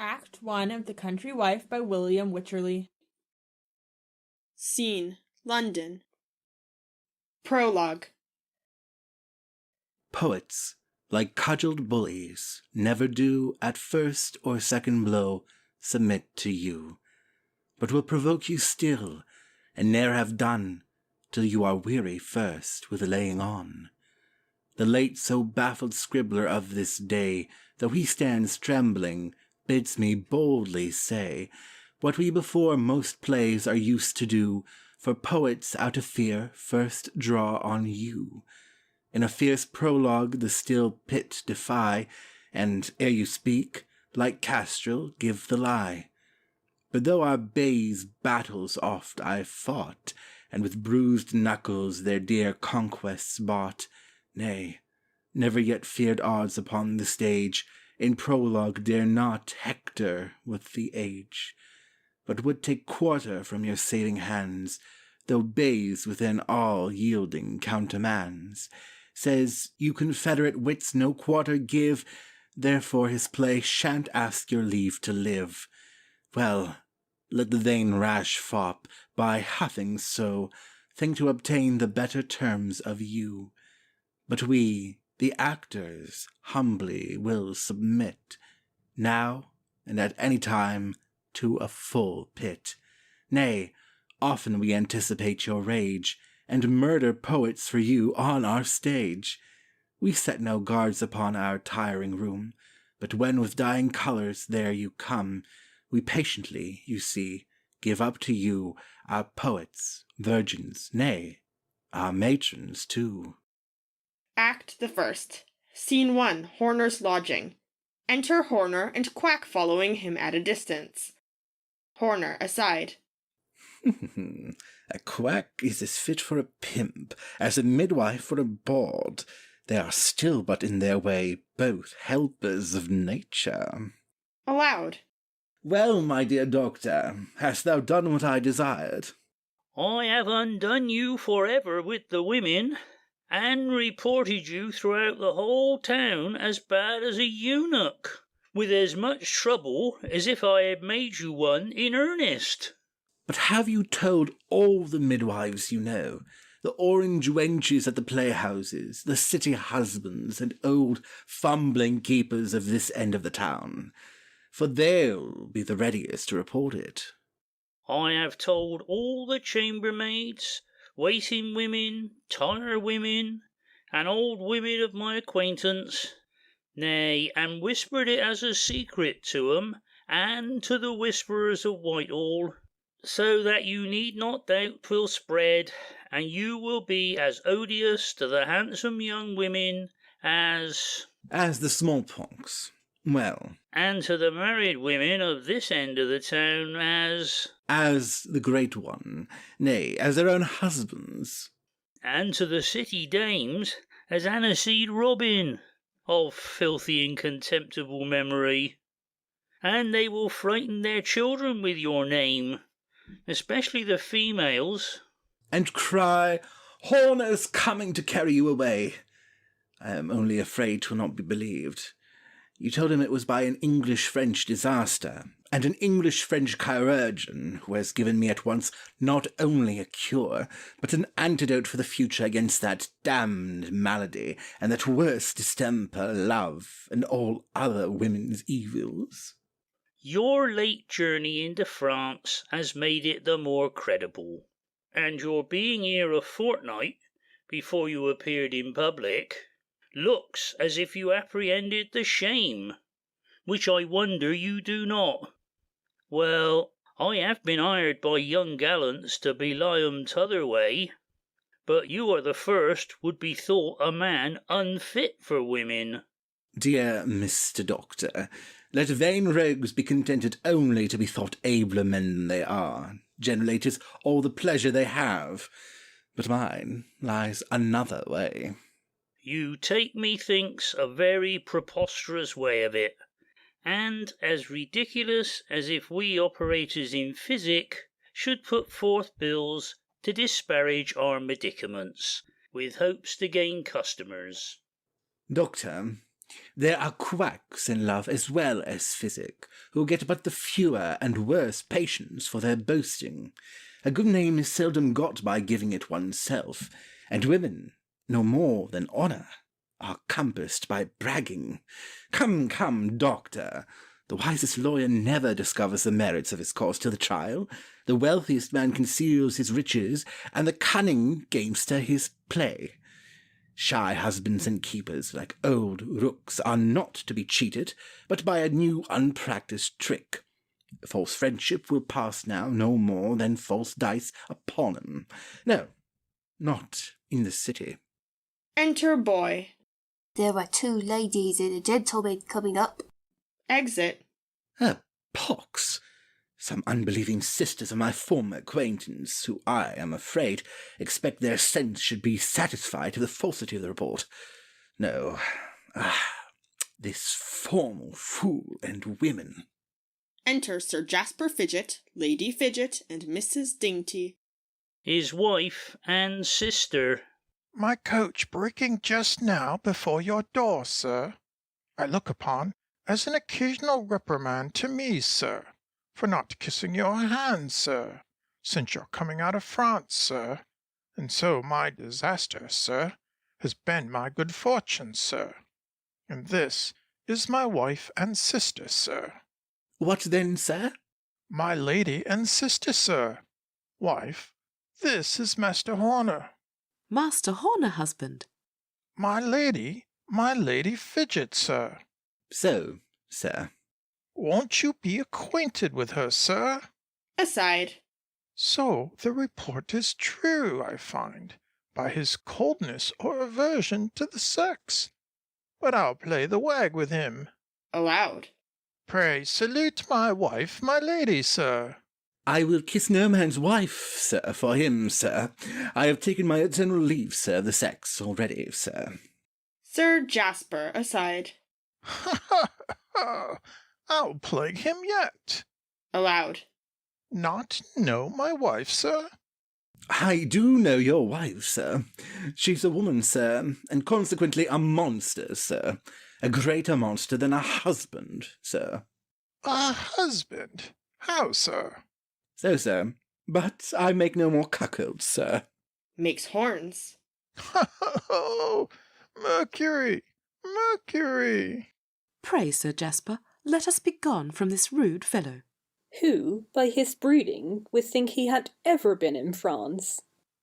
Act 1 of The Country Wife by William Wycherley. Scene, London. Prologue. Poets, like cudgelled bullies, never do, at first or second blow, submit to you, but will provoke you still, and ne'er have done, till you are weary first with laying on. The late so baffled scribbler of this day, though he stands trembling, bids me boldly say, what we before most plays are used to do, for poets out of fear first draw on you. In a fierce prologue the still pit defy, and, ere you speak, like Castril, give the lie. But though our bays battles oft I've fought, and with bruised knuckles their dear conquests bought, nay, never yet feared odds upon the stage, in prologue dare not hector with the age, but would take quarter from your saving hands, though bays within all yielding countermands. Says, you confederate wits no quarter give, therefore his play shan't ask your leave to live. Well, let the vain rash fop, by huffing so, think to obtain the better terms of you. But we, the actors, humbly will submit, now and at any time, to a full pit. Nay, often we anticipate your rage, and murder poets for you on our stage. We set no guards upon our tiring room, but when with dying colours there you come, we patiently, you see, give up to you our poets, virgins, nay, our matrons too. Act the first. Scene 1, Horner's lodging. Enter Horner and Quack following him at a distance. Horner, aside. A quack is as fit for a pimp as a midwife for a bawd. They are still but in their way both helpers of nature. Aloud. Well, my dear doctor, hast thou done what I desired? I have undone you forever with the women, and reported you throughout the whole town as bad as a eunuch, with as much trouble as if I had made you one in earnest. But have you told all the midwives you know, the orange wenches at the playhouses, the city husbands, and old fumbling keepers of this end of the town? For they'll be the readiest to report it. I have told all the chambermaids, waiting women, tire women, and old women of my acquaintance, nay, and whispered it as a secret to 'em, and to the whisperers of Whitehall, so that you need not doubt 'twill spread, and you will be as odious to the handsome young women as the smallpox. Well. And to the married women of this end of the town as the great one, nay, as their own husbands. And to the city dames as aniseed Robin, of filthy and contemptible memory. And they will frighten their children with your name, especially the females, and cry, Horner's coming to carry you away. I am only afraid 'twill not be believed. You told him it was by an English-French disaster, and an English-French chirurgeon who has given me at once not only a cure, but an antidote for the future against that damned malady, and that worse distemper, love, and all other women's evils. Your late journey into France has made it the more credible, and your being here a fortnight before you appeared in public looks as if you apprehended the shame, which I wonder you do not. Well, I have been hired by young gallants to belie 'em t'other way, but you are the first would be thought a man unfit for women. Dear Mr. Doctor, let vain rogues be contented only to be thought abler men than they are. Generally 'tis all the pleasure they have, but mine lies another way. You take, methinks, a very preposterous way of it, and as ridiculous as if we operators in physic should put forth bills to disparage our medicaments, with hopes to gain customers. Doctor, There are quacks in love as well as physic, who get but the fewer and worse patience for their boasting. A good name is seldom got by giving it oneself, and women, no more than honour, are compassed by bragging. Come, come, doctor, the wisest lawyer never discovers the merits of his cause till the trial. The wealthiest man conceals his riches, and the cunning gamester his play. Shy husbands and keepers, like old rooks, are not to be cheated, but by a new unpractised trick. False friendship will pass now no more than false dice upon 'em. No, not in the city. Enter boy. There are 2 ladies and a gentleman coming up. Exit. Pox! Some unbelieving sisters of my former acquaintance, who, I am afraid, expect their sense should be satisfied to the falsity of the report. No. This formal fool and women. Enter Sir Jasper Fidget, Lady Fidget, and Mrs. Dainty. His wife and sister. My coach breaking just now before your door, sir. I look upon as an occasional reprimand to me, sir, for not kissing your hand, sir, since your coming out of France, sir. And so my disaster, sir, has been my good fortune, sir. And this is my wife and sister, sir. What then, sir? My lady and sister, sir. Wife, this is Master Horner. Master Horner, husband. My lady Fidget, sir. So, sir. Won't you be acquainted with her, sir? Aside. So the report is true, I find, by his coldness or aversion to the sex. But I'll play the wag with him. Aloud. Pray salute my wife, my lady, sir. I will kiss no man's wife, sir, for him, sir. I have taken my eternal leave, sir, of the sex already, sir. Sir Jasper, aside. Ha ha ha! I'll plague him yet. Aloud. Not know my wife, sir? I do know your wife, sir. She's a woman, sir, and consequently a monster, sir. A greater monster than a husband, sir. A husband? How, sir? So, sir. But I make no more cuckolds, sir. Makes horns. Oh, Mercury! Mercury! Pray, Sir Jasper, let us be gone from this rude fellow. Who, by his breeding, would think he had ever been in France?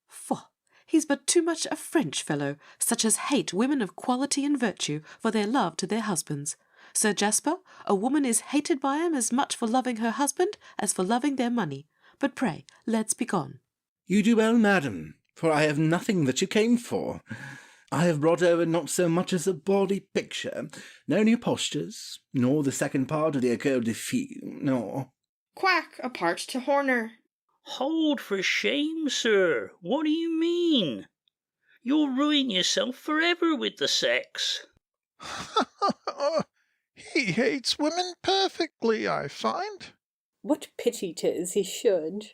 Faugh! He's but too much a French fellow, such as hate women of quality and virtue for their love to their husbands. Sir Jasper, a woman is hated by 'em as much for loving her husband as for loving their money. But pray, let's be gone. You do well, madam, for I have nothing that you came for. I have brought over not so much as a bawdy picture, no new postures, nor the second part of the École de Filles, nor... Quack apart to Horner. Hold for shame, sir. What do you mean? You'll ruin yourself forever with the sex. He hates women perfectly, I find. What pity 'tis he should.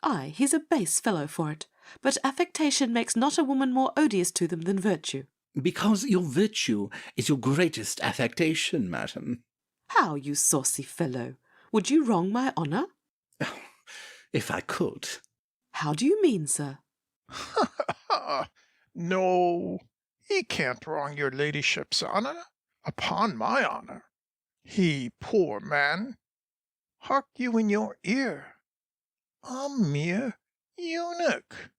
Ay, he's a base fellow for it. But affectation makes not a woman more odious to them than virtue. Because your virtue is your greatest affectation, madam. How, you saucy fellow? Would you wrong my honour? If I could. How do you mean, sir? No, he can't wrong your ladyship's honour, upon my honour. He, poor man, hark you in your ear, a mere eunuch.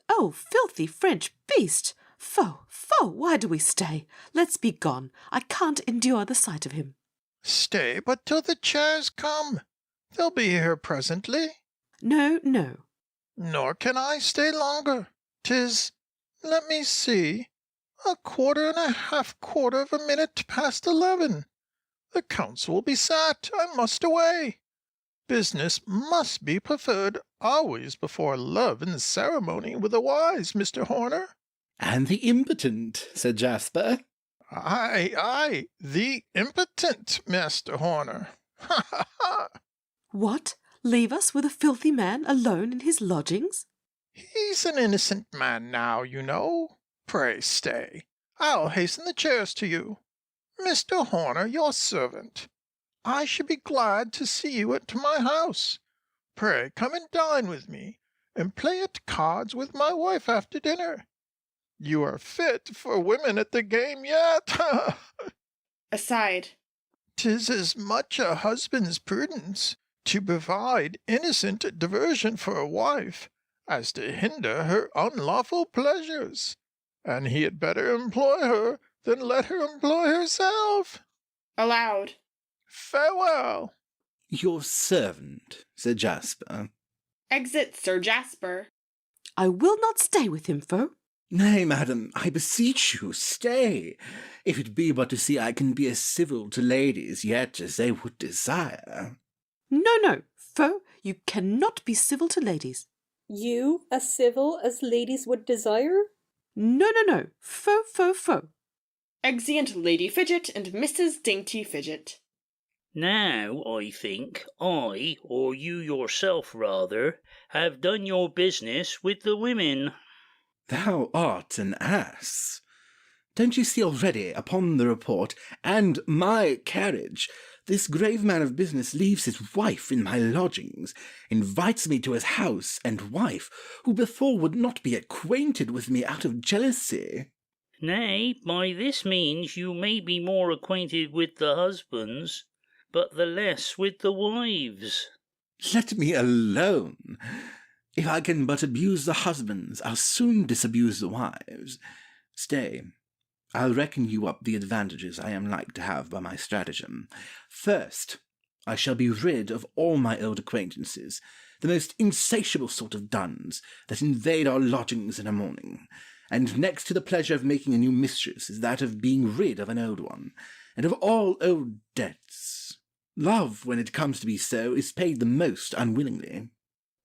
Oh, filthy French beast! Foh, foh, why do we stay? Let's be gone. I can't endure the sight of him. Stay but till the chairs come. They'll be here presently. No, no. Nor can I stay longer. 'Tis, let me see, a quarter and a quarter of a minute past 11. The council will be sat. I must away. Business must be preferred always before love and ceremony with the wise, Mr. Horner. And the impotent, Sir Jasper. Aye, the impotent, Master Horner. Ha, ha, ha! What? Leave us with a filthy man alone in his lodgings? He's an innocent man now, you know. Pray stay. I'll hasten the chairs to you. Mr. Horner, your servant. I should be glad to see you at my house. Pray come and dine with me, and play at cards with my wife after dinner. You are fit for women at the game yet. Aside. 'Tis as much a husband's prudence to provide innocent diversion for a wife as to hinder her unlawful pleasures, and he had better employ her than let her employ herself. Aloud. Farewell. Your servant, Sir Jasper. Exit Sir Jasper. I will not stay with him, foe. Nay, madam, I beseech you, stay, if it be but to see I can be as civil to ladies yet as they would desire. No, foe, you cannot be civil to ladies. You as civil as ladies would desire? No, foe. Exeunt Lady Fidget and Mrs. Dainty Fidget. Now, I think, I, or you yourself rather, have done your business with the women. Thou art an ass. Don't you see already, upon the report, and my carriage, this grave man of business leaves his wife in my lodgings, invites me to his house, and wife, who before would not be acquainted with me out of jealousy. Nay, by this means you may be more acquainted with the husbands, but the less with the wives. Let me alone. If I can but abuse the husbands, I'll soon disabuse the wives. Stay, I'll reckon you up the advantages I am like to have by my stratagem. First, I shall be rid of all my old acquaintances, the most insatiable sort of duns, that invade our lodgings in a morning. And next to the pleasure of making a new mistress is that of being rid of an old one, and of all old debts. Love, when it comes to be so, is paid the most unwillingly.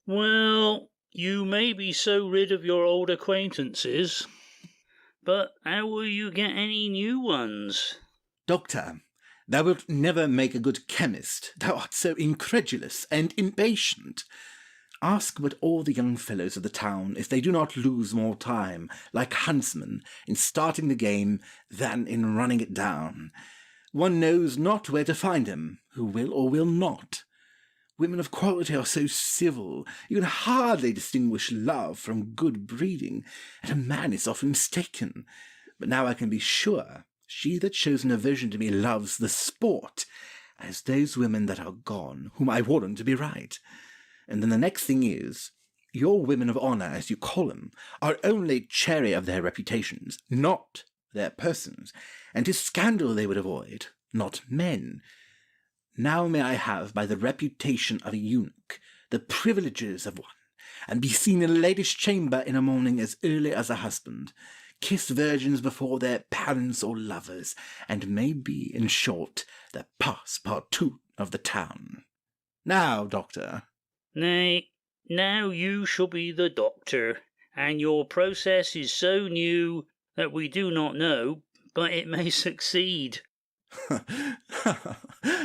Well, you may be so rid of your old acquaintances, but how will you get any new ones? Doctor, thou wilt never make a good chemist, thou art so incredulous and impatient. Ask but all the young fellows of the town if they do not lose more time, like huntsmen, in starting the game than in running it down. One knows not where to find him, who will or will not. Women of quality are so civil, you can hardly distinguish love from good breeding, and a man is often mistaken. But now I can be sure, she that shows an aversion to me loves the sport, as those women that are gone, whom I warrant to be right. And then the next thing is, your women of honour, as you call them, are only chary of their reputations, not their persons, and 'tis scandal they would avoid, not men. Now may I have, by the reputation of a eunuch, the privileges of one, and be seen in a lady's chamber in a morning as early as a husband, kiss virgins before their parents or lovers, and may be, in short, the passe-partout of the town. Now, doctor. Nay, now you shall be the doctor, and your process is so new that we do not know, but it may succeed.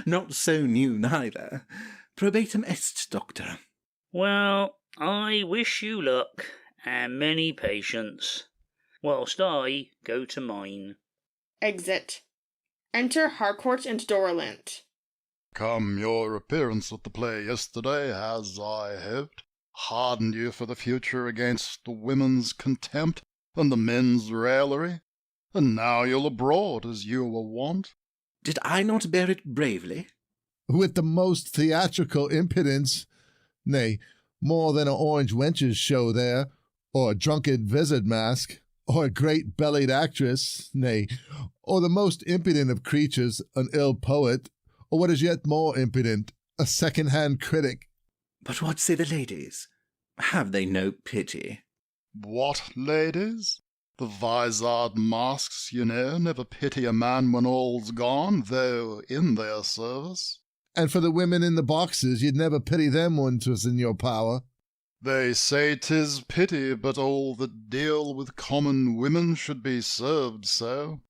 Not so new neither. Probatum est, doctor. Well, I wish you luck, and many patience, whilst I go to mine. Exit. Enter Harcourt and Dorlant. Come, your appearance at the play yesterday has, I hoped, hardened you for the future against the women's contempt and the men's raillery, and now you'll abroad as you were wont. Did I not bear it bravely? With the most theatrical impudence, nay, more than an orange wench's show there, or a drunken vizard mask, or a great-bellied actress, nay, or the most impudent of creatures, an ill poet, or what is yet more impudent, a second-hand critic. But what say the ladies? Have they no pity? What ladies? The vizard masks, you know, never pity a man when all's gone, though in their service. And for the women in the boxes, you'd never pity them when 'twas in your power. They say 'tis pity, but all that deal with common women should be served so.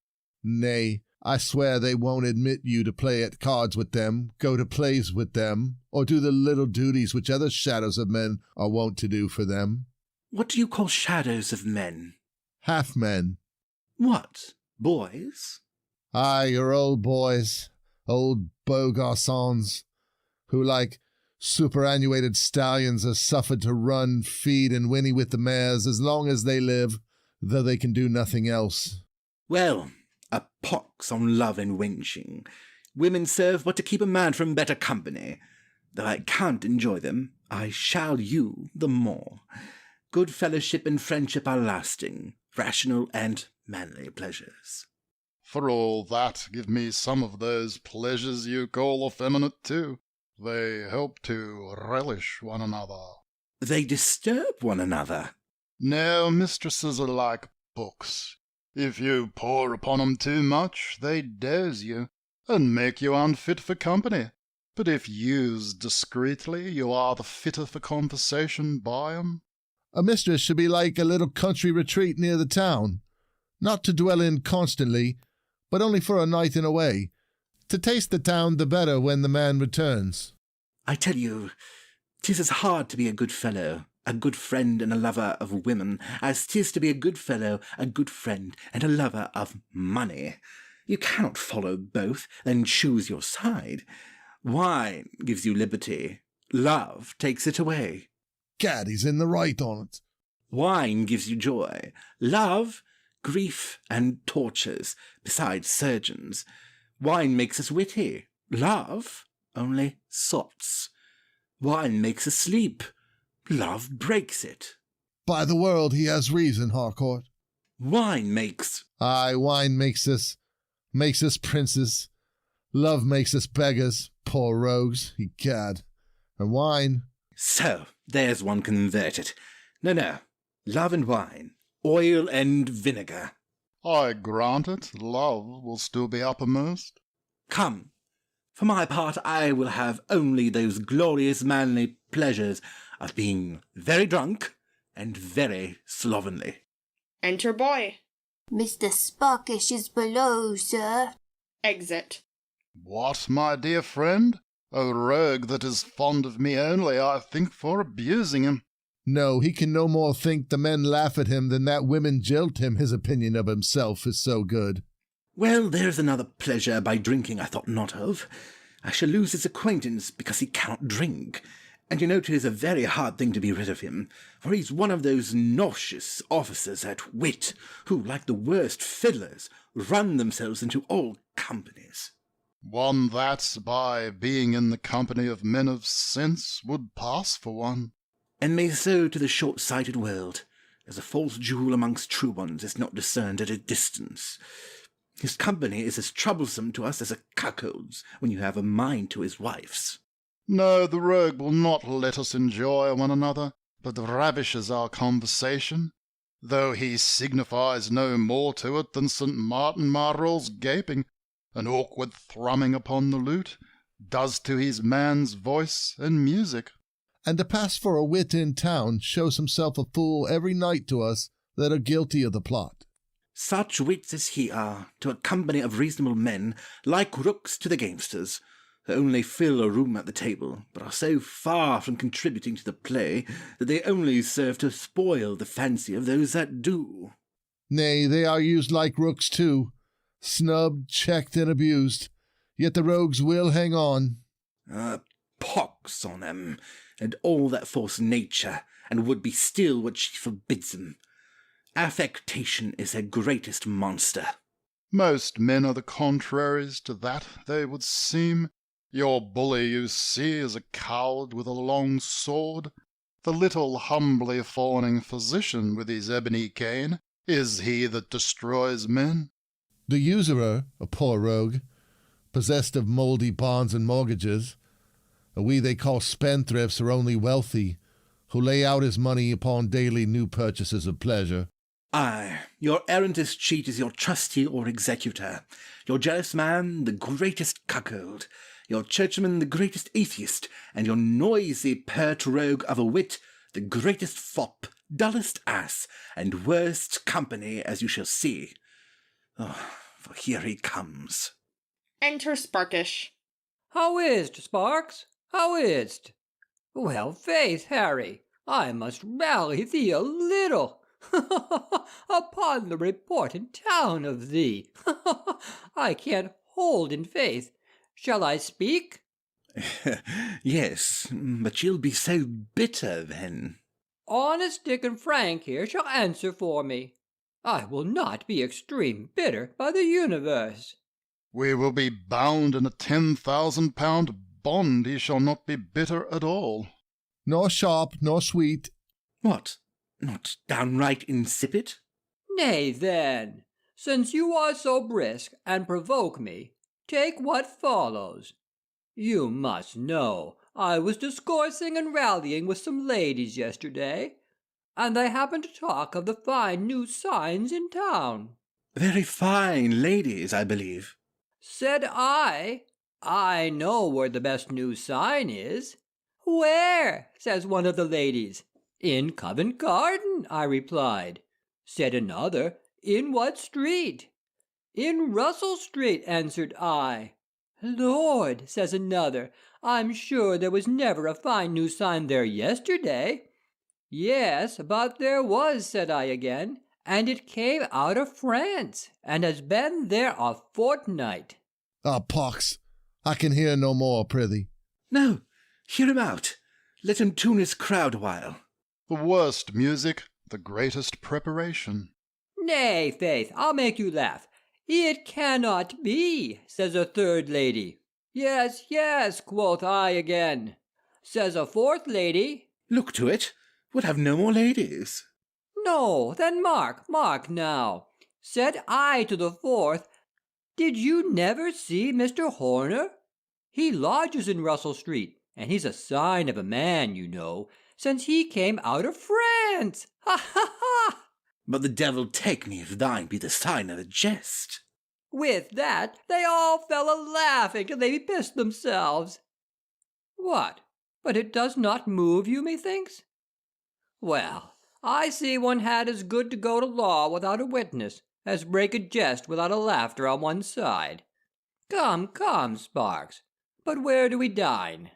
Nay, I swear they won't admit you to play at cards with them, go to plays with them, or do the little duties which other shadows of men are wont to do for them. What do you call shadows of men? Half men. What, boys? Aye, your old boys, old beaux garçons, who like superannuated stallions are suffered to run, feed, and whinny with the mares as long as they live, though they can do nothing else. Well, a pox on love and wenching. Women serve but to keep a man from better company. Though I can't enjoy them, I shall you the more. Good fellowship and friendship are lasting, rational and manly pleasures. For all that, give me some of those pleasures you call effeminate too. They help to relish one another. They disturb one another. Now, mistresses are like books. If you pore upon 'em too much, they doze you, and make you unfit for company. But if used discreetly, you are the fitter for conversation by 'em. A mistress should be like a little country retreat near the town, not to dwell in constantly, but only for a night and away, to taste the town the better when the man returns. I tell you, 'tis as hard to be a good fellow, a good friend and a lover of women, as 'tis to be a good fellow, a good friend, and a lover of money. You cannot follow both, then choose your side. Wine gives you liberty, love takes it away. Gad, he's in the right on't. Wine gives you joy, love, grief and tortures, besides surgeons. Wine makes us witty, love only sots. Wine makes us sleep, love breaks it. By the world, he has reason, Harcourt. Wine makes... Aye, wine makes us princes. Love makes us beggars, poor rogues, egad. And wine... So, there's one converted. No, love and wine, oil and vinegar. I grant it, love will still be uppermost. Come, for my part I will have only those glorious manly pleasures of being very drunk and very slovenly. Enter boy. Mr. Sparkish is below, sir. Exit. What, my dear friend? A rogue that is fond of me only, I think, for abusing him. No, he can no more think the men laugh at him than that women jilt him. His opinion of himself is so good. Well, there's another pleasure by drinking I thought not of. I shall lose his acquaintance because he cannot drink. And you know 'tis a very hard thing to be rid of him, for he's one of those nauseous officers at wit, who, like the worst fiddlers, run themselves into all companies. One that, by being in the company of men of sense, would pass for one. And may so to the short-sighted world, as a false jewel amongst true ones is not discerned at a distance. His company is as troublesome to us as a cuckold's when you have a mind to his wife's. No, the rogue will not let us enjoy one another, but ravishes our conversation, though he signifies no more to it than St. Martin Marol's gaping, an awkward thrumming upon the lute, does to his man's voice and music. And to pass for a wit in town shows himself a fool every night to us that are guilty of the plot. Such wits as he are, to a company of reasonable men, like rooks to the gamesters, who only fill a room at the table, but are so far from contributing to the play that they only serve to spoil the fancy of those that do. Nay, they are used like rooks too, snubbed, checked, and abused, yet the rogues will hang on. Pox on 'em, and all that force nature, and would be still what she forbids 'em. Affectation is their greatest monster. Most men are the contraries to that, they would seem. Your bully, you see, is a coward with a long sword. The little humbly fawning physician with his ebony cane, is he that destroys men? The usurer, a poor rogue, possessed of mouldy bonds and mortgages, we they call spendthrifts are only wealthy, who lay out his money upon daily new purchases of pleasure. Aye, your errantist cheat is your trustee or executor, your jealous man the greatest cuckold, your churchman the greatest atheist, and your noisy pert rogue of a wit the greatest fop, dullest ass, and worst company, as you shall see. Oh, for here he comes. Enter Sparkish. How is't, Sparks? How is't? Well, faith, Harry, I must rally thee a little. Upon the report in town of thee, I can't hold in faith. Shall I speak? Yes, but you'll be so bitter then. Honest Dick and Frank here shall answer for me. I will not be extreme bitter by the universe. We will be bound in a £10,000 bond he shall not be bitter at all. Nor sharp, nor sweet. What? Not downright insipid? Nay, then, since you are so brisk and provoke me, take what follows. You must know I was discoursing and rallying with some ladies yesterday, and they happened to talk of the fine new signs in town. Very fine ladies, I believe. Said I know where the best new sign is. Where? Says one of the ladies. In Covent Garden, I replied. Said another, in what street? In Russell Street, answered I. Lord, says another, I'm sure there was never a fine new sign there yesterday. Yes, but there was, said I again, and it came out of France, and has been there a fortnight. Ah, pox! I can hear no more, prithee. No, hear him out. Let him tune his crowd awhile. The worst music, the greatest preparation. Nay, faith, I'll make you laugh. It cannot be, says a third lady. Yes, yes, quoth I again. Says a fourth lady. Look to it, we'll have no more ladies. No, then mark now. Said I to the fourth, did you never see Mr. Horner? He lodges in Russell Street, and he's a sign of a man, you know, since he came out of France. Ha, ha, ha! But the devil take me if thine be the sign of a jest. With that, they all fell a-laughing till they pissed themselves. What? But it does not move you, methinks? Well, I see one had as good to go to law without a witness as break a jest without a laughter on one side. Come, come, Sparks, but where do we dine?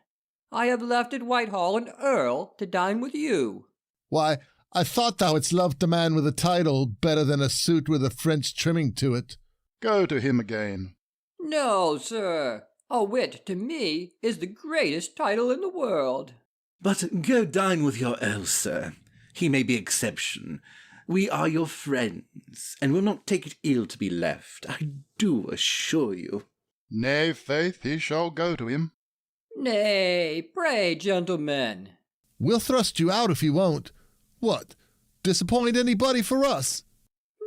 I have left at Whitehall an earl to dine with you. Why, I thought thou hadst loved a man with a title better than a suit with a French trimming to it. Go to him again. No, sir. A wit, to me, is the greatest title in the world. But go dine with your earl, sir. He may be exception. We are your friends, and will not take it ill to be left, I do assure you. Nay, faith, he shall go to him. Nay, pray, gentlemen. We'll thrust you out if you won't. What? Disappoint anybody for us?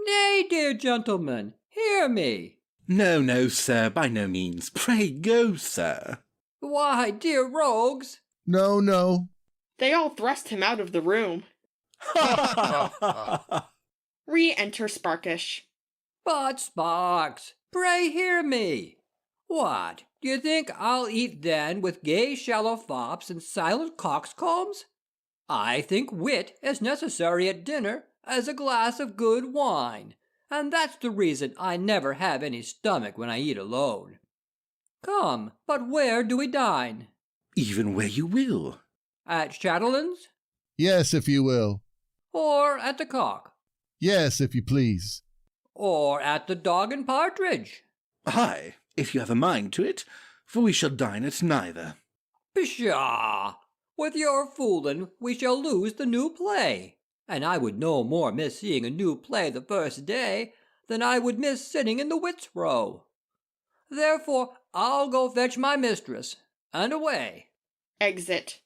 Nay, dear gentlemen, hear me. No, no, sir, by no means. Pray go, sir. Why, dear rogues. No, no. They all thrust him out of the room. Re-enter Sparkish. But, Sparks, pray hear me. What, do you think I'll eat then with gay shallow fops and silent coxcombs? I think wit is necessary at dinner as a glass of good wine, and that's the reason I never have any stomach when I eat alone. Come, but where do we dine? Even where you will. At Chatelain's? Yes, if you will. Or at the Cock? Yes, if you please. Or at the Dog and Partridge? Aye, if you have a mind to it, for we shall dine at neither. Pshaw! With your foolin' we shall lose the new play, and I would no more miss seeing a new play the first day than I would miss sitting in the wit's row. Therefore I'll go fetch my mistress, and away. Exit.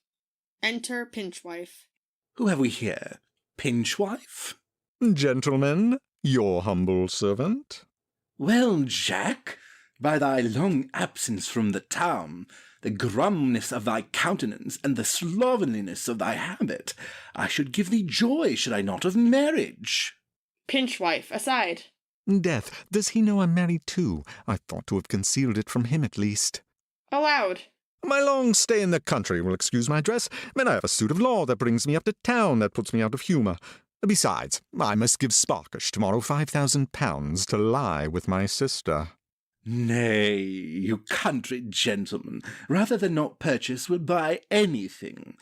Enter Pinchwife. Who have we here? Pinchwife? Gentlemen, your humble servant. Well, Jack, by thy long absence from the town, the grumness of thy countenance, and the slovenliness of thy habit, I should give thee joy, should I not, of marriage. Pinchwife, aside. Death, does he know I'm married too? I thought to have concealed it from him at least. Aloud. My long stay in the country will excuse my dress, and I have a suit of law that brings me up to town that puts me out of humour. Besides, I must give Sparkish tomorrow £5,000 to lie with my sister. Nay, you country gentleman, rather than not purchase will buy anything,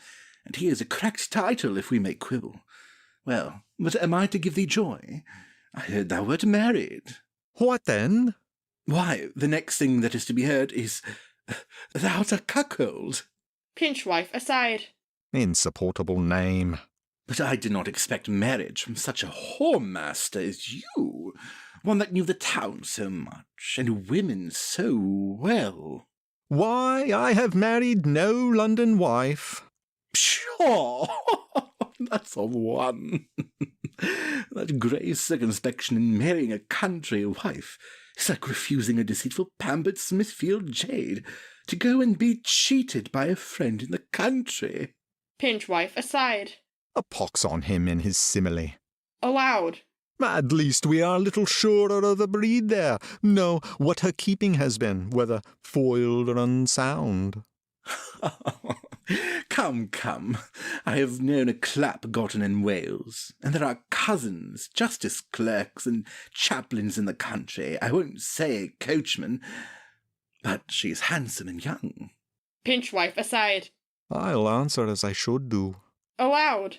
and he is a cracked title if we may quibble. Well, but am I to give thee joy? I heard thou wert married. What then? Why, the next thing that is to be heard is, thou'rt a cuckold. Pinchwife aside. Insupportable name. But I did not expect marriage from such a whoremaster as you, one that knew the town so much, and women so well. Why, I have married no London wife. Pshaw! That's of one. That grey circumspection in marrying a country wife is like refusing a deceitful pampered Smithfield jade to go and be cheated by a friend in the country. Pinchwife aside. A pox on him and his simile. Aloud. At least we are a little surer of the breed there. Know what her keeping has been, whether foiled or unsound. Come, come, I have known a clap gotten in Wales, and there are cousins, justice clerks, and chaplains in the country. I won't say coachmen, but she is handsome and young. Pinchwife aside. I'll answer as I should do. Aloud.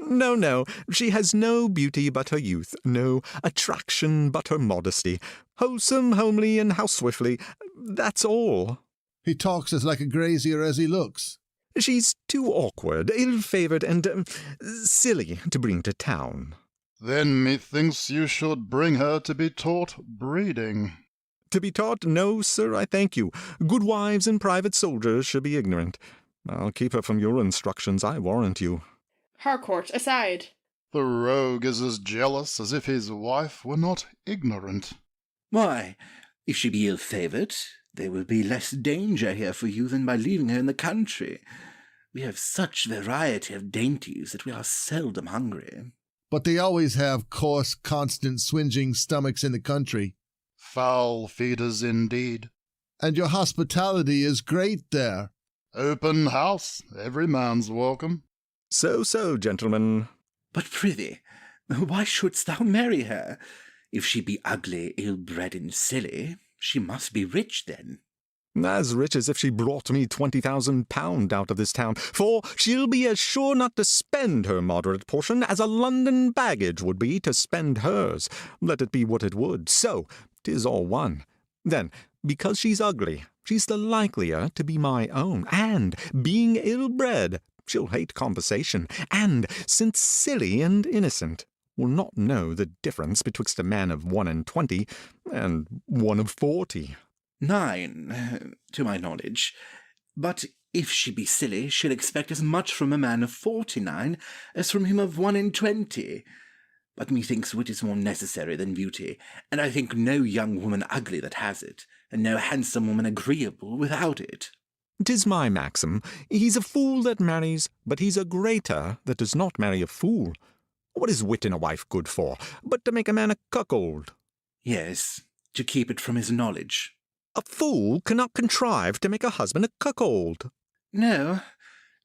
No, she has no beauty but her youth, no attraction but her modesty. Wholesome, homely, and housewifely, that's all. He talks as like a grazier as he looks. She's too awkward, ill-favoured, and silly to bring to town. Then methinks you should bring her to be taught breeding. To be taught? No, sir, I thank you. Good wives and private soldiers should be ignorant. I'll keep her from your instructions, I warrant you. Harcourt aside. The rogue is as jealous as if his wife were not ignorant. Why, if she be ill-favoured, there will be less danger here for you than by leaving her in the country. We have such variety of dainties that we are seldom hungry. But they always have coarse, constant, swinging stomachs in the country. Foul feeders indeed. And your hospitality is great there. Open house, every man's welcome. So, gentlemen. But prithee, why shouldst thou marry her? If she be ugly, ill-bred, and silly, she must be rich then. As rich as if she brought me £20,000 out of this town, for she'll be as sure not to spend her moderate portion as a London baggage would be to spend hers, let it be what it would. So, 'tis all one. Then, because she's ugly, she's the likelier to be my own, and, being ill-bred, she'll hate conversation, and, since silly and innocent, will not know the difference betwixt a man of 21 and one of 40. 9, to my knowledge. But if she be silly, she'll expect as much from a man of 49 as from him of 21. But methinks wit is more necessary than beauty, and I think no young woman ugly that has it, and no handsome woman agreeable without it. 'Tis my maxim, he's a fool that marries, but he's a greater that does not marry a fool. What is wit in a wife good for, but to make a man a cuckold? Yes, to keep it from his knowledge. A fool cannot contrive to make a husband a cuckold. No,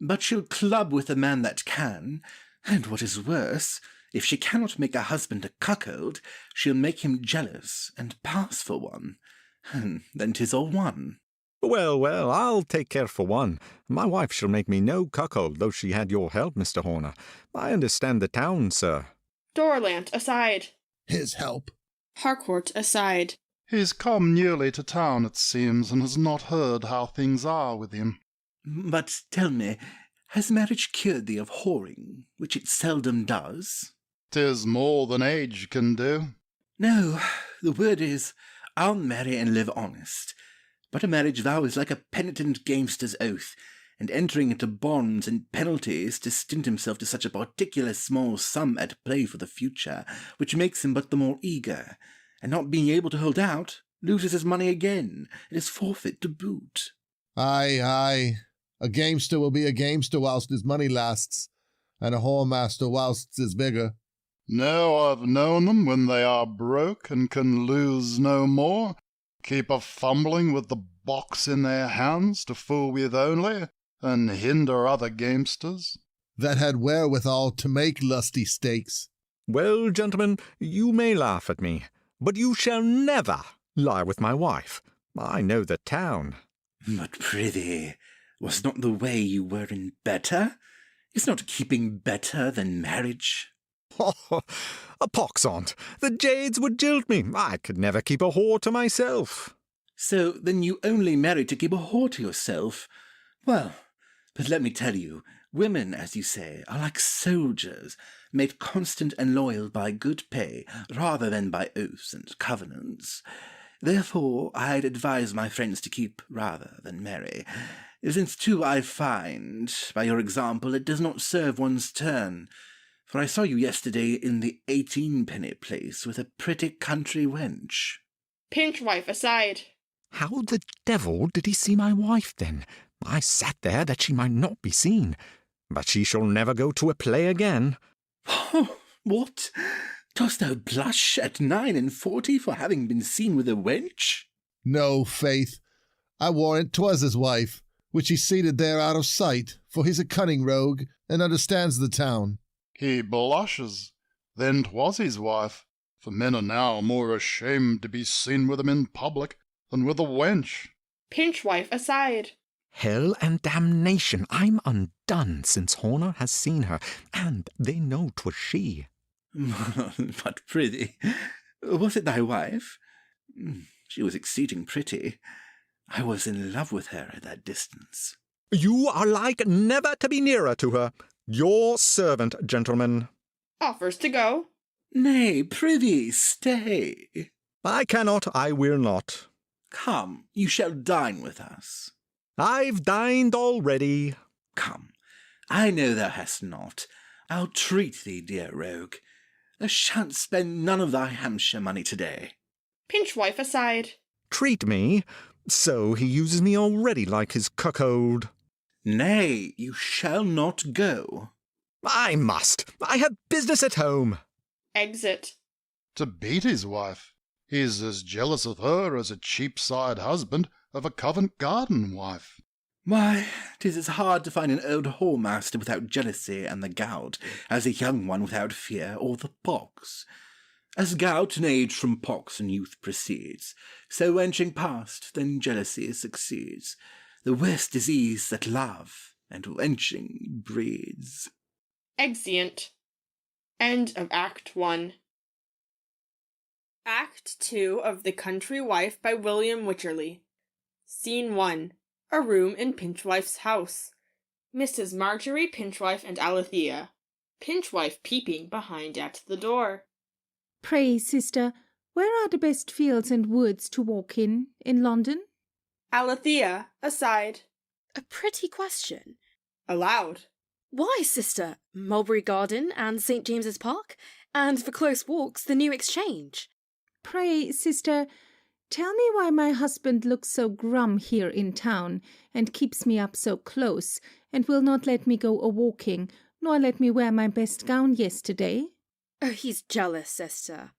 but she'll club with a man that can, and what is worse, if she cannot make a husband a cuckold, she'll make him jealous and pass for one, and then 'tis all one. Well, I'll take care for one. My wife shall make me no cuckold, though she had your help, Mr. Horner. I understand the town, sir. Dorlant aside. His help. Harcourt aside. He's come newly to town, it seems, and has not heard how things are with him. But tell me, has marriage cured thee of whoring, which it seldom does? 'Tis more than age can do. No, the word is, I'll marry and live honest. But a marriage vow is like a penitent gamester's oath, and entering into bonds and penalties to stint himself to such a particular small sum at play for the future, which makes him but the more eager, and not being able to hold out, loses his money again, and is forfeit to boot. Aye. A gamester will be a gamester whilst his money lasts, and a whoremaster whilst his vigour. No, I've known them when they are broke and can lose no more, keep a fumbling with the box in their hands to fool with only, and hinder other gamesters. That had wherewithal to make lusty stakes. Well, gentlemen, you may laugh at me, but you shall never lie with my wife. I know the town. But prithee, was not the way you were in better? Is not keeping better than marriage? A pox on't, the jades would jilt me. I could never keep a whore to myself. So then you only married to keep a whore to yourself? Well, but let me tell you, women, as you say, are like soldiers, made constant and loyal by good pay, rather than by oaths and covenants. Therefore I'd advise my friends to keep rather than marry, since too I find, by your example, it does not serve one's turn. For I saw you yesterday in the 18-penny place with a pretty country wench. Pinchwife aside. How the devil did he see my wife, then? I sat there that she might not be seen. But she shall never go to a play again. What? Dost thou blush at 49 for having been seen with a wench? No, faith. I warrant 'twas his wife, which he seated there out of sight, for he's a cunning rogue, and understands the town. He blushes. Then 'twas his wife, for men are now more ashamed to be seen with him in public than with a wench. Pinchwife aside. Hell and damnation, I'm undone since Horner has seen her, and they know 'twas she. But prithee, was it thy wife? She was exceeding pretty. I was in love with her at that distance. You are like never to be nearer to her. Your servant, gentlemen. Offers to go. Nay, prithee, stay. I cannot, I will not. Come, you shall dine with us. I've dined already. Come, I know thou hast not. I'll treat thee, dear rogue. Thou shan't spend none of thy Hampshire money to-day. Pinchwife aside. Treat me? So he uses me already like his cuckold. Nay, you shall not go. I must. I have business at home. Exit. To beat his wife. He's as jealous of her as a Cheapside husband of a Covent Garden wife. Why, 'tis as hard to find an old whoremaster without jealousy and the gout, as a young one without fear or the pox. As gout and age from pox and youth proceeds, so wenching past, then jealousy succeeds, the worst disease that love and wenching breeds. Exeunt. End of Act 1. Act 2 of The Country Wife by William Wycherley. Scene 1. A room in Pinchwife's house. Mrs. Margery Pinchwife and Alethea. Pinchwife peeping behind at the door. Pray, sister, where are the best fields and woods to walk in London? Alethea, aside. A pretty question. Aloud. Why, sister, Mulberry Garden and St. James's Park, and for close walks, the New Exchange. Pray, sister, tell me why my husband looks so grum here in town, and keeps me up so close, and will not let me go a-walking, nor let me wear my best gown yesterday? Oh, he's jealous, sister.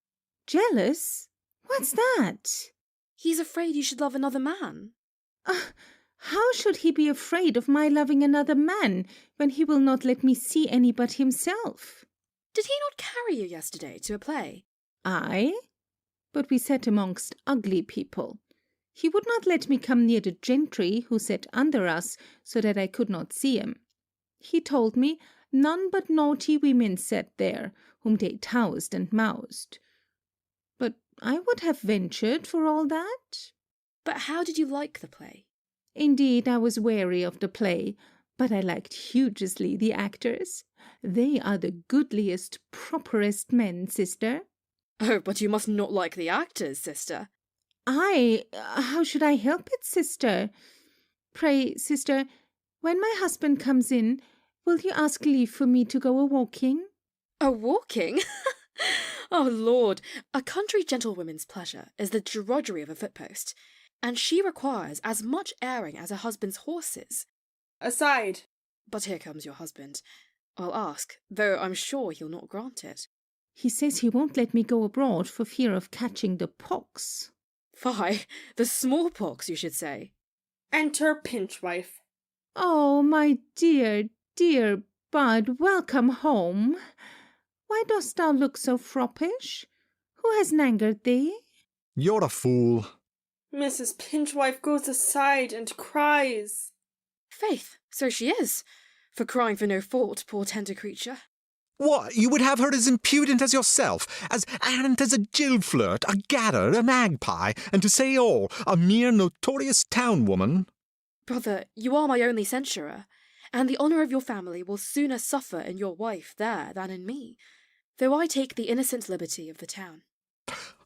Jealous? What's that? He's afraid you should love another man. How should he be afraid of my loving another man, when he will not let me see any but himself? Did he not carry you yesterday to a play? Aye, but we sat amongst ugly people. He would not let me come near the gentry who sat under us, so that I could not see him. He told me none but naughty women sat there, whom they toused and moused. But I would have ventured for all that. But how did you like the play? Indeed, I was weary of the play, but I liked hugely the actors. They are the goodliest, properest men, sister. Oh, but you must not like the actors, sister. How should I help it, sister? Pray, sister, when my husband comes in, will you ask leave for me to go a-walking? A-walking? Oh, Lord, a country gentlewoman's pleasure is the drudgery of a footpost, and she requires as much airing as her husband's horses. Aside. But here comes your husband. I'll ask, though I'm sure he'll not grant it. He says he won't let me go abroad for fear of catching the pox. Fie, the smallpox, you should say. Enter Pinchwife. Oh, my dear, dear Bud, welcome home. Why dost thou look so froppish? Who has nangered thee? You're a fool. Mrs. Pinchwife goes aside and cries. Faith, so she is, for crying for no fault, poor tender creature. What, you would have her as impudent as yourself, as arrant as a Jill flirt, a gadder, a magpie, and to say all, a mere notorious town woman? Brother, you are my only censurer, and the honour of your family will sooner suffer in your wife there than in me, though I take the innocent liberty of the town.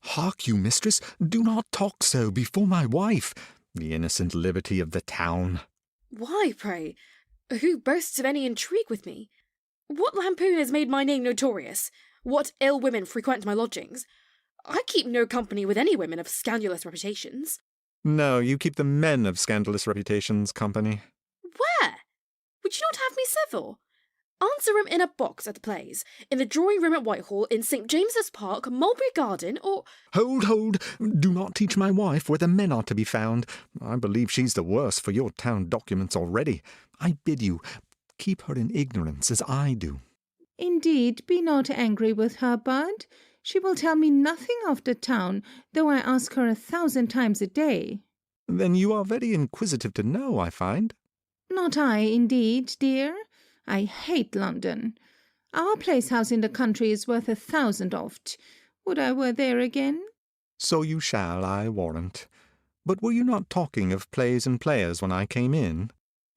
Hark you, mistress, do not talk so before my wife. The innocent liberty of the town. Why, pray? Who boasts of any intrigue with me? What lampoon has made my name notorious? What ill women frequent my lodgings? I keep no company with any women of scandalous reputations. No, you keep the men of scandalous reputations company. Where? Would you not have me civil? Answer him in a box at the plays, in the drawing room at Whitehall, in St. James's Park, Mulberry Garden, or... Hold, do not teach my wife where the men are to be found. I believe she's the worse for your town documents already. I bid you, keep her in ignorance as I do. Indeed, be not angry with her, Bud. She will tell me nothing of the town, though I ask her 1,000 times a day. Then you are very inquisitive to know, I find. Not I, indeed, dear. I hate London. Our place house in the country is worth 1,000 oft. Would I were there again? So you shall, I warrant. But were you not talking of plays and players when I came in?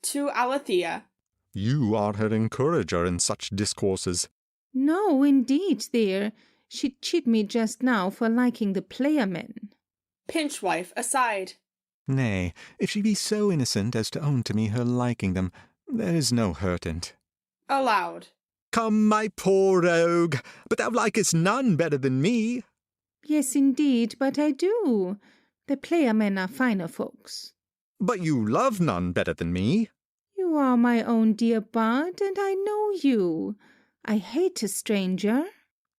To Alethea. You are her encourager in such discourses. No, indeed, dear. She chid me just now for liking the player-men. Pinchwife aside. Nay, if she be so innocent as to own to me her liking them, there is no hurt in't. Aloud. Come, my poor rogue, but thou likest none better than me. Yes, indeed, but I do. The player-men are finer folks. But you love none better than me. You are my own dear Bud, and I know you. I hate a stranger.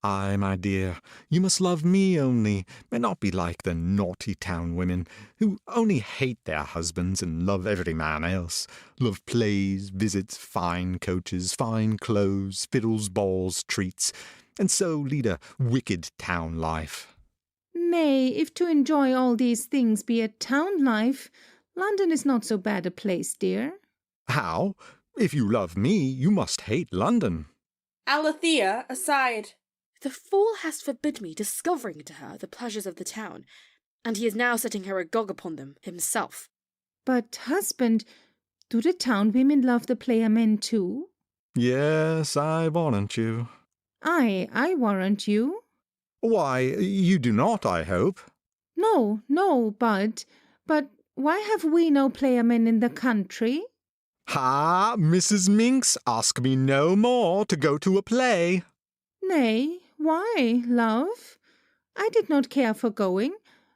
Ay, my dear, you must love me only, and not be like the naughty town women, who only hate their husbands and love every man else, love plays, visits, fine coaches, fine clothes, fiddles, balls, treats, and so lead a wicked town life. Nay, if to enjoy all these things be a town life, London is not so bad a place, dear. How? If you love me, you must hate London. Alethea aside. The fool has forbid me discovering to her the pleasures of the town, and he is now setting her agog upon them himself. But, husband, do the town women love the player-men too? Yes, I warrant you. Aye, I warrant you. Why, you do not, I hope. No, Bud, but why have we no player-men in the country? Ha, Mrs. Minx, ask me no more to go to a play. Nay, why, love? I did not care for going,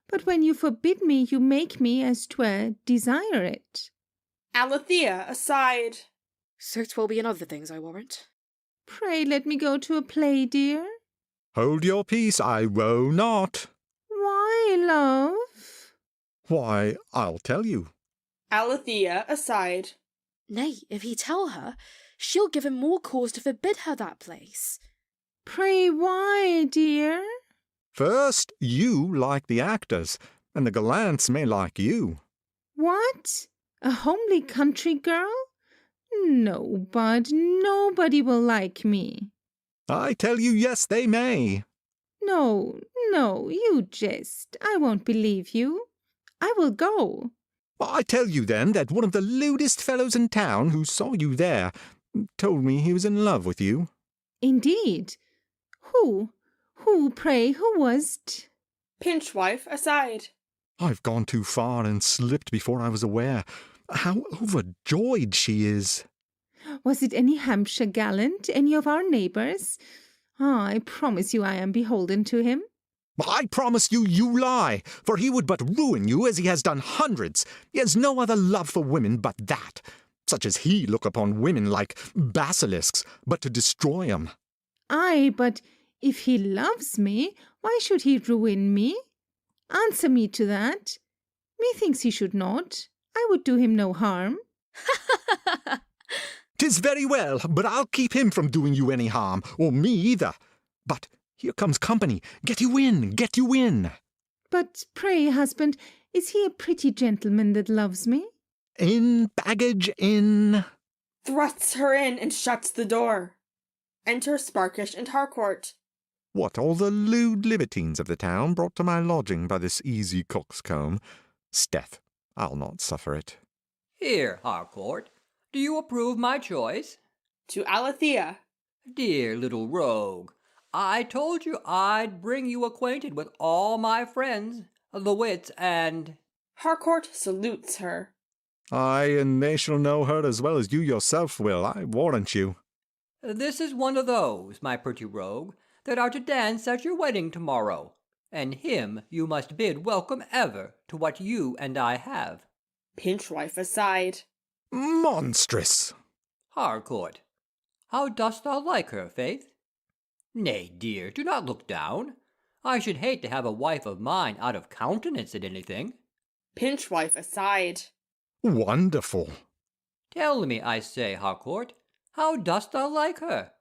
but when you forbid me, you make me, as 'twere, desire it. Alethea aside. So 'twill be in other things, I warrant. Pray let me go to a play, dear. Hold your peace, I woe not. Why, love? Why, I'll tell you. Alethea aside. Nay, if he tell her, she'll give him more cause to forbid her that place. Pray why, dear? First, you like the actors, and the gallants may like you. What? A homely country girl? No, Bud, nobody will like me. I tell you, yes, they may. No, you jest. I won't believe you. I will go. I tell you, then, that one of the lewdest fellows in town who saw you there told me he was in love with you. Indeed? Who, pray, who was't? Pinchwife aside. I've gone too far and slipped before I was aware. How overjoyed she is. Was it any Hampshire gallant, any of our neighbours? Ah, I promise you I am beholden to him. I promise you, you lie, for he would but ruin you as he has done hundreds. He has no other love for women but that. Such as he look upon women like basilisks, but to destroy 'em. Aye, but if he loves me, why should he ruin me? Answer me to that. Methinks he should not. I would do him no harm. 'Tis very well, but I'll keep him from doing you any harm, or me either. But here comes company. Get you in. But pray, husband, is he a pretty gentleman that loves me? In, baggage, in. Thrusts her in and shuts the door. Enter Sparkish and Harcourt. What, all the lewd libertines of the town brought to my lodging by this easy coxcomb? 'Sdeath, I'll not suffer it. Here, Harcourt, do you approve my choice? To Alethea. Dear little rogue, I told you I'd bring you acquainted with all my friends, the wits and... Harcourt salutes her. Aye, and they shall know her as well as you yourself will, I warrant you. This is one of those, my pretty rogue, that are to dance at your wedding tomorrow, and him you must bid welcome ever to what you and I have. Pinchwife aside. Monstrous! Harcourt, how dost thou like her, Faith? Nay, dear, do not look down. I should hate to have a wife of mine out of countenance at anything. Pinchwife aside. Wonderful! Tell me, I say, Harcourt, how dost thou like her?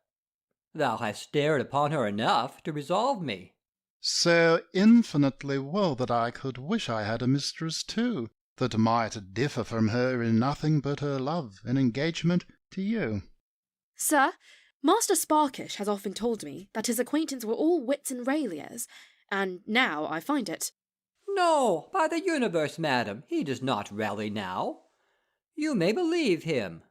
Thou hast stared upon her enough to resolve me. So infinitely well that I could wish I had a mistress too, that might differ from her in nothing but her love and engagement to you. Sir, Master Sparkish has often told me that his acquaintance were all wits and railleries, and now I find it. No, by the universe, madam, he does not rally now. You may believe him.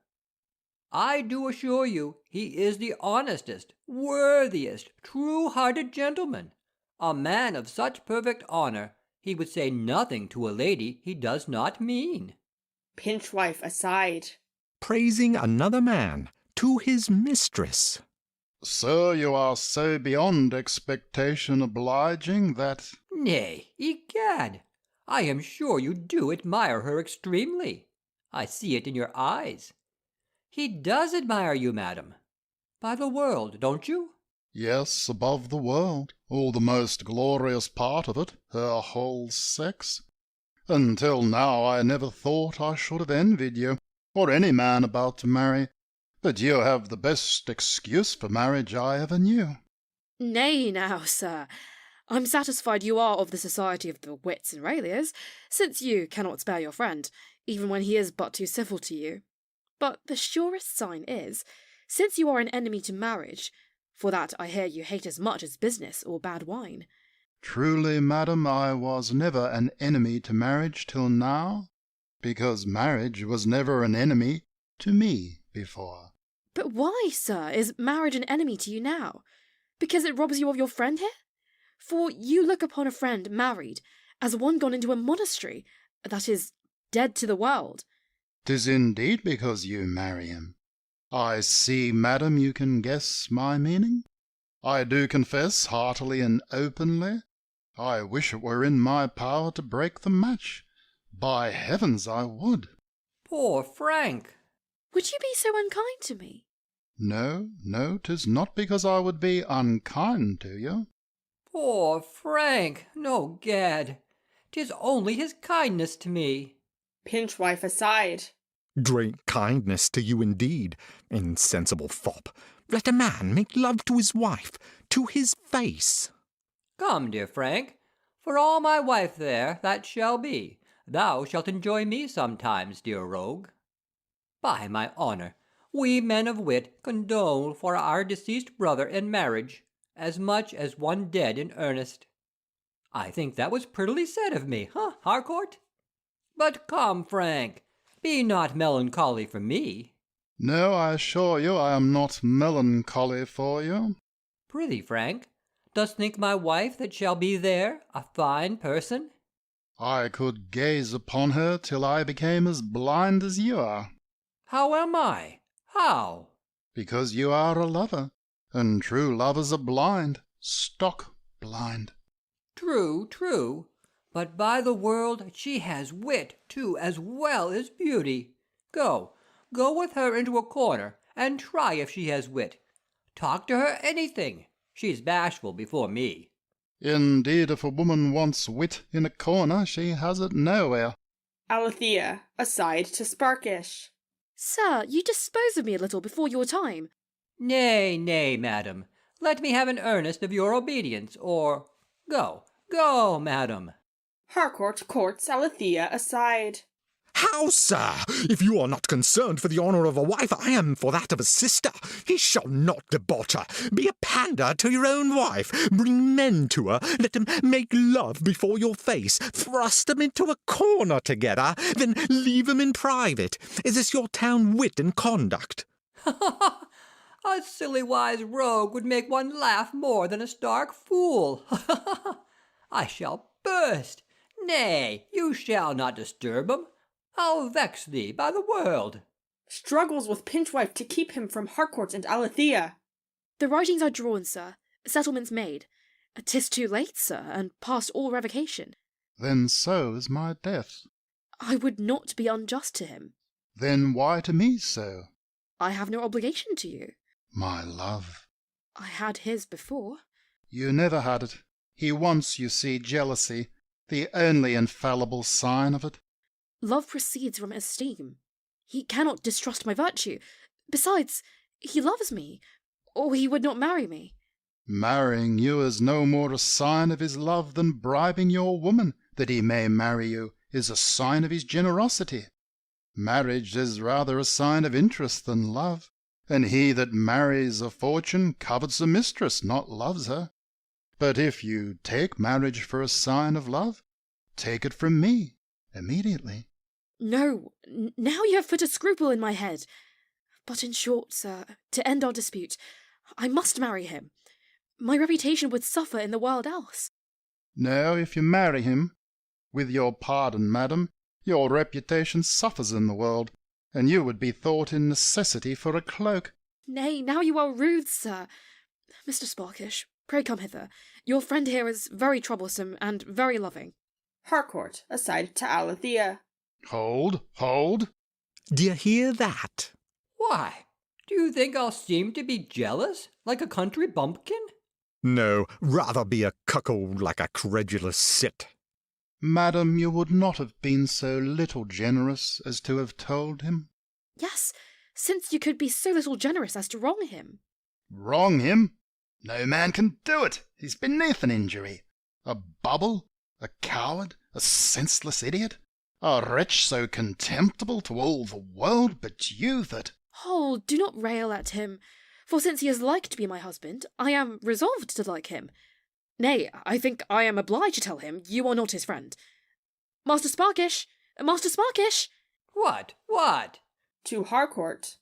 I do assure you he is the honestest, worthiest, true-hearted gentleman. A man of such perfect honour, he would say nothing to a lady he does not mean. Pinchwife aside. Praising another man to his mistress. Sir, you are so beyond expectation obliging that... Nay, egad, I am sure you do admire her extremely. I see it in your eyes. He does admire you, madam. By the world, don't you? Yes, above the world, all the most glorious part of it, her whole sex. Until now I never thought I should have envied you, or any man about to marry, but you have the best excuse for marriage I ever knew. Nay now, sir, I'm satisfied you are of the society of the wits and railleries, since you cannot spare your friend, even when he is but too civil to you. But the surest sign is, since you are an enemy to marriage, for that I hear you hate as much as business or bad wine. Truly, madam, I was never an enemy to marriage till now, because marriage was never an enemy to me before. But why, sir, is marriage an enemy to you now? Because it robs you of your friend here? For you look upon a friend married as one gone into a monastery, that is, dead to the world. 'Tis indeed because you marry him. I see, madam, you can guess my meaning. I do confess heartily and openly, I wish it were in my power to break the match. By heavens, I would. Poor Frank! Would you be so unkind to me? No, 'tis not because I would be unkind to you. Poor Frank! No, gad, 'tis only his kindness to me. Pinchwife aside. Great kindness to you indeed, insensible fop. Let a man make love to his wife, to his face. Come, dear Frank, for all my wife there, that shall be. Thou shalt enjoy me sometimes, dear rogue. By my honour, we men of wit condole for our deceased brother in marriage, as much as one dead in earnest. I think that was prettily said of me, Harcourt? But come, Frank, be not melancholy for me. No, I assure you I am not melancholy for you. Prithee, Frank, dost think my wife that shall be there a fine person? I could gaze upon her till I became as blind as you are. How am I? How? Because you are a lover, and true lovers are blind, stock blind. True, but by the world she has wit, too, as well as beauty. Go with her into a corner, and try if she has wit. Talk to her anything. She's bashful before me. Indeed, if a woman wants wit in a corner, she has it nowhere. Alethea, aside to Sparkish. Sir, you dispose of me a little before your time. Nay, madam. Let me have an earnest of your obedience, or go, madam. Harcourt courts Alethea aside. How, sir? If you are not concerned for the honour of a wife, I am for that of a sister. He shall not debauch her. Be a pander to your own wife. Bring men to her. Let them make love before your face. Thrust them into a corner together. Then leave them in private. Is this your town wit and conduct? A silly wise rogue would make one laugh more than a stark fool. I shall burst. Nay, you shall not disturb him. I'll vex thee by the world. Struggles with Pinchwife to keep him from Harcourt and Alethea. The writings are drawn, sir. Settlements made. 'Tis too late, sir, and past all revocation. Then so is my death. I would not be unjust to him. Then why to me so? I have no obligation to you. My love. I had his before. You never had it. He wants, you see, jealousy, the only infallible sign of it. Love proceeds from esteem. He cannot distrust my virtue. Besides, he loves me, or he would not marry me. Marrying you is no more a sign of his love than bribing your woman that he may marry you is a sign of his generosity. Marriage is rather a sign of interest than love, and he that marries a fortune covets a mistress, not loves her. But if you take marriage for a sign of love, take it from me immediately. No, now you have put a scruple in my head. But in short, sir, to end our dispute, I must marry him. My reputation would suffer in the world else. No, if you marry him, with your pardon, madam, your reputation suffers in the world, and you would be thought in necessity for a cloak. Nay, now you are rude, sir. Mr. Sparkish, pray come hither. Your friend here is very troublesome and very loving. Harcourt, aside to Alethea. Hold, hold. D'ye hear that? Why, do you think I'll seem to be jealous, like a country bumpkin? No, rather be a cuckold like a credulous cit. Madam, you would not have been so little generous as to have told him? Yes, since you could be so little generous as to wrong him. Wrong him? No man can do it. He's beneath an injury. A bubble? A coward? A senseless idiot? A wretch so contemptible to all the world but you that— Hold, do not rail at him, for since he is like to be my husband, I am resolved to like him. Nay, I think I am obliged to tell him you are not his friend. Master Sparkish! Master Sparkish! What? To Harcourt.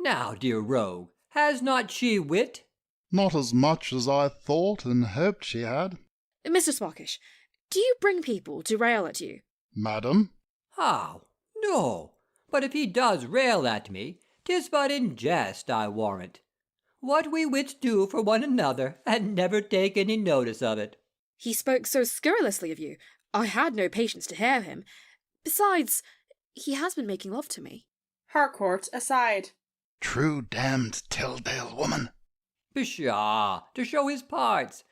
Now, dear rogue, has not she wit? Not as much as I thought and hoped she had. Mr. Sparkish, do you bring people to rail at you? Madam? How? No, but if he does rail at me, 'tis but in jest, I warrant. What we wits do for one another, and never take any notice of it. He spoke so scurrilously of you, I had no patience to hear him. Besides, he has been making love to me. Harcourt, aside. True damned tell-tale woman. Pshaw, to show his parts.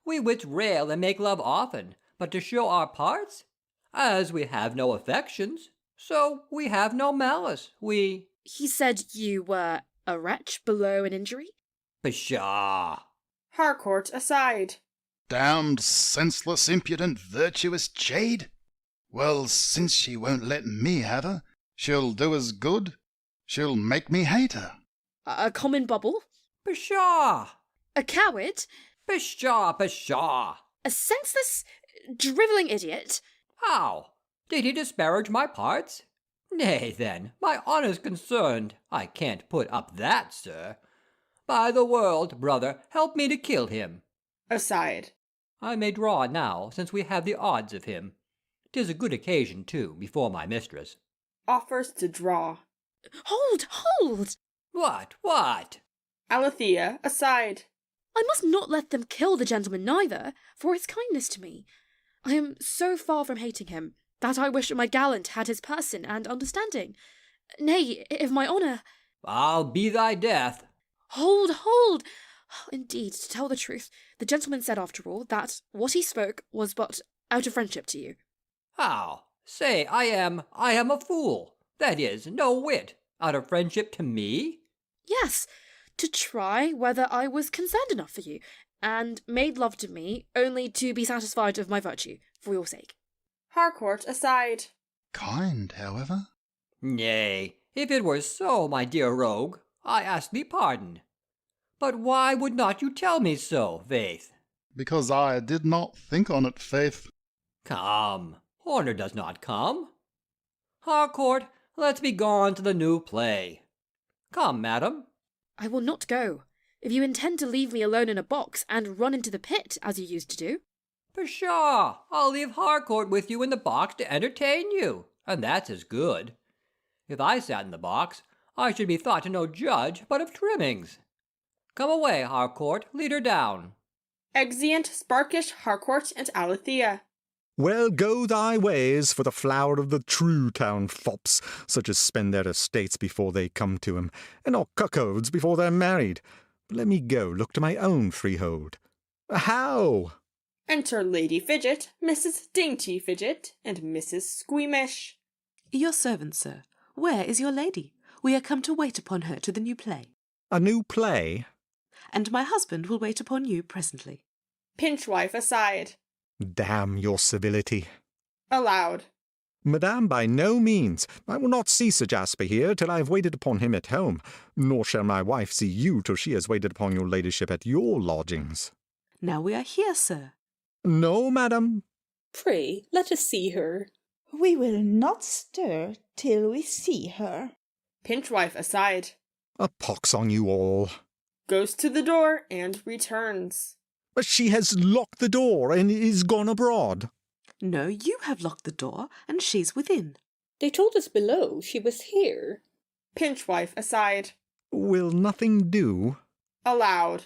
We wits rail and make love often, but to show our parts? As we have no affections, so we have no malice, we— He said you were a wretch below an injury? Pshaw! Harcourt, aside. Damned, senseless, impudent, virtuous jade! Well, since she won't let me have her, she'll do as good. She'll make me hate her. A common bubble? Pshaw! A coward? Pshaw! A senseless, drivelling idiot? How? Did he disparage my parts? Nay, then, my honour's concerned. I can't put up that, sir. By the world, brother, help me to kill him. Aside. I may draw now, since we have the odds of him. 'Tis a good occasion, too, before my mistress. Offers to draw. Hold! What? Alethea, aside. I must not let them kill the gentleman neither, for his kindness to me. I am so far from hating him, that I wish my gallant had his person and understanding. Nay, if my honour— I'll be thy death. Hold! Indeed, to tell the truth, the gentleman said after all that what he spoke was but out of friendship to you. How? Say, I am a fool. That is, no wit. Out of friendship to me? Yes, to try whether I was concerned enough for you, and made love to me only to be satisfied of my virtue, for your sake. Harcourt, aside. kind, however. Nay, if it were so, my dear rogue, I ask thee pardon. But why would not you tell me so, Faith? Because I did not think on it, Faith. Come, Horner does not come. Harcourt, let's be gone to the new play. Come, madam. I will not go. If you intend to leave me alone in a box and run into the pit, as you used to do. Pshaw! I'll leave Harcourt with you in the box to entertain you, and that's as good. If I sat in the box, I should be thought to no judge but of trimmings. Come away, Harcourt, lead her down. Exeunt Sparkish, Harcourt, and Alethea. Well, go thy ways for the flower of the true town fops, such as spend their estates before they come to 'em, and are cuckolds before they're married. But let me go look to my own freehold. How? Enter Lady Fidget, Mrs. Dainty Fidget, and Mrs. Squeamish. Your servant, sir. Where is your lady? We are come to wait upon her to the new play. A new play? And my husband will wait upon you presently. Pinchwife aside. Damn your civility. Aloud. Madame, by no means. I will not see Sir Jasper here till I have waited upon him at home, nor shall my wife see you till she has waited upon your ladyship at your lodgings. Now we are here, sir. No, madam. Pray, let us see her. We will not stir till we see her. Pinchwife aside. A pox on you all. Goes to the door and returns. But she has locked the door and is gone abroad. No, you have locked the door, and she's within. They told us below she was here. Pinchwife aside. Will nothing do? Aloud.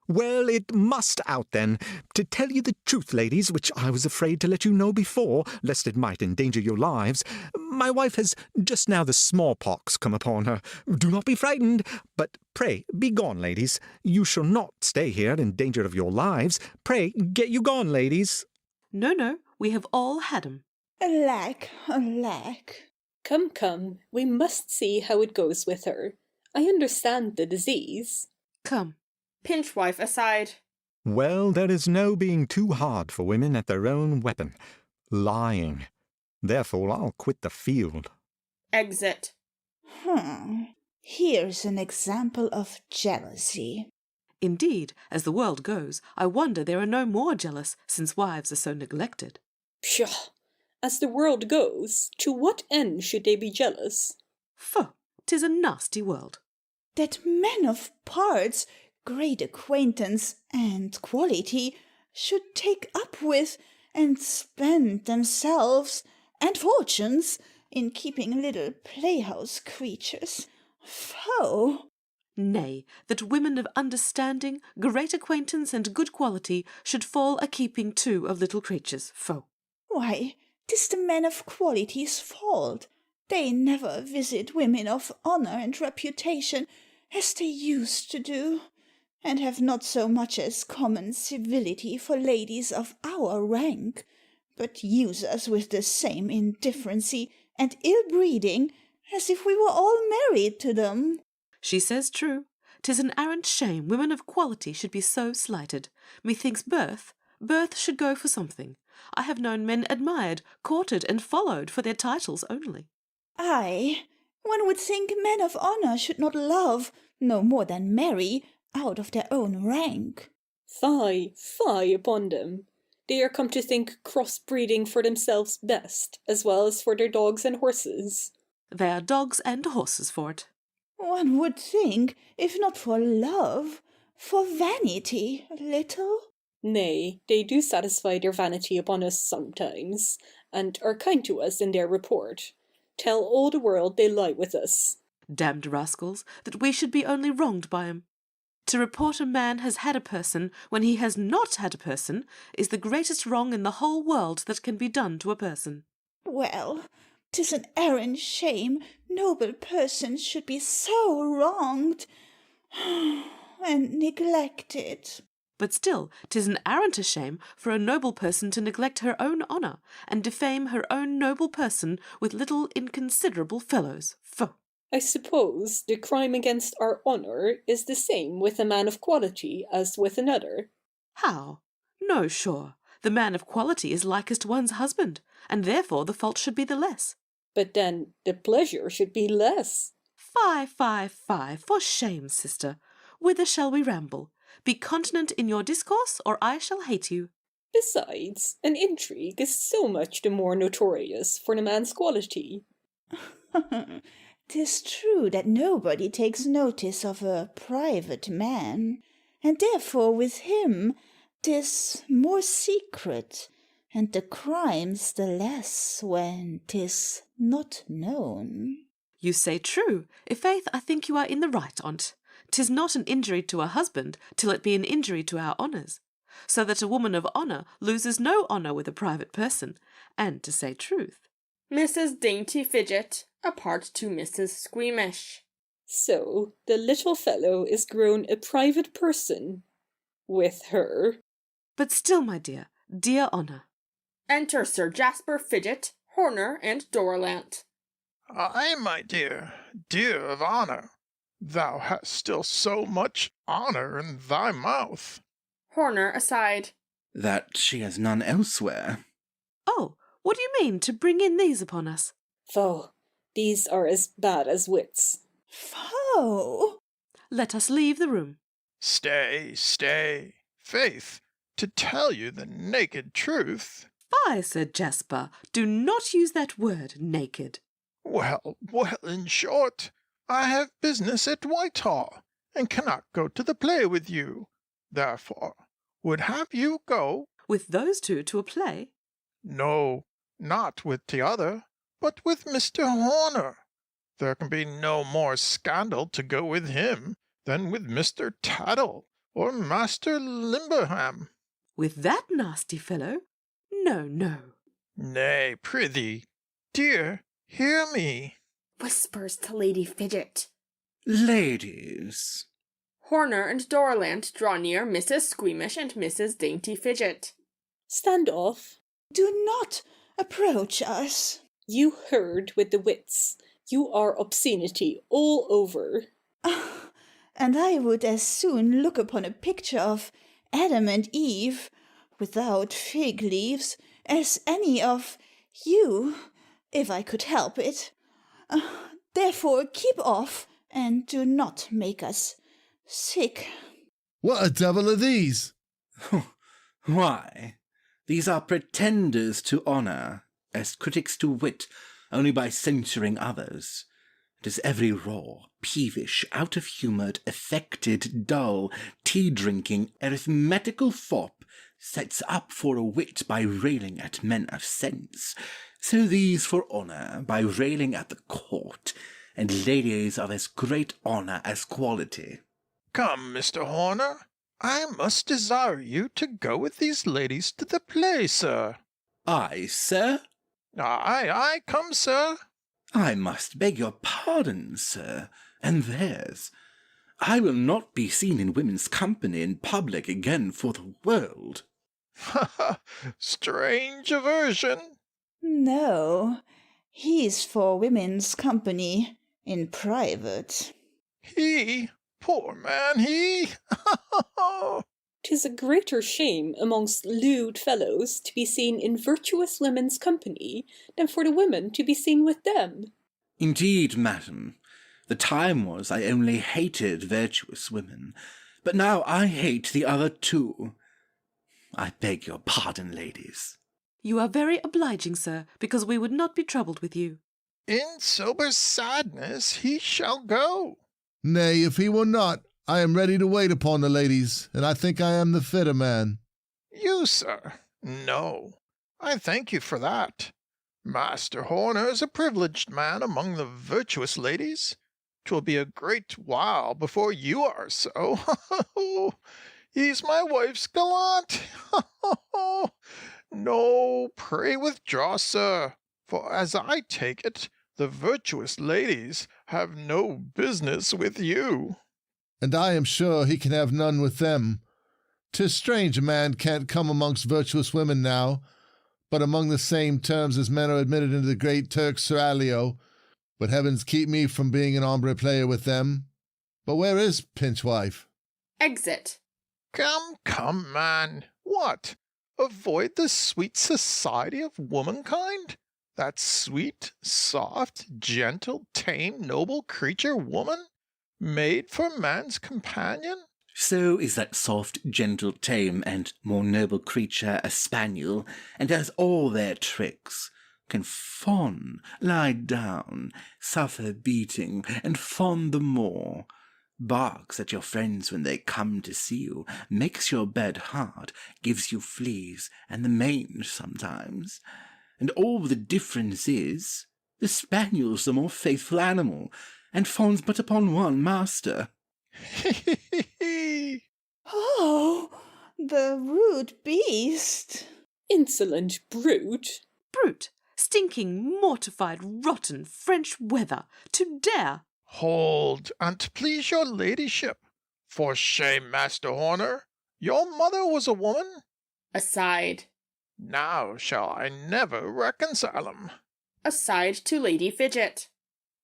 Well, it must out then. To tell you the truth, ladies, which I was afraid to let you know before, lest it might endanger your lives, my wife has just now the smallpox come upon her. Do not be frightened, but pray be gone, ladies. You shall not stay here in danger of your lives. Pray get you gone, ladies. No, no, we have all had 'em. Alack, alack. Come, come, we must see how it goes with her. I understand the disease. Come. Pinchwife aside. Well, there is no being too hard for women at their own weapon, lying. Therefore I'll quit the field. Exit. Here's an example of jealousy. Indeed, as the world goes, I wonder there are no more jealous, since wives are so neglected. Pshaw! As the world goes, to what end should they be jealous? Pho! 'Tis a nasty world. That men of parts, great acquaintance and quality, should take up with and spend themselves and fortunes in keeping little playhouse creatures. Pho! Nay, that women of understanding, great acquaintance, and good quality should fall a-keeping too of little creatures. Pho! Why, 'tis the men of quality's fault. They never visit women of honour and reputation, as they used to do, and have not so much as common civility for ladies of our rank, but use us with the same indifferency and ill-breeding as if we were all married to them. She says true. 'Tis an arrant shame women of quality should be so slighted. Methinks birth should go for something. I have known men admired, courted, and followed for their titles only. Ay, one would think men of honour should not love, no more than marry, out of their own rank. Fie, fie upon them. They are come to think cross-breeding for themselves best, as well as for their dogs and horses. They are dogs and horses for it. One would think, if not for love, for vanity, a little. Nay, they do satisfy their vanity upon us sometimes, and are kind to us in their report. Tell all the world they lie with us. Damned rascals, that we should be only wronged by 'em. To report a man has had a person when he has not had a person is the greatest wrong in the whole world that can be done to a person. Well, 'tis an arrant shame noble persons should be so wronged and neglected. But still, 'tis an arrant shame for a noble person to neglect her own honour, and defame her own noble person with little inconsiderable fellows. Pho! I suppose the crime against our honour is the same with a man of quality as with another. How? No, sure. The man of quality is likest one's husband, and therefore the fault should be the less. But then the pleasure should be less. Fie, fie, fie, for shame, sister. Whither shall we ramble? Be continent in your discourse, or I shall hate you. Besides, an intrigue is so much the more notorious for the man's quality. 'Tis true that nobody takes notice of a private man, and therefore with him 'tis more secret, and the crime's the less when 'tis not known. You say true. I'faith, I think you are in the right on't. 'Tis not an injury to a husband till it be an injury to our honours, so that a woman of honour loses no honour with a private person, and to say truth. Mrs. Dainty Fidget, apart to Mrs. Squeamish. So the little fellow is grown a private person with her. But still, my dear, dear honour. Enter Sir Jasper Fidget, Horner, and Dorlant. Ay, my dear, dear of honour, thou hast still so much honour in thy mouth. Horner aside. That she has none elsewhere. Oh, what do you mean to bring in these upon us? Foh, these are as bad as wits. Foh! Let us leave the room. Stay, stay. Faith, to tell you the naked truth. Fie, Sir Jasper, do not use that word, naked. Well, in short, I have business at Whitehall, and cannot go to the play with you. Therefore, would have you go? With those two to a play? No, not with the other, but with Mr. Horner. There can be no more scandal to go with him than with Mr. Tattle or Master Limberham. With that nasty fellow? No, no. Nay, prithee, dear, hear me. Whispers to Lady Fidget. Ladies. Horner and Dorlant draw near Mrs. Squeamish and Mrs. Dainty Fidget. Stand off. Do not approach us. You heard with the wits. You are obscenity all over. And I would as soon look upon a picture of Adam and Eve without fig leaves as any of you, if I could help it. Therefore keep off, and do not make us sick. What a devil are these? Why, these are pretenders to honour, as critics to wit, only by censuring others. It is every raw, peevish, out-of-humoured, affected, dull, tea-drinking, arithmetical fop sets up for a wit by railing at men of sense. So these for honour by railing at the court, and ladies of as great honour as quality. Come, Mr. Horner, I must desire you to go with these ladies to the play, sir. I, sir? Aye, come, sir. I must beg your pardon, sir, and theirs. I will not be seen in women's company in public again for the world. Ha ha! Strange aversion. No, he's for women's company in private. He? Poor man, he! 'Tis a greater shame amongst lewd fellows to be seen in virtuous women's company than for the women to be seen with them. Indeed, madam, the time was I only hated virtuous women, but now I hate the other too. I beg your pardon, ladies. You are very obliging, sir, because we would not be troubled with you. In sober sadness he shall go. Nay, if he will not, I am ready to wait upon the ladies, and I think I am the fitter man. You, sir? No. I thank you for that. Master Horner is a privileged man among the virtuous ladies. 'Twill be a great while before you are so. He's my wife's gallant. No, pray withdraw, sir, for as I take it, the virtuous ladies have no business with you. And I am sure he can have none with them. 'Tis strange a man can't come amongst virtuous women now, but among the same terms as men are admitted into the great Turk's seraglio. But heavens keep me from being an ombre player with them. But where is Pinchwife? Exit. Come, man. What? Avoid the sweet society of womankind? That sweet, soft, gentle, tame, noble creature woman, made for man's companion? So is that soft, gentle, tame, and more noble creature a spaniel, and has all their tricks, can fawn, lie down, suffer beating, and fawn the more, barks at your friends when they come to see you, makes your bed hard, gives you fleas, and the mange sometimes. And all the difference is, the spaniel's the more faithful animal, and fawns but upon one master. Oh, the rude beast. Insolent brute. Brute, stinking, mortified, rotten French weather, to dare. Hold, an't please your ladyship. For shame, Master Horner. Your mother was a woman. Aside. Now shall I never reconcile 'em. Aside to Lady Fidget.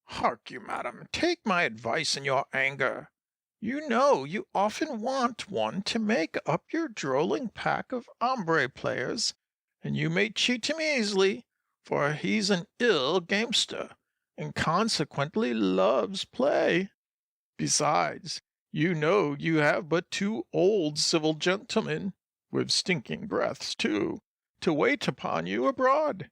Hark you, madam, take my advice in your anger. You know you often want one to make up your drolling pack of ombre players, and you may cheat him easily, for he's an ill gamester, and consequently loves play. Besides, you know you have but 2 old civil gentlemen, with stinking breaths too, to wait upon you abroad.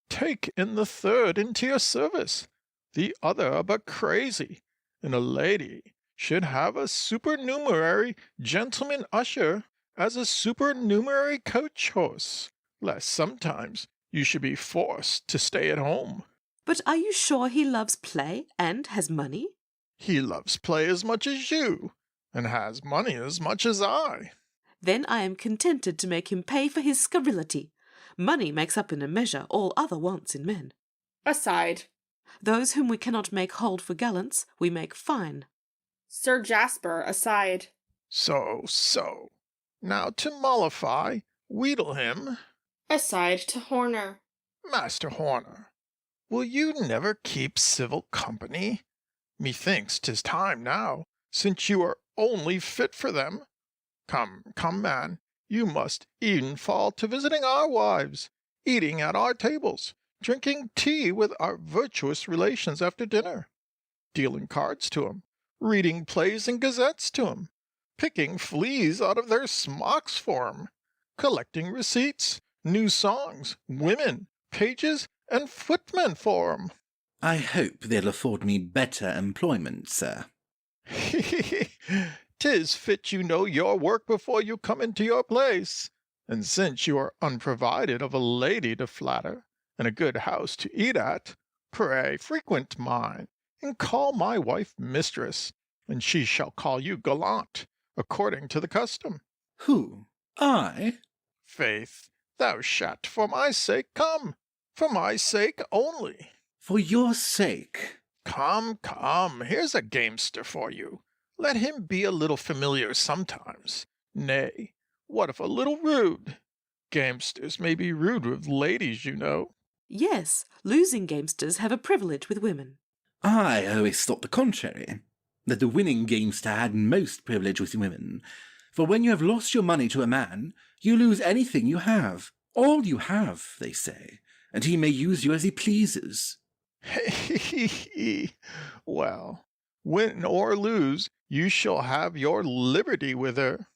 Take in the third into your service. The other are but crazy, and a lady should have a supernumerary gentleman usher as a supernumerary coach horse, lest sometimes you should be forced to stay at home. But are you sure he loves play and has money? He loves play as much as you, and has money as much as I. Then I am contented to make him pay for his scurrility. Money makes up in a measure all other wants in men. Aside. Those whom we cannot make hold for gallants, we make fine. Sir Jasper, aside. So. Now to mollify, wheedle him. Aside to Horner. Master Horner, will you never keep civil company? Methinks 'tis time now, since you are only fit for them. Come, man, you must e'en fall to visiting our wives, eating at our tables, drinking tea with our virtuous relations after dinner, dealing cards to 'em, reading plays and gazettes to 'em, picking fleas out of their smocks for 'em, collecting receipts, new songs, women, pages, and footmen for 'em. I hope they'll afford me better employment, sir. 'Tis fit you know your work before you come into your place, and since you are unprovided of a lady to flatter, and a good house to eat at, pray frequent mine, and call my wife mistress, and she shall call you gallant, according to the custom. Who? I? Faith, thou shalt for my sake come, for my sake only. For your sake? Come, here's a gamester for you. Let him be a little familiar sometimes. Nay, what if a little rude? Gamesters may be rude with ladies, you know. Yes, losing gamesters have a privilege with women. I always thought the contrary, that the winning gamester had most privilege with women. For when you have lost your money to a man, you lose anything you have. All you have, they say, and he may use you as he pleases. Well, win or lose, you shall have your liberty with her.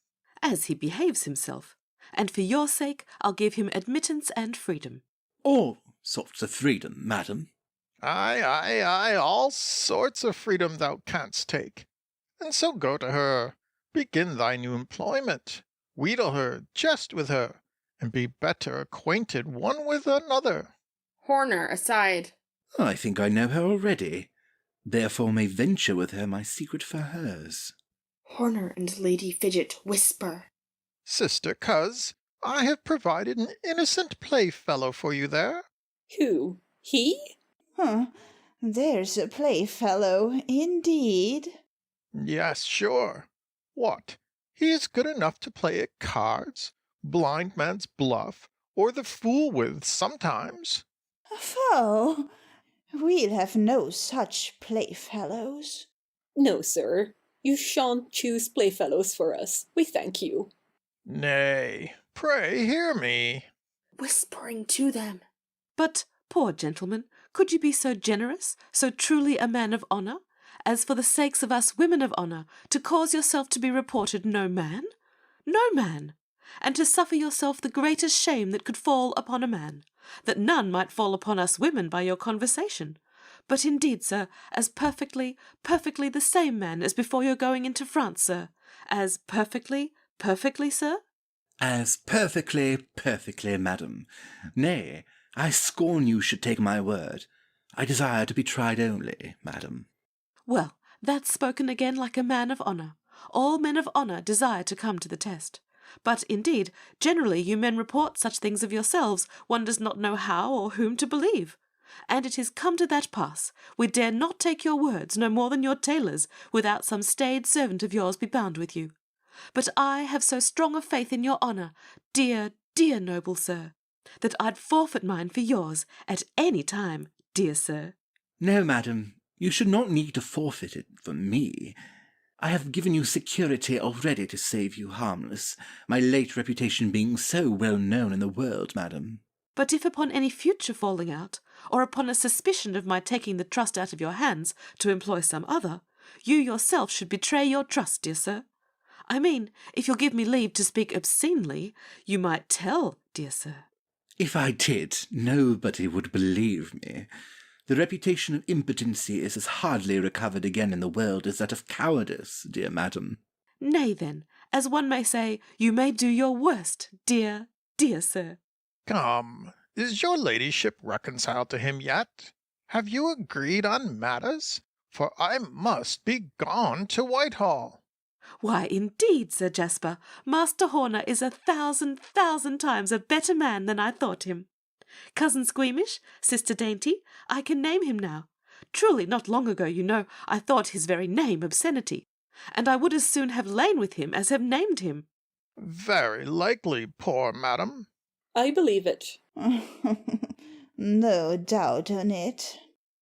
As he behaves himself. And for your sake, I'll give him admittance and freedom. All sorts of freedom, madam. Aye, all sorts of freedom thou canst take. And so go to her, begin thy new employment, wheedle her, jest with her, and be better acquainted one with another. Horner, aside. I think I know her already, therefore may venture with her my secret for hers. Horner and Lady Fidget whisper. Sister Coz, I have provided an innocent playfellow for you there. Who? He? There's a playfellow, indeed. Yes, sure. What? He is good enough to play at cards, blind man's bluff, or the fool with sometimes. Foh! We'll have no such playfellows. No, sir. You shan't choose playfellows for us. We thank you. Nay, pray hear me. Whispering to them. But Poor gentleman, could you be so generous, so truly a man of honour, as for the sakes of us women of honour, to cause yourself to be reported no man? No man! And to suffer yourself the greatest shame that could fall upon a man, that none might fall upon us women by your conversation. But indeed, sir, as perfectly the same man as before your going into France, sir. As perfectly, sir? As perfectly, madam. Nay, I scorn you should take my word. I desire to be tried only, madam. Well, that's spoken again like a man of honour. All men of honour desire to come to the test. But, indeed, generally you men report such things of yourselves, one does not know how or whom to believe. And it is come to that pass, we dare not take your words, no more than your tailors, without some staid servant of yours be bound with you. But I have so strong a faith in your honour, dear, dear noble sir, that I'd forfeit mine for yours at any time, dear sir. No, madam, you should not need to forfeit it for me. I have given you security already to save you harmless, my late reputation being so well known in the world, madam. But if upon any future falling out, or upon a suspicion of my taking the trust out of your hands to employ some other, you yourself should betray your trust, dear sir. I mean, if you'll give me leave to speak obscenely, you might tell, dear sir. If I did, nobody would believe me. The reputation of impotency is as hardly recovered again in the world as that of cowardice, dear madam. Nay, then, as one may say, you may do your worst, dear, dear sir. Come, is your ladyship reconciled to him yet? Have you agreed on matters? For I must be gone to Whitehall. Why, indeed, Sir Jasper, Master Horner is 1,000 times a better man than I thought him. Cousin Squeamish, Sister Dainty, I can name him now. Truly, not long ago, you know, I thought his very name obscenity, and I would as soon have lain with him as have named him. Very likely, poor madam. I believe it. No doubt on it.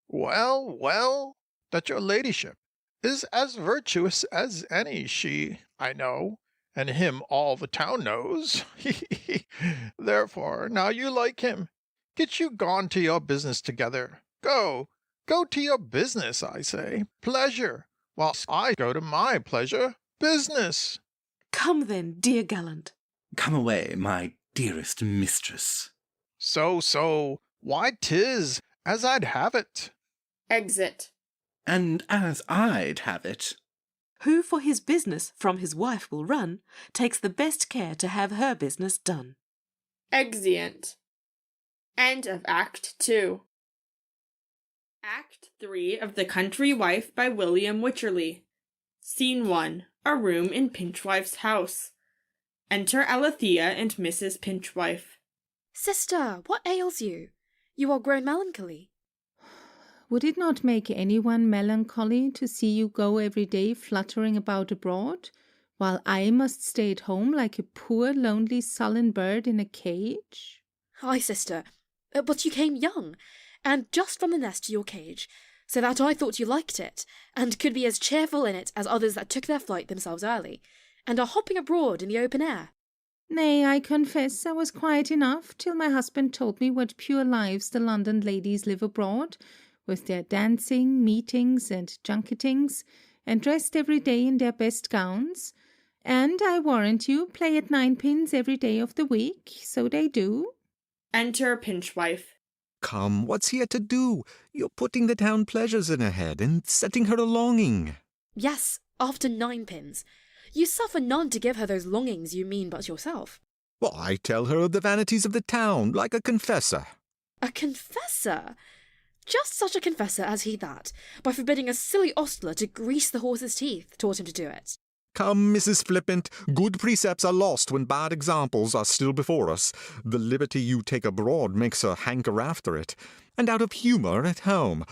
Well, that your ladyship is as virtuous as any, she, I know, and him all the town knows. Therefore, now you like him, get you gone to your business together. Go to your business, I say, pleasure, whilst I go to my pleasure, business. Come then, dear gallant. Come away, my dearest mistress. So, why 'tis as I'd have it. Exit. And as I'd have it. Who for his business from his wife will run, takes the best care to have her business done. Exeunt. End of Act 2. Act 3 of The Country Wife by William Wycherley. Scene 1. A room in Pinchwife's house. Enter Alethea and Mrs. Pinchwife. Sister, what ails you? You are grown melancholy. Would it not make anyone melancholy to see you go every day fluttering about abroad, while I must stay at home like a poor, lonely, sullen bird in a cage? Aye, sister, but you came young, and just from the nest to your cage, so that I thought you liked it, and could be as cheerful in it as others that took their flight themselves early, and are hopping abroad in the open air. Nay, I confess I was quiet enough till my husband told me what pure lives the London ladies live abroad, with their dancing, meetings, and junketings, and dressed every day in their best gowns, and, I warrant you, play at ninepins every day of the week, so they do. Enter Pinchwife. Come, what's here to do? You're putting the town pleasures in her head and setting her a-longing. Yes, after ninepins. You suffer none to give her those longings you mean but yourself. Well, I tell her of the vanities of the town, like a confessor. A confessor? Just such a confessor as he that, by forbidding a silly ostler to grease the horse's teeth, taught him to do it. Come, Mrs. Flippant, good precepts are lost when bad examples are still before us. The liberty you take abroad makes her hanker after it, and out of humour at home.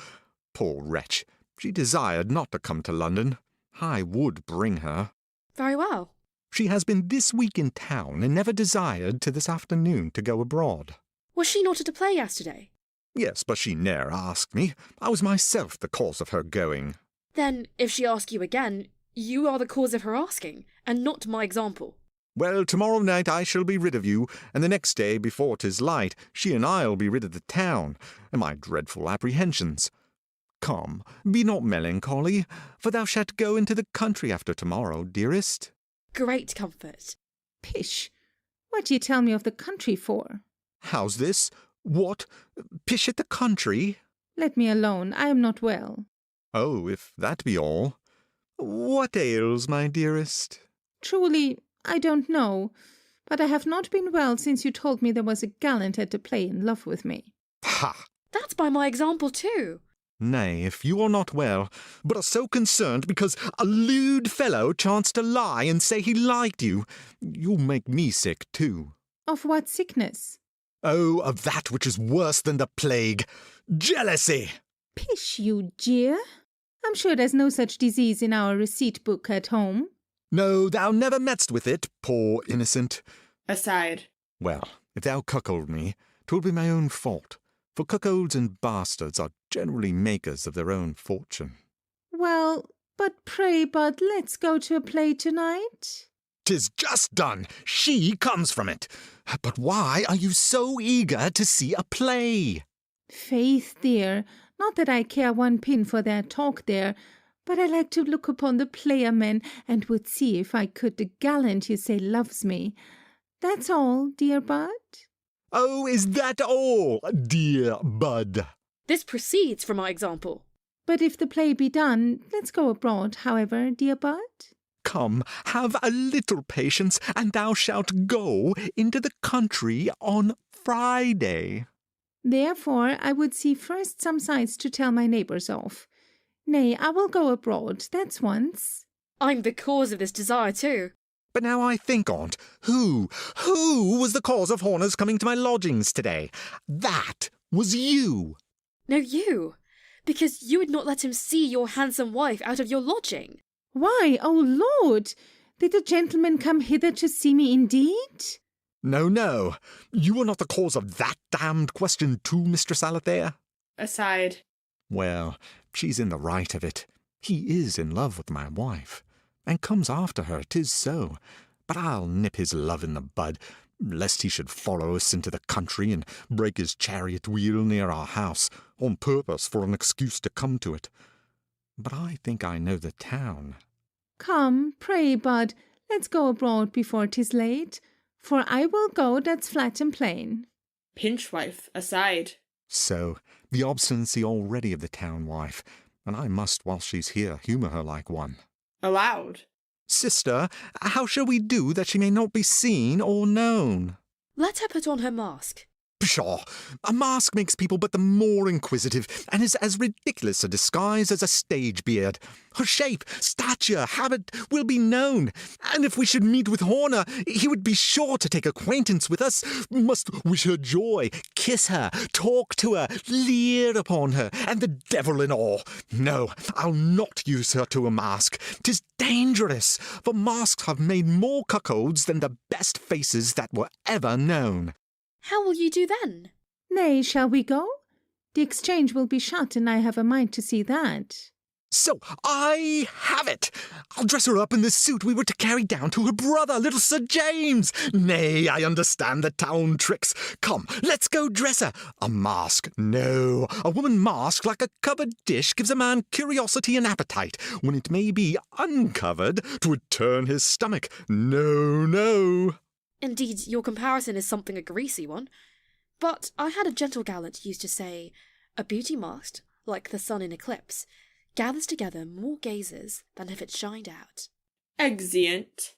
Poor wretch, she desired not to come to London. I would bring her. Very well. She has been this week in town, and never desired to this afternoon to go abroad. Was she not at a play yesterday? Yes, but she ne'er asked me. I was myself the cause of her going. Then, if she ask you again, you are the cause of her asking, and not my example. Well, tomorrow night I shall be rid of you, and the next day, before 'tis light, she and I'll be rid of the town, and my dreadful apprehensions. Come, be not melancholy, for thou shalt go into the country after tomorrow, dearest. Great comfort. Pish! What do you tell me of the country for? How's this? What? Pish at the country? Let me alone. I am not well. Oh, if that be all. What ails, my dearest? Truly, I don't know, but I have not been well since you told me there was a gallant at the play in love with me. Ha! That's by my example too. Nay, if you are not well, but are so concerned because a lewd fellow chanced to lie and say he liked you, you'll make me sick too. Of what sickness? Oh, of that which is worse than the plague. Jealousy! Pish, you jeer. I'm sure there's no such disease in our receipt book at home. No, thou never medst with it, poor innocent. Aside. Well, if thou cuckold me, 'twill be my own fault, for cuckolds and bastards are generally makers of their own fortune. Well, but pray, Bud, let's go to a play tonight. 'Tis just done. She comes from it. But why are you so eager to see a play? Faith, dear, not that I care one pin for their talk there, but I like to look upon the player men, and would see if I could the gallant you say loves me. That's all, dear Bud. Oh, is that all, dear Bud? This proceeds from my example. But if the play be done, let's go abroad, however, dear Bud. Come, have a little patience, and thou shalt go into the country on Friday. Therefore, I would see first some sights to tell my neighbours of. Nay, I will go abroad, that's once. I'm the cause of this desire too. But now I think on't, who was the cause of Horner's coming to my lodgings today? That was you. No, you. Because you would not let him see your handsome wife out of your lodging. Why, oh Lord! Did the gentleman come hither to see me indeed? No, no. You are not the cause of that damned question too, Mistress Alethea? Aside. Well, she's in the right of it. He is in love with my wife, and comes after her, 'tis so. But I'll nip his love in the bud, lest he should follow us into the country and break his chariot wheel near our house, on purpose for an excuse to come to it. But I think I know the town. Come, pray, Bud, let's go abroad before 'tis late, for I will go, that's flat and plain. Pinchwife, aside. So, the obstinacy already of the town wife, and I must, while she's here, humour her like one. Aloud. Sister, how shall we do that she may not be seen or known? Let her put on her mask. Pshaw! A mask makes people but the more inquisitive, and is as ridiculous a disguise as a stage beard. Her shape, stature, habit will be known, and if we should meet with Horner, he would be sure to take acquaintance with us, must wish her joy, kiss her, talk to her, leer upon her, and the devil in all. No, I'll not use her to a mask. 'Tis dangerous, for masks have made more cuckolds than the best faces that were ever known. How will you do then? Nay, shall we go? The exchange will be shut, and I have a mind to see that. So, I have it! I'll dress her up in the suit we were to carry down to her brother, little Sir James. Nay, I understand the town tricks. Come, let's go dress her. A mask, no. A woman masked like a covered dish gives a man curiosity and appetite. When it may be uncovered, 'twould turn his stomach. No, no. Indeed, your comparison is something a greasy one. But I had a gentle gallant used to say, a beauty masked, like the sun in eclipse, gathers together more gazers than if it shined out. Exeunt.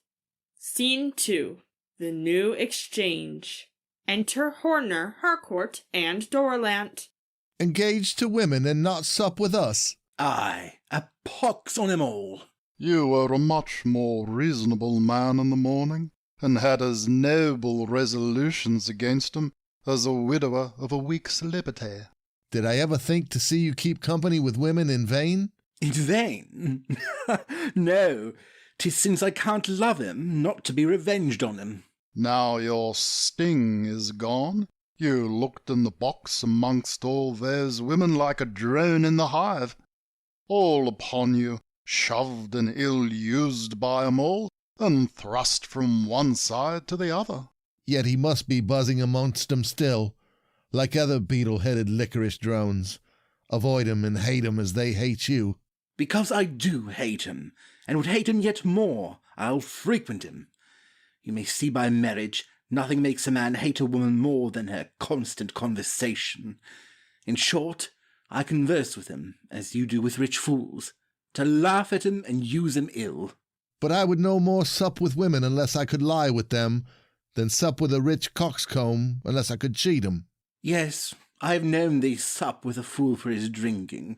Scene 2. The New Exchange. Enter Horner, Harcourt, and Dorlant. Engaged to women and not sup with us. Aye, a pox on 'em all. You were a much more reasonable man in the morning, and had as noble resolutions against him as a widower of a week's liberty. Did I ever think to see you keep company with women in vain? In vain? No, 'tis since I can't love him, not to be revenged on him. Now your sting is gone. You looked in the box amongst all those women like a drone in the hive. All upon you, shoved and ill-used by 'em all, and thrust from one side to the other. Yet he must be buzzing amongst 'em still, like other beetle-headed licorice drones. Avoid 'em and hate 'em as they hate you. Because I do hate him, and would hate him yet more, I'll frequent him. You may see by marriage nothing makes a man hate a woman more than her constant conversation. In short, I converse with him, as you do with rich fools, to laugh at him and use him ill. But I would no more sup with women unless I could lie with them, than sup with a rich coxcomb unless I could cheat 'em. Yes, I have known thee sup with a fool for his drinking.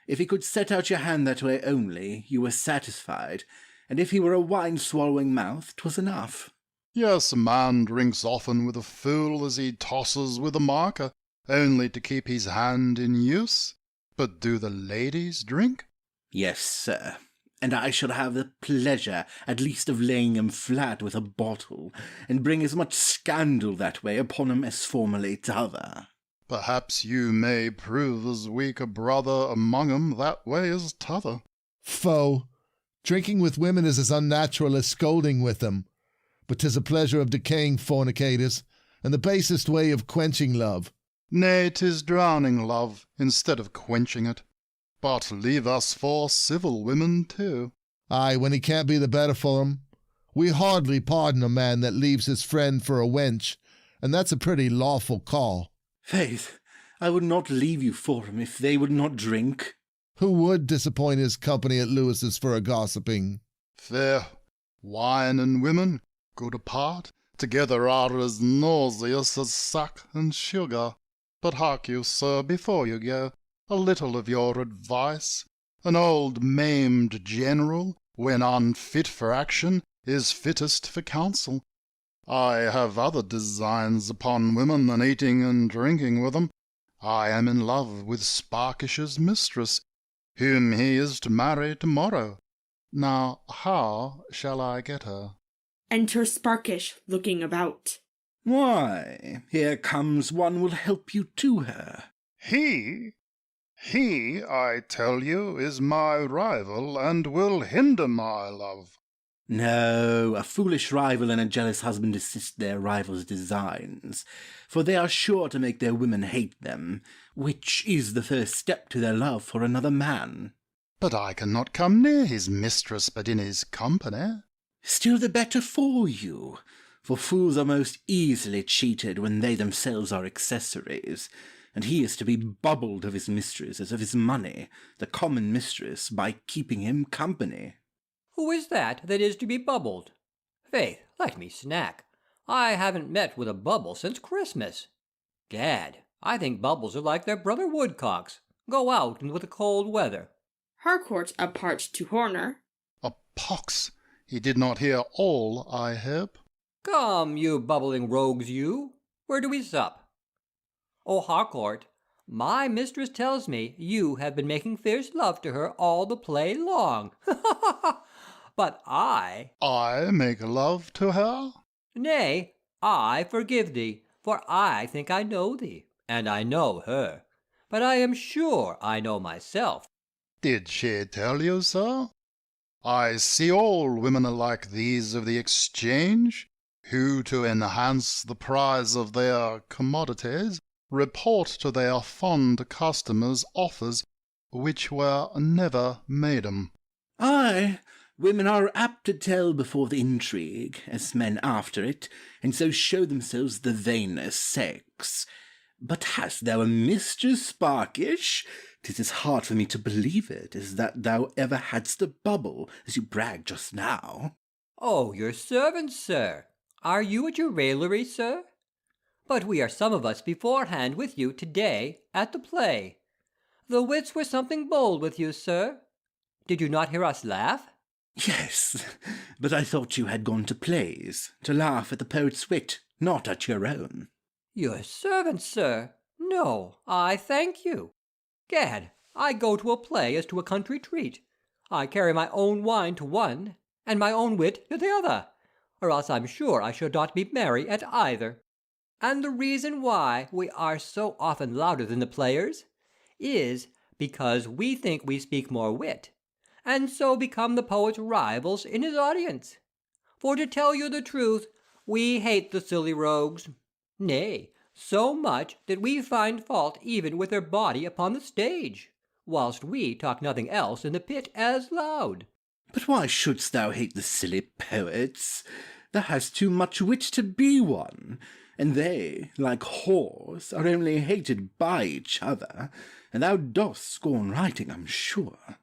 If he could set out your hand that way only, you were satisfied, and if he were a wine-swallowing mouth, 'twas enough. Yes, a man drinks often with a fool as he tosses with a marker, only to keep his hand in use. But do the ladies drink? Yes, sir, and I shall have the pleasure at least of laying him flat with a bottle, and bring as much scandal that way upon him as formerly t'other. Perhaps you may prove as weak a brother among 'em that way as t'other. Foe, drinking with women is as unnatural as scolding with them, but 'tis a pleasure of decaying fornicators, and the basest way of quenching love. Nay, 'tis drowning love, instead of quenching it. But leave us for civil women too. Aye, when he can't be the better for 'em. We hardly pardon a man that leaves his friend for a wench, and that's a pretty lawful call. Faith, I would not leave you for him if they would not drink. Who would disappoint his company at Lewis's for a gossiping? Fair, wine and women, good apart, together are as nauseous as sack and sugar. But hark you, sir, before you go, a little of your advice. An old maimed general, when unfit for action, is fittest for counsel. I have other designs upon women than eating and drinking with them. I am in love with Sparkish's mistress, whom he is to marry tomorrow. Now how shall I get her? Enter Sparkish, looking about. Why, here comes one will help you to her. He, I tell you, is my rival, and will hinder my love. No, a foolish rival and a jealous husband assist their rival's designs, for they are sure to make their women hate them, which is the first step to their love for another man. But I cannot come near his mistress but in his company. Still the better for you, for fools are most easily cheated when they themselves are accessories, and he is to be bubbled of his mistress as of his money, the common mistress, by keeping him company. Who is that is to be bubbled? Faith, let me snack. I haven't met with a bubble since Christmas. Gad, I think bubbles are like their brother woodcocks. Go out with the cold weather. Harcourt apart to Horner. A pox! He did not hear all, I hope. Come, you bubbling rogues, you. Where do we sup? Oh, Harcourt, my mistress tells me you have been making fierce love to her all the play long. But I make love to her? Nay, I forgive thee, for I think I know thee, and I know her. But I am sure I know myself. Did she tell you so? I see all women are like these of the exchange, who, to enhance the prize of their commodities, report to their fond customers offers which were never made 'em. Aye, women are apt to tell before the intrigue, as men after it, and so show themselves the vainer sex. But hast thou a mistress, Sparkish? 'Tis as hard for me to believe it as that thou ever hadst a bubble, as you bragged just now. Oh, your servant, sir. Are you at your raillery, sir? But we are some of us beforehand with you to-day at the play. The wits were something bold with you, sir. Did you not hear us laugh? Yes, but I thought you had gone to plays, to laugh at the poet's wit, not at your own. Your servant, sir? No, I thank you. Gad, I go to a play as to a country treat. I carry my own wine to one, and my own wit to the other, or else I'm sure I should not be merry at either. And the reason why we are so often louder than the players is because we think we speak more wit, and so become the poet's rivals in his audience. For to tell you the truth, we hate the silly rogues. Nay, so much that we find fault even with their body upon the stage, whilst we talk nothing else in the pit as loud. But why shouldst thou hate the silly poets? Thou hast too much wit to be one, and they, like whores, are only hated by each other, and thou dost scorn writing, I'm sure.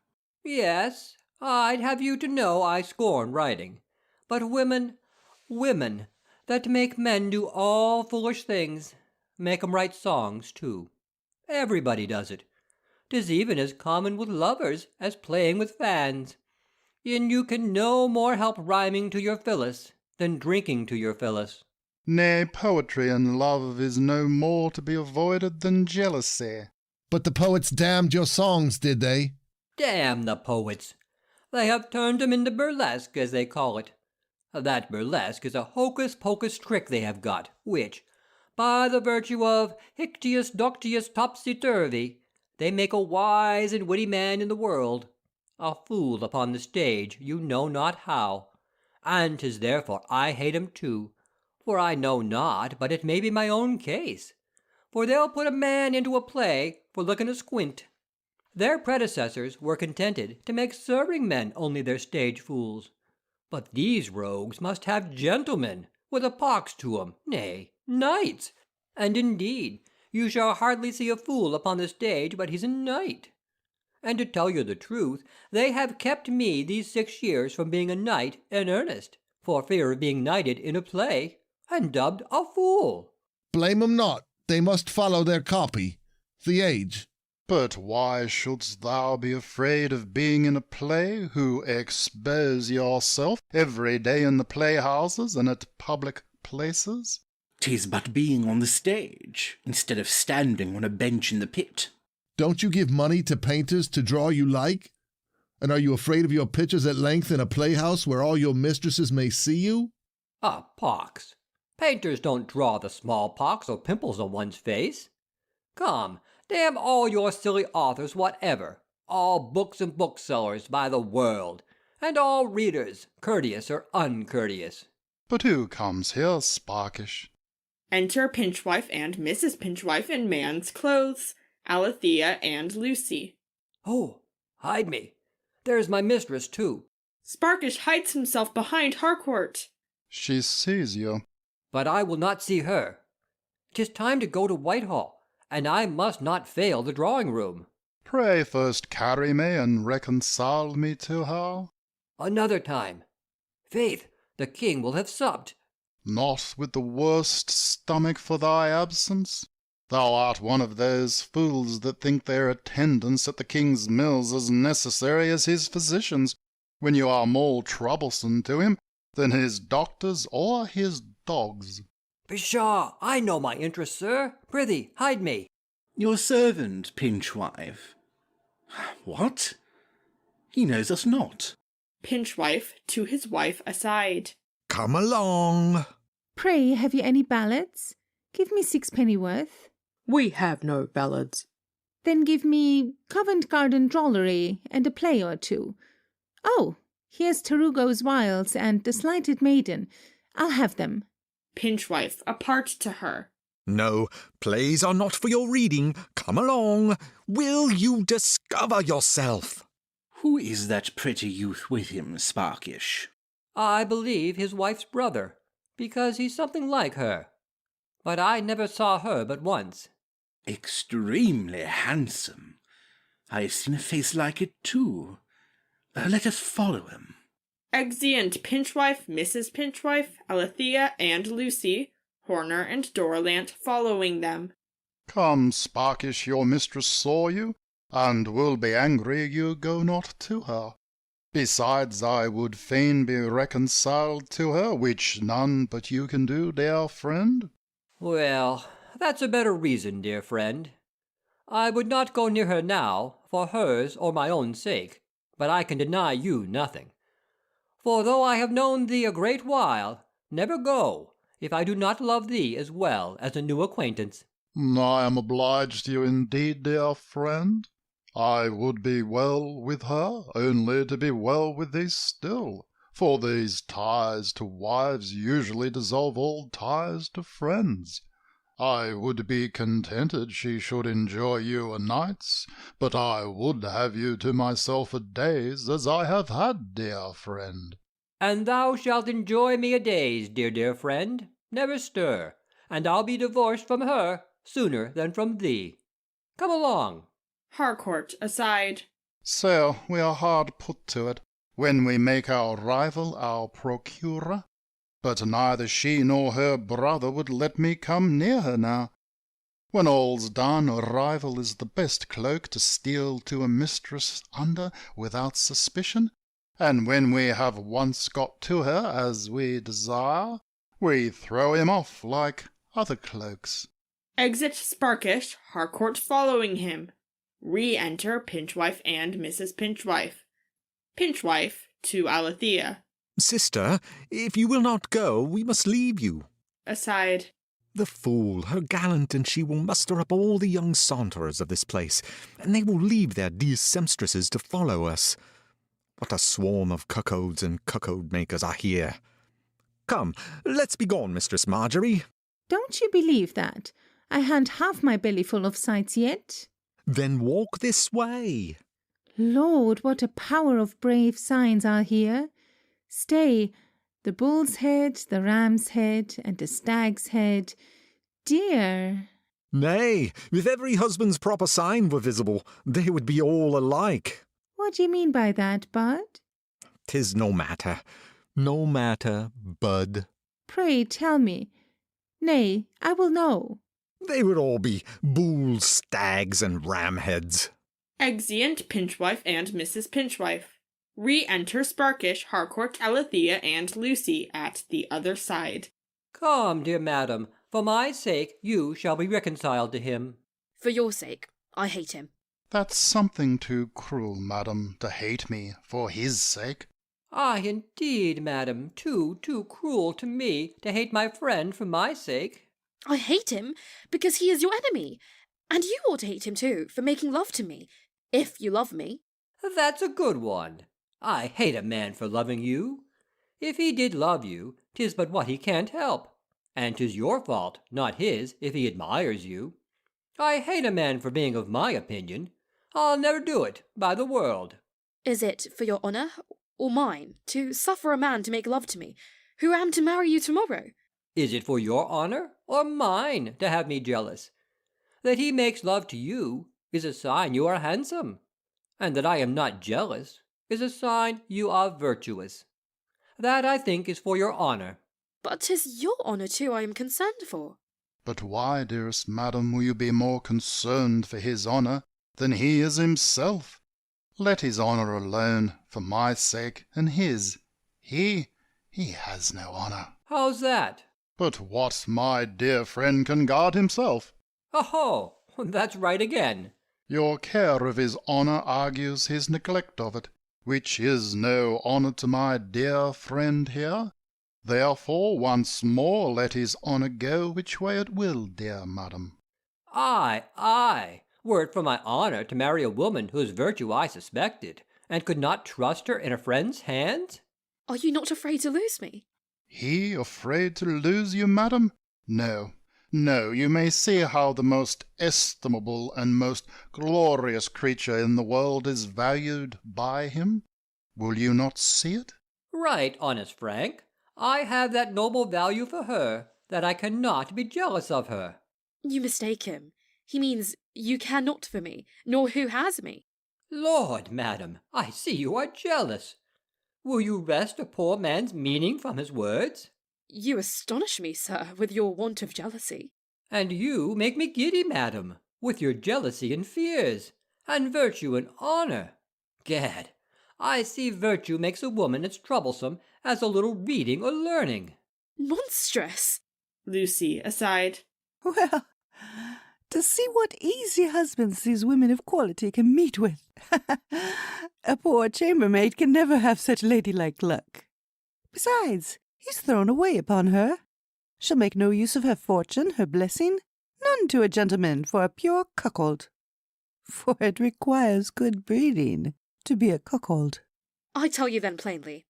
Yes, I'd have you to know I scorn writing. But women, that make men do all foolish things, make 'em write songs too. Everybody does it. 'Tis even as common with lovers as playing with fans. And you can no more help rhyming to your Phyllis than drinking to your Phyllis. Nay, poetry and love is no more to be avoided than jealousy. But the poets damned your songs, did they? Damn the poets! They have turned 'em into burlesque, as they call it. That burlesque is a hocus-pocus trick they have got, which, by the virtue of Ictius Doctius Topsy-Turvy, they make a wise and witty man in the world, a fool upon the stage you know not how. And 'tis therefore I hate 'em too, for I know not but it may be my own case. For they'll put a man into a play for looking a squint. Their predecessors were contented to make serving men only their stage fools. But these rogues must have gentlemen, with a pox to 'em, nay, knights. And indeed, you shall hardly see a fool upon the stage but he's a knight. And to tell you the truth, they have kept me these 6 years from being a knight in earnest, for fear of being knighted in a play, and dubbed a fool. Blame 'em not. They must follow their copy, the age. But why shouldst thou be afraid of being in a play, who expose yourself every day in the playhouses and at public places? 'Tis but being on the stage, instead of standing on a bench in the pit. Don't you give money to painters to draw you like? And are you afraid of your pictures at length in a playhouse where all your mistresses may see you? A pox! Painters don't draw the smallpox or pimples on one's face. Come, damn all your silly authors whatever, all books and booksellers by the world, and all readers, courteous or uncourteous. But who comes here, Sparkish? Enter Pinchwife and Mrs. Pinchwife in man's clothes, Alethea and Lucy. Oh, hide me. There's my mistress, too. Sparkish hides himself behind Harcourt. She sees you. But I will not see her. 'Tis time to go to Whitehall, and I must not fail the drawing-room. Pray first carry me and reconcile me to her. Another time. Faith, the king will have supped. Not with the worst stomach for thy absence? Thou art one of those fools that think their attendance at the king's mills as necessary as his physicians, when you are more troublesome to him than his doctors or his dogs. Pshaw, I know my interest, sir. Prithee, hide me. Your servant, Pinchwife. What? He knows us not. Pinchwife to his wife aside. Come along. Pray, have you any ballads? Give me 6 pennyworth. We have no ballads. Then give me Covent Garden Drollery and a play or two. Oh, here's Tarugo's Wiles and The Slighted Maiden. I'll have them. Pinchwife apart to her. No, plays are not for your reading. Come along. Will you discover yourself? Who is that pretty youth with him, Sparkish? I believe his wife's brother, because he's something like her. But I never saw her but once. Extremely handsome. I have seen a face like it too. Let us follow him. Exeunt Pinchwife, Mrs. Pinchwife, Alethea, and Lucy, Horner and Dorlant following them. Come, Sparkish, your mistress saw you, and will be angry you go not to her. Besides, I would fain be reconciled to her, which none but you can do, dear friend. Well, that's a better reason, dear friend. I would not go near her now, for hers or my own sake, but I can deny you nothing. For though I have known thee a great while, never go, if I do not love thee as well as a new acquaintance. I am obliged to you indeed, dear friend. I would be well with her, only to be well with thee still, For these ties to wives usually dissolve all ties to friends. I would be contented she should enjoy you o' nights, but I would have you to myself o' days, as I have had, dear friend. And thou shalt enjoy me a days, dear friend. Never stir, and I'll be divorced from her sooner than from thee. Come along. Harcourt, aside. Sir, we are hard put to it, when we make our rival our procurer. But neither she nor her brother would let me come near her now. When all's done, a rival is the best cloak to steal to a mistress under without suspicion, and when we have once got to her, as we desire, we throw him off like other cloaks. Exit Sparkish, Harcourt following him. Re-enter Pinchwife and Mrs. Pinchwife. Pinchwife to Alethea. Sister, if you will not go, we must leave you. Aside. The fool, her gallant, and she will muster up all the young saunterers of this place, and they will leave their dear sempstresses to follow us. What a swarm of cuckolds and cuckold-makers are here! Come, let's be gone, Mistress Margery. Don't you believe that? I han't half my bellyful of sights yet. Then walk this way. Lord, what a power of brave signs are here! Stay, the bull's head, the ram's head, and the stag's head. Dear! Nay, if every husband's proper sign were visible, they would be all alike. What do you mean by that, Bud? 'Tis no matter. No matter, Bud. Pray tell me. Nay, I will know. They would all be bulls, stags, and ram-heads. Exeunt Pinchwife and Mrs. Pinchwife. Re-enter Sparkish, Harcourt, Alethea, and Lucy at the other side. Come, dear madam, for my sake you shall be reconciled to him. For your sake, I hate him. That's something too cruel, madam, to hate me for his sake. Ay, indeed, madam, too cruel to me to hate my friend for my sake. I hate him because he is your enemy, and you ought to hate him too for making love to me, if you love me. That's a good one. I hate a man for loving you. If he did love you, 'tis but what he can't help, and 'tis your fault, not his, if he admires you. I hate a man for being of my opinion. I'll never do it, by the world. Is it for your honour, or mine, to suffer a man to make love to me, who am to marry you tomorrow? Is it for your honour, or mine, to have me jealous? That he makes love to you is a sign you are handsome, and that I am not jealous is a sign you are virtuous. That, I think, is for your honour. But 'tis your honour too I am concerned for. But why, dearest madam, will you be more concerned for his honour than he is himself? Let his honour alone, for my sake and his. He has no honour. How's that? But what my dear friend can guard himself. Oh, that's right again. Your care of his honour argues his neglect of it, which is no honour to my dear friend here. Therefore once more let his honour go which way it will, dear madam. Ay, were it for my honour to marry a woman whose virtue I suspected, and could not trust her in a friend's hands? Are you not afraid to lose me? He afraid to lose you, madam? No, you may see how the most estimable and most glorious creature in the world is valued by him. Will you not see it? Right, honest Frank. I have that noble value for her, that I cannot be jealous of her. You mistake him. He means you care not for me, nor who has me. Lord, madam, I see you are jealous. Will you wrest a poor man's meaning from his words? You astonish me, sir, with your want of jealousy. And you make me giddy, madam, with your jealousy and fears, and virtue and honour. Gad, I see virtue makes a woman as troublesome as a little reading or learning. Monstrous! Lucy, aside. Well, to see what easy husbands these women of quality can meet with. A poor chambermaid can never have such ladylike luck. Besides, he's thrown away upon her. She'll make no use of her fortune, her blessing, none to a gentleman for a pure cuckold. For it requires good breeding to be a cuckold. I tell you then plainly,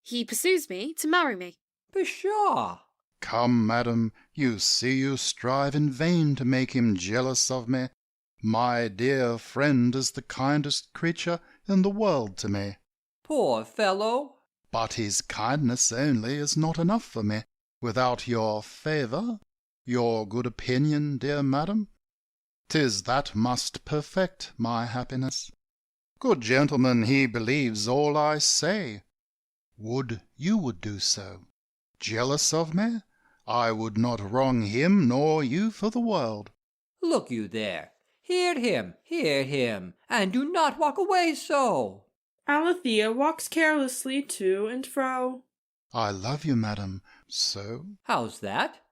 He pursues me to marry me. Pshaw! Come, madam, you see you strive in vain to make him jealous of me. My dear friend is the kindest creature in the world to me. Poor fellow! But his kindness only is not enough for me. Without your favour, your good opinion, dear madam, 'tis that must perfect my happiness. Good gentleman, he believes all I say. Would you would do so? Jealous of me? I would not wrong him nor you for the world. Look you there. Hear him, and do not walk away so. Alethea walks carelessly to and fro. I love you, madam, so. How's that?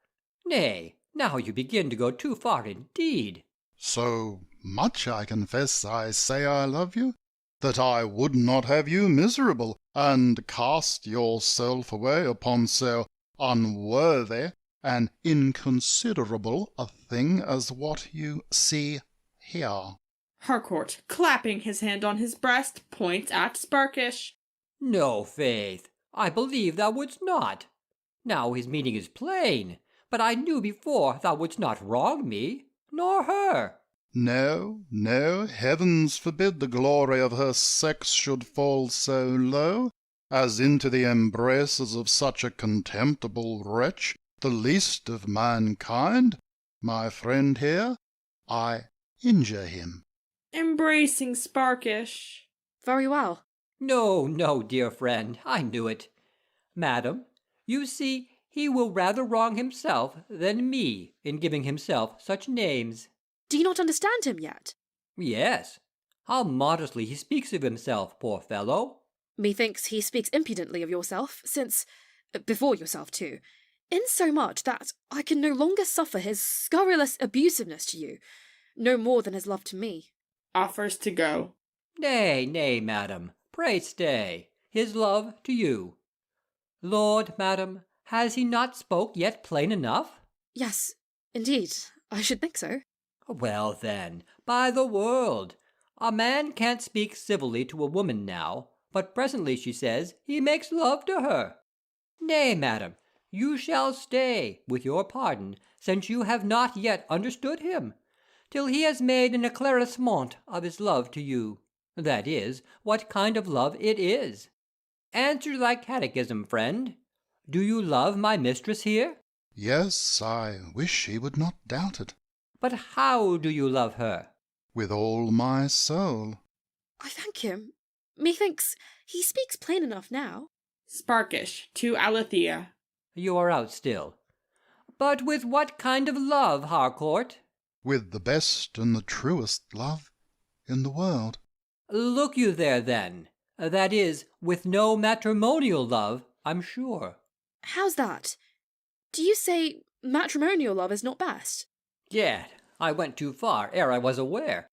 Nay, now you begin to go too far indeed. So much I confess I say I love you, that I would not have you miserable, and cast yourself away upon so unworthy and inconsiderable a thing as what you see here. Harcourt, clapping his hand on his breast, points at Sparkish. No, faith, I believe thou wouldst not. Now his meaning is plain, but I knew before thou wouldst not wrong me, nor her. No, no, heavens forbid the glory of her sex should fall so low as into the embraces of such a contemptible wretch, the least of mankind. My friend here, I injure him. Embracing Sparkish. Very well. No, no, dear friend, I knew it. Madam, you see, he will rather wrong himself than me in giving himself such names. Do you not understand him yet? Yes. How modestly he speaks of himself, poor fellow. Methinks he speaks impudently of yourself, since, before yourself too, insomuch that I can no longer suffer his scurrilous abusiveness to you, no more than his love to me. Offers to go. Nay, nay, madam, pray stay. His love to you. Lord, madam, has he not spoke yet plain enough? Yes, indeed, I should think so. Well then, by the world, a man can't speak civilly to a woman now, but presently she says he makes love to her. Nay, madam, you shall stay, with your pardon, since you have not yet understood him, till he has made an éclaircissement of his love to you, that is, what kind of love it is. Answer thy catechism, friend. Do you love my mistress here? Yes, I wish he would not doubt it. But how do you love her? With all my soul. I thank him. Methinks he speaks plain enough now. Sparkish to Alethea. You are out still. But with what kind of love, Harcourt? With the best and the truest love in the world. Look you there, then. That is, with no matrimonial love, I'm sure. How's that? Do you say matrimonial love is not best? Yet, I went too far ere I was aware.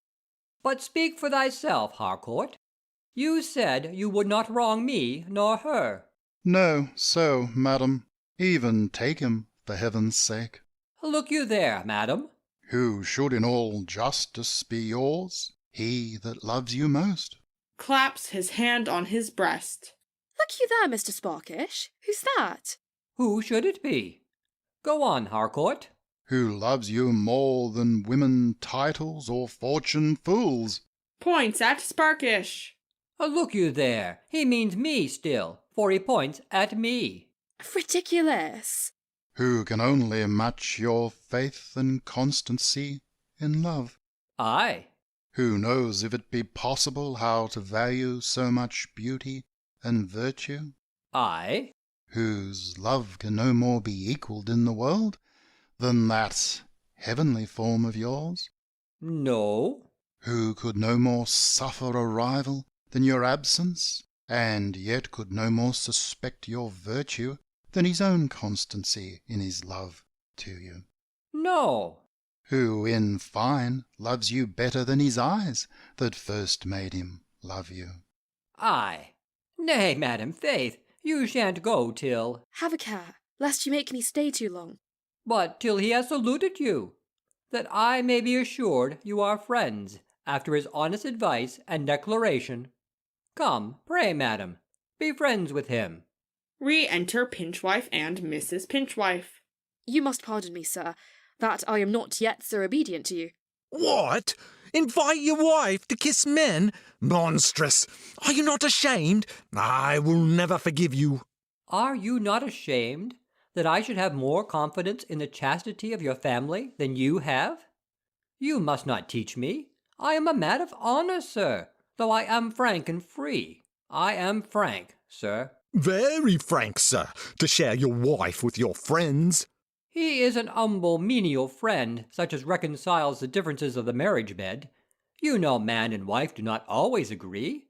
But speak for thyself, Harcourt. You said you would not wrong me nor her. No, so, madam, even take him, for heaven's sake. Look you there, madam. Who should in all justice be yours? He that loves you most. Claps his hand on his breast. Look you there, Mr. Sparkish. Who's that? Who should it be? Go on, Harcourt. Who loves you more than women titles or fortune fools. Points at Sparkish. Look you there. He means me still, for he points at me. Ridiculous. Who can only match your faith and constancy in love. Aye. Who knows if it be possible how to value so much beauty and virtue. Aye. Whose love can no more be equalled in the world than that heavenly form of yours? No. Who could no more suffer a rival than your absence, and yet could no more suspect your virtue than his own constancy in his love to you? No. Who, in fine, loves you better than his eyes that first made him love you? Aye. Nay, madam, faith, you shan't go till— Have a care, lest you make me stay too long. But till he has saluted you, that I may be assured you are friends, after his honest advice and declaration. Come, pray, madam, be friends with him. Re-enter Pinchwife and Mrs. Pinchwife. You must pardon me, sir, that I am not yet so obedient to you. What? Invite your wife to kiss men? Monstrous! Are you not ashamed? I will never forgive you. Are you not ashamed that I should have more confidence in the chastity of your family than you have? You must not teach me. I am a man of honor, sir, though I am frank and free. I am frank, sir. Very frank, sir, to share your wife with your friends. He is an humble, menial friend, such as reconciles the differences of the marriage bed. You know man and wife do not always agree.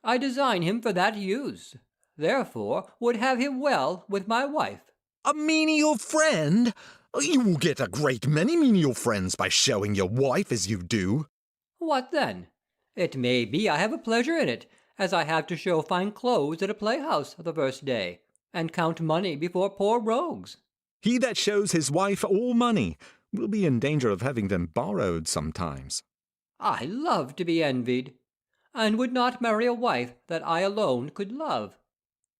I design him for that use, therefore would have him well with my wife. A menial friend? You will get a great many menial friends by showing your wife as you do. What then? It may be I have a pleasure in it, as I have to show fine clothes at a playhouse the first day, and count money before poor rogues. He that shows his wife all money will be in danger of having them borrowed sometimes. I love to be envied, and would not marry a wife that I alone could love.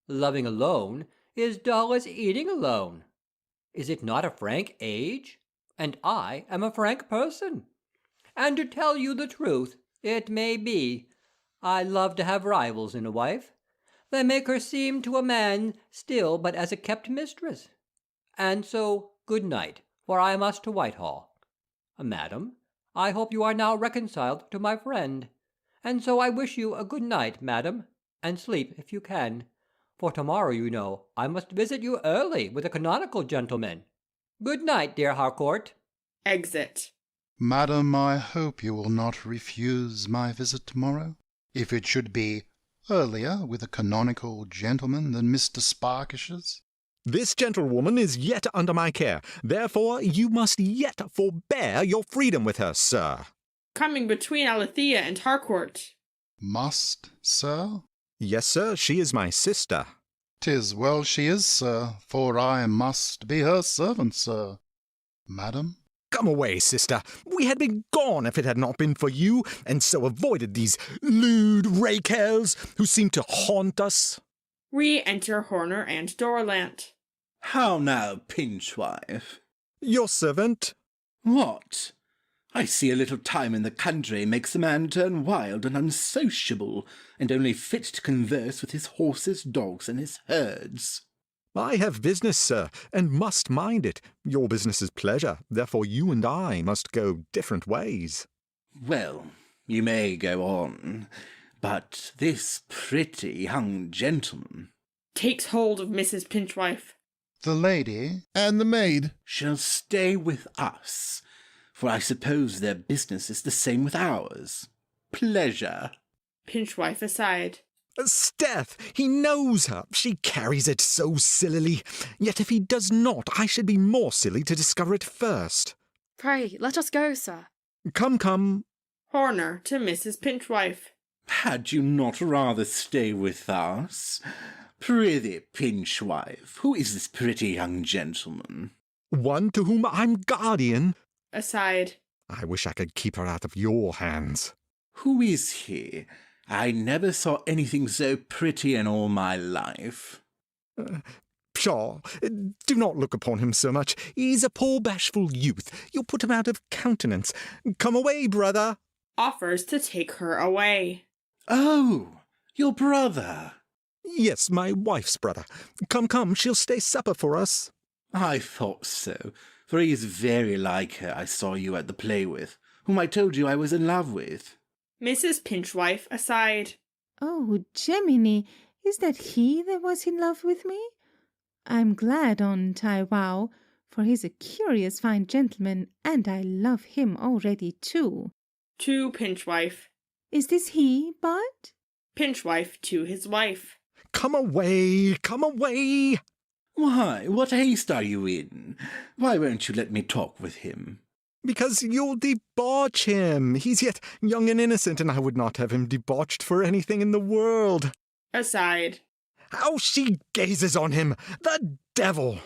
Loving alone is dull as eating alone. Is it not a frank age? And I am a frank person. And to tell you the truth, it may be, I love to have rivals in a wife. They make her seem to a man still but as a kept mistress. And so, good night, for I must to Whitehall. Madam, I hope you are now reconciled to my friend. And so I wish you a good night, madam, and sleep if you can. For tomorrow, you know, I must visit you early with a canonical gentleman. Good night, dear Harcourt. Exit. Madam, I hope you will not refuse my visit tomorrow, if it should be earlier with a canonical gentleman than Mr. Sparkish's. This gentlewoman is yet under my care, therefore you must yet forbear your freedom with her, sir. Coming between Alethea and Harcourt. Must, sir? Yes, sir, she is my sister. 'Tis well she is, sir, for I must be her servant, sir. Madam? Come away, sister. We had been gone if it had not been for you, and so avoided these lewd rakehells who seem to haunt us. Re-enter Horner and Dorlant. How now, Pinchwife? Your servant. What? I see a little time in the country makes a man turn wild and unsociable, and only fit to converse with his horses, dogs, and his herds. I have business, sir, and must mind it. Your business is pleasure, therefore you and I must go different ways. Well, you may go on, but this pretty young gentleman takes hold of Mrs. Pinchwife. The lady and the maid shall stay with us, for I suppose their business is the same with ours. Pleasure. Pinchwife aside. 'Sdeath, he knows her. She carries it so sillily. Yet if he does not, I should be more silly to discover it first. Pray, let us go, sir. Come, come. Horner to Mrs. Pinchwife. Had you not rather stay with us? Prithee, Pinchwife, who is this pretty young gentleman? One to whom I'm guardian. Aside. I wish I could keep her out of your hands. Who is he? I never saw anything so pretty in all my life. Pshaw, do not look upon him so much. He's a poor bashful youth. You'll put him out of countenance. Come away, brother. Offers to take her away. Oh, your brother. Yes, my wife's brother. Come, come, she'll stay supper for us. I thought so, for he is very like her I saw you at the play with, whom I told you I was in love with. Mrs. Pinchwife aside. Oh, Gemini, is that he that was in love with me? I'm glad on't, I vow, for he's a curious fine gentleman, and I love him already too. To Pinchwife. Is this he, Bud? Pinchwife to his wife. Come away, come away. Why, what haste are you in? Why won't you let me talk with him? Because you'll debauch him. He's yet young and innocent, and I would not have him debauched for anything in the world. Aside. How she gazes on him! The devil!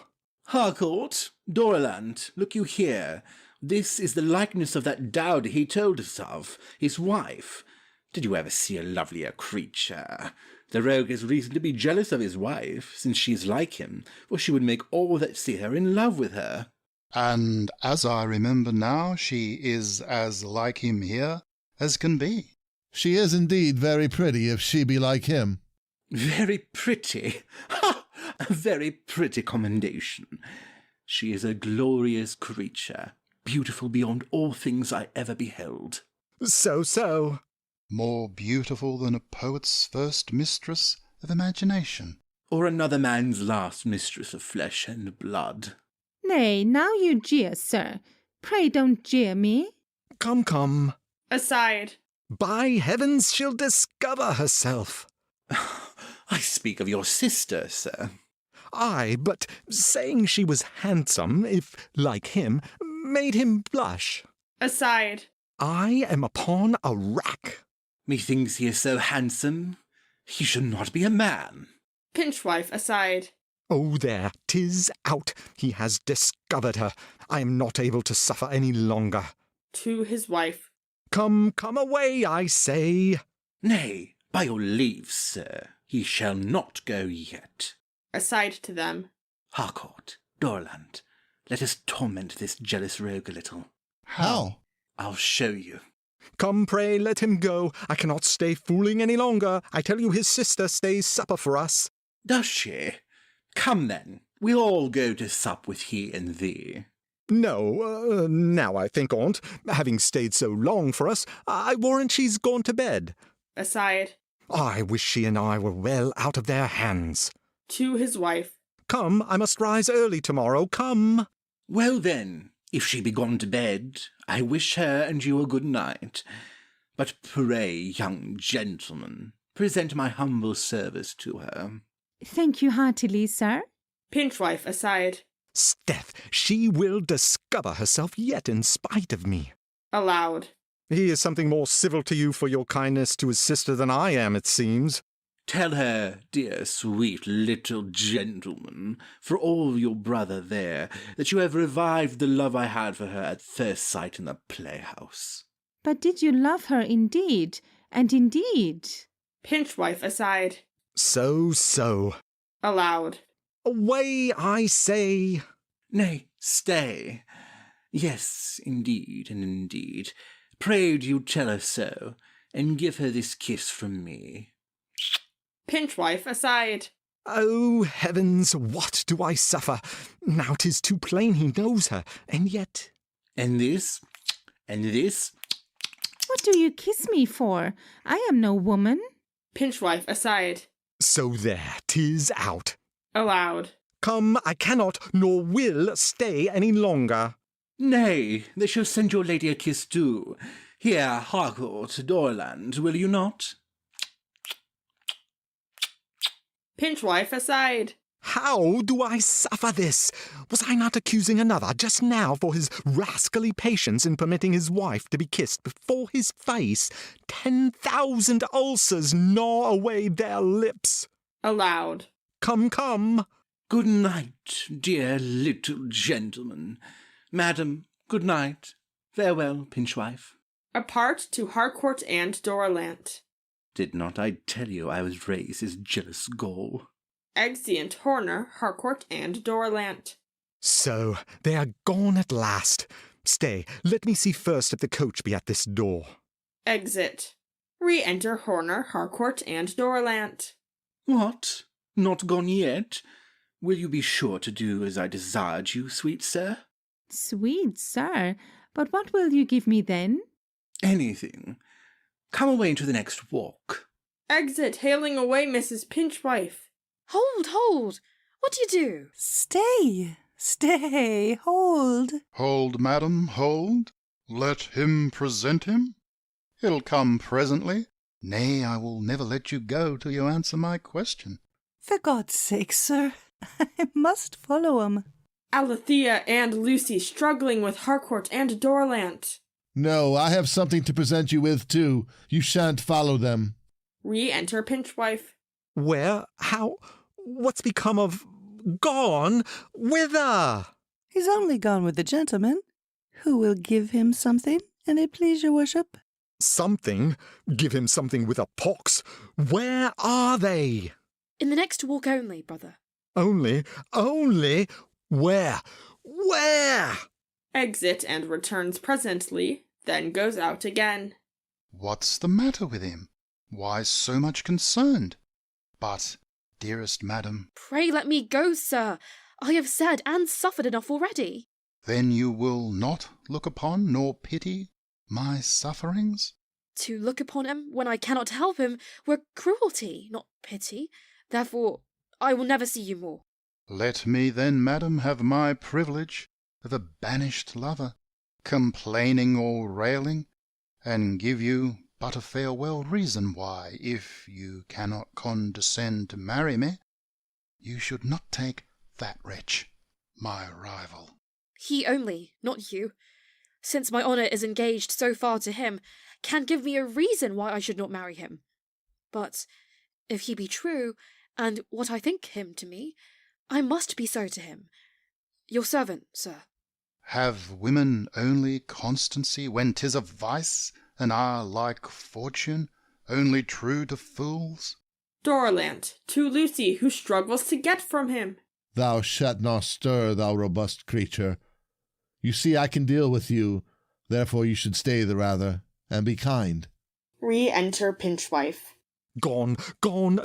Harcourt, Dorland, look you here. This is the likeness of that dowdy he told us of, his wife. Did you ever see a lovelier creature? The rogue has reason to be jealous of his wife, since she is like him, for she would make all that see her in love with her. And as I remember now, she is as like him here as can be. She is indeed very pretty if she be like him. Very pretty? Ha! A very pretty commendation. She is a glorious creature, beautiful beyond all things I ever beheld. So. More beautiful than a poet's first mistress of imagination. Or another man's last mistress of flesh and blood. Nay, now you jeer, sir. Pray don't jeer me. Come. Aside. By heavens, she'll discover herself. I speak of your sister, sir. Aye, but saying she was handsome, if, like him, made him blush. Aside. I am upon a rack. Methinks he is so handsome, he should not be a man. Pinchwife aside. Oh, there, 'tis out. He has discovered her. I am not able to suffer any longer. To his wife. Come away, I say. Nay, by your leave, sir, he shall not go yet. Aside to them. Harcourt, Dorland, let us torment this jealous rogue a little. How? I'll show you. Come, pray, let him go. I cannot stay fooling any longer. I tell you his sister stays supper for us. Does she? Come then, we'll all go to sup with he and thee. No, now I think on't. Having stayed so long for us, I warrant she's gone to bed. Aside. I wish she and I were well out of their hands. To his wife. Come, I must rise early tomorrow, come. Well then, if she be gone to bed, I wish her and you a good night. But pray, young gentleman, present my humble service to her. Thank you heartily, sir. Pinchwife aside. 'Sdeath, she will discover herself yet in spite of me. Aloud. He is something more civil to you for your kindness to his sister than I am, it seems. Tell her, dear sweet little gentleman, for all your brother there, that you have revived the love I had for her at first sight in the playhouse. But did you love her indeed, and indeed? Pinchwife aside. So. Aloud. Away, I say. Nay, stay. Yes, indeed, and indeed. Pray do you tell her so, and give her this kiss from me. Pinchwife aside. Oh, heavens, what do I suffer? Now 'tis too plain he knows her, and yet... And this? And this? What do you kiss me for? I am no woman. Pinchwife aside. So there, 'tis out. Aloud. Come, I cannot nor will stay any longer. Nay, they shall send your lady a kiss too. Here, Harcourt, Dorland, will you not? Pinchwife aside. How do I suffer this? Was I not accusing another just now for his rascally patience in permitting his wife to be kissed before his face? 10,000 ulcers gnaw away their lips. Aloud. Come. Good night, dear little gentleman. Madam, good night. Farewell, Pinchwife. Apart to Harcourt and Dorland. Did not I tell you I was raised as jealous Gaul? Exeunt Horner, Harcourt, and Dorland. So, they are gone at last. Stay, let me see first if the coach be at this door. Exit. Re-enter Horner, Harcourt, and Dorland. What? Not gone yet? Will you be sure to do as I desired you, sweet sir? Sweet sir, but what will you give me then? Anything. Come away into the next walk. Exit, hailing away Mrs. Pinchwife. Hold! What do you do? Stay, hold. Hold, madam, hold. Let him present him. He'll come presently. Nay, I will never let you go till you answer my question. For God's sake, sir, I must follow him. Alethea and Lucy struggling with Harcourt and Dorland. No, I have something to present you with, too. You shan't follow them. Re-enter Pinchwife. Where? How? What's become of... Gone? Whither? He's only gone with the gentleman. Who will give him something, an it please your worship? Something? Give him something with a pox. Where are they? In the next walk only, brother. Only? Where? Exit and returns presently, then goes out again. What's the matter with him? Why so much concerned? But, dearest madam... Pray let me go, sir. I have said and suffered enough already. Then you will not look upon nor pity my sufferings? To look upon him when I cannot help him were cruelty, not pity. Therefore, I will never see you more. Let me then, madam, have my privilege of a banished lover, complaining or railing, and give you but a farewell reason why, if you cannot condescend to marry me, you should not take that wretch, my rival. He only, not you, since my honour is engaged so far to him, can give me a reason why I should not marry him. But if he be true, and what I think him to me, I must be so to him. Your servant, sir. Have women only constancy when 'tis a vice, and are, like fortune, only true to fools? Dorland, to Lucy, who struggles to get from him. Thou shalt not stir, thou robust creature. You see I can deal with you, therefore you should stay the rather, and be kind. Re-enter Pinchwife. Gone,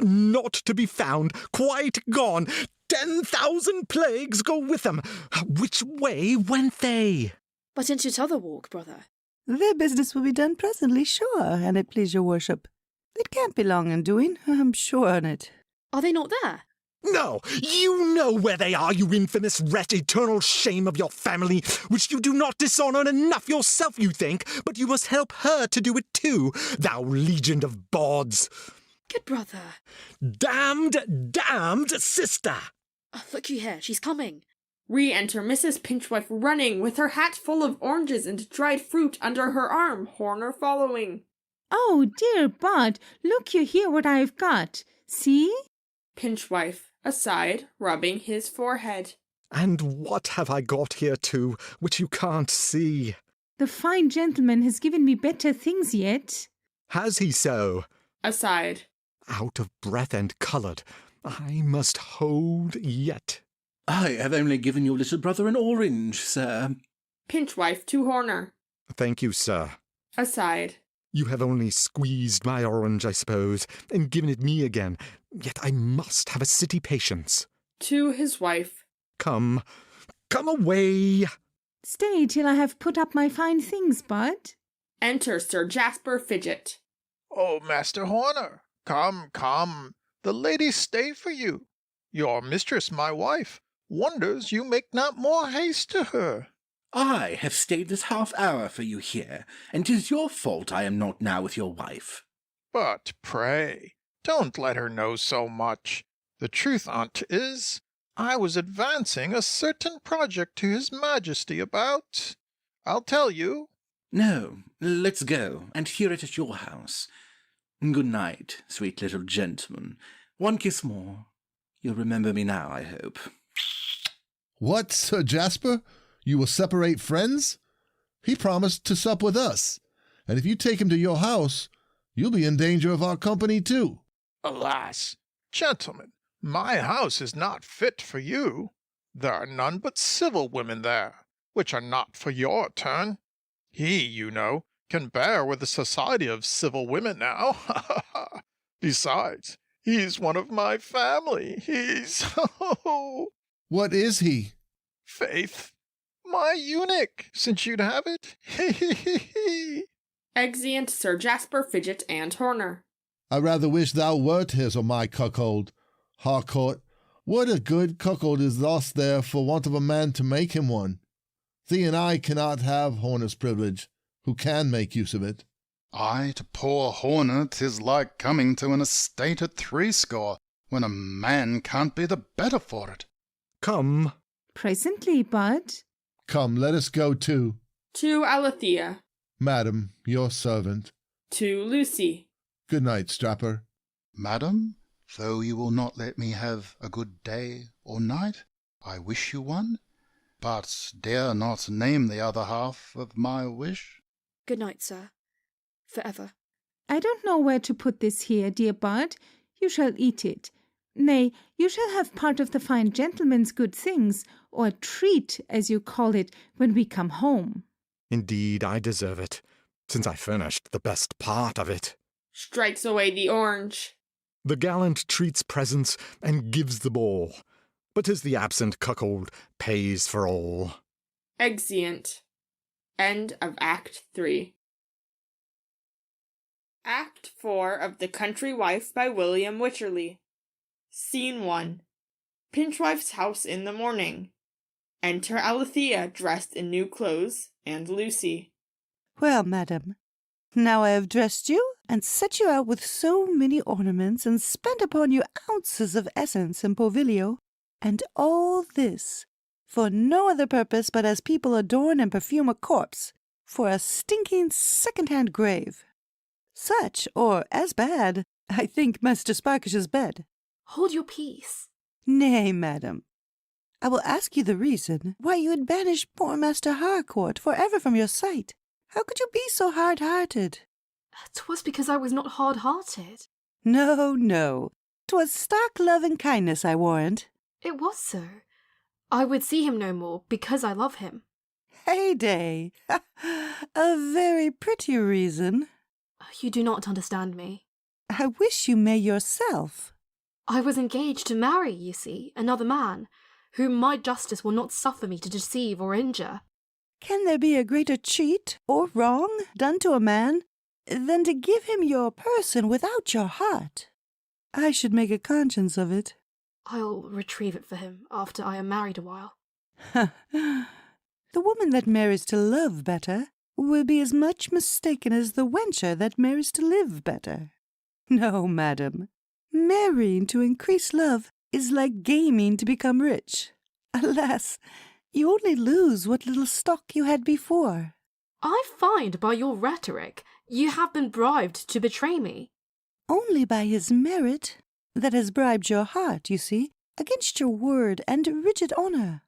not to be found, quite gone. 10,000 plagues go with them. Which way went they? But into t'other walk, brother. Their business will be done presently, sure, an it please your worship. It can't be long in doing, I'm sure on it. Are they not there? No, you know where they are, you infamous wretch, eternal shame of your family, which you do not dishonour enough yourself, you think, but you must help her to do it too, thou legion of bawds. Good brother. Damned sister. Look you here, she's coming. Re-enter Mrs. Pinchwife running, with her hat full of oranges and dried fruit under her arm, Horner following. Oh, dear Bud, look you here what I've got. See? Pinchwife, aside, rubbing his forehead. And what have I got here too, which you can't see? The fine gentleman has given me better things yet. Has he so? Aside. Out of breath and coloured. I must hold yet. I have only given your little brother an orange, sir. Pinchwife to Horner. Thank you, sir. Aside. You have only squeezed my orange, I suppose, and given it me again. Yet I must have a city patience. To his wife. Come away. Stay till I have put up my fine things, Bud. Enter Sir Jasper Fidget. Oh, Master Horner, come. The ladies stay for you. Your mistress, my wife, wonders you make not more haste to her. I have stayed this half-hour for you here, and 'tis your fault I am not now with your wife. But pray, don't let her know so much. The truth on't is, I was advancing a certain project to his majesty about... I'll tell you. No, let's go, and hear it at your house. Good night, sweet little gentleman. One kiss more. You'll remember me now, I hope. What, Sir Jasper? You will separate friends? He promised to sup with us, and if you take him to your house, you'll be in danger of our company too. Alas, gentlemen, my house is not fit for you. There are none but civil women there, which are not for your turn. He, you know, can bear with the society of civil women now. Besides, he's one of my family. He's... What is he? Faith, my eunuch, since you'd have it. Exeunt Sir Jasper Fidget and Horner. I rather wish thou wert his or my cuckold. Harcourt, what a good cuckold is lost there for want of a man to make him one. Thee and I cannot have Horner's privilege, who can make use of it. Ay, to poor Horner 'tis like coming to an estate at 60, when a man can't be the better for it. Come. Presently, Bud. Come, let us go too. To Alethea. Madam, your servant. To Lucy. Good night, Strapper. Madam, though you will not let me have a good day or night, I wish you one, but dare not name the other half of my wish. Good night, sir. forever. I don't know where to put this here, dear bud. You shall eat it. Nay, you shall have part of the fine gentleman's good things, or treat, as you call it, when we come home. Indeed, I deserve it, since I furnished the best part of it. Strikes away the orange. The gallant treats presents and gives the ball, but 'tis the absent cuckold pays for all. Exeunt. End of Act 3. Act 4 of The Country Wife by William Wycherley. Scene 1. Pinchwife's house in the morning. Enter Alethea dressed in new clothes, and Lucy. Well, madam, now I have dressed you and set you out with so many ornaments and spent upon you ounces of essence and povilio, and all this for no other purpose but as people adorn and perfume a corpse for a stinking second-hand grave. Such, or as bad, I think Master Sparkish's bed. Hold your peace. Nay, madam, I will ask you the reason why you had banished poor Master Harcourt for ever from your sight. How could you be so hard-hearted? 'Twas because I was not hard-hearted. No, no, 'twas stark love and kindness, I warrant. It was so. I would see him no more because I love him. Heyday! A very pretty reason. You do not understand me. I wish you may yourself. I was engaged to marry, you see, another man, whom my justice will not suffer me to deceive or injure. Can there be a greater cheat or wrong done to a man than to give him your person without your heart? I should make a conscience of it. I'll retrieve it for him after I am married a while. The woman that marries to love better will be as much mistaken as the wencher that marries to live better. No, madam, marrying to increase love is like gaming to become rich. Alas, you only lose what little stock you had before. I find by your rhetoric you have been bribed to betray me. Only by his merit that has bribed your heart, you see, against your word and rigid honour.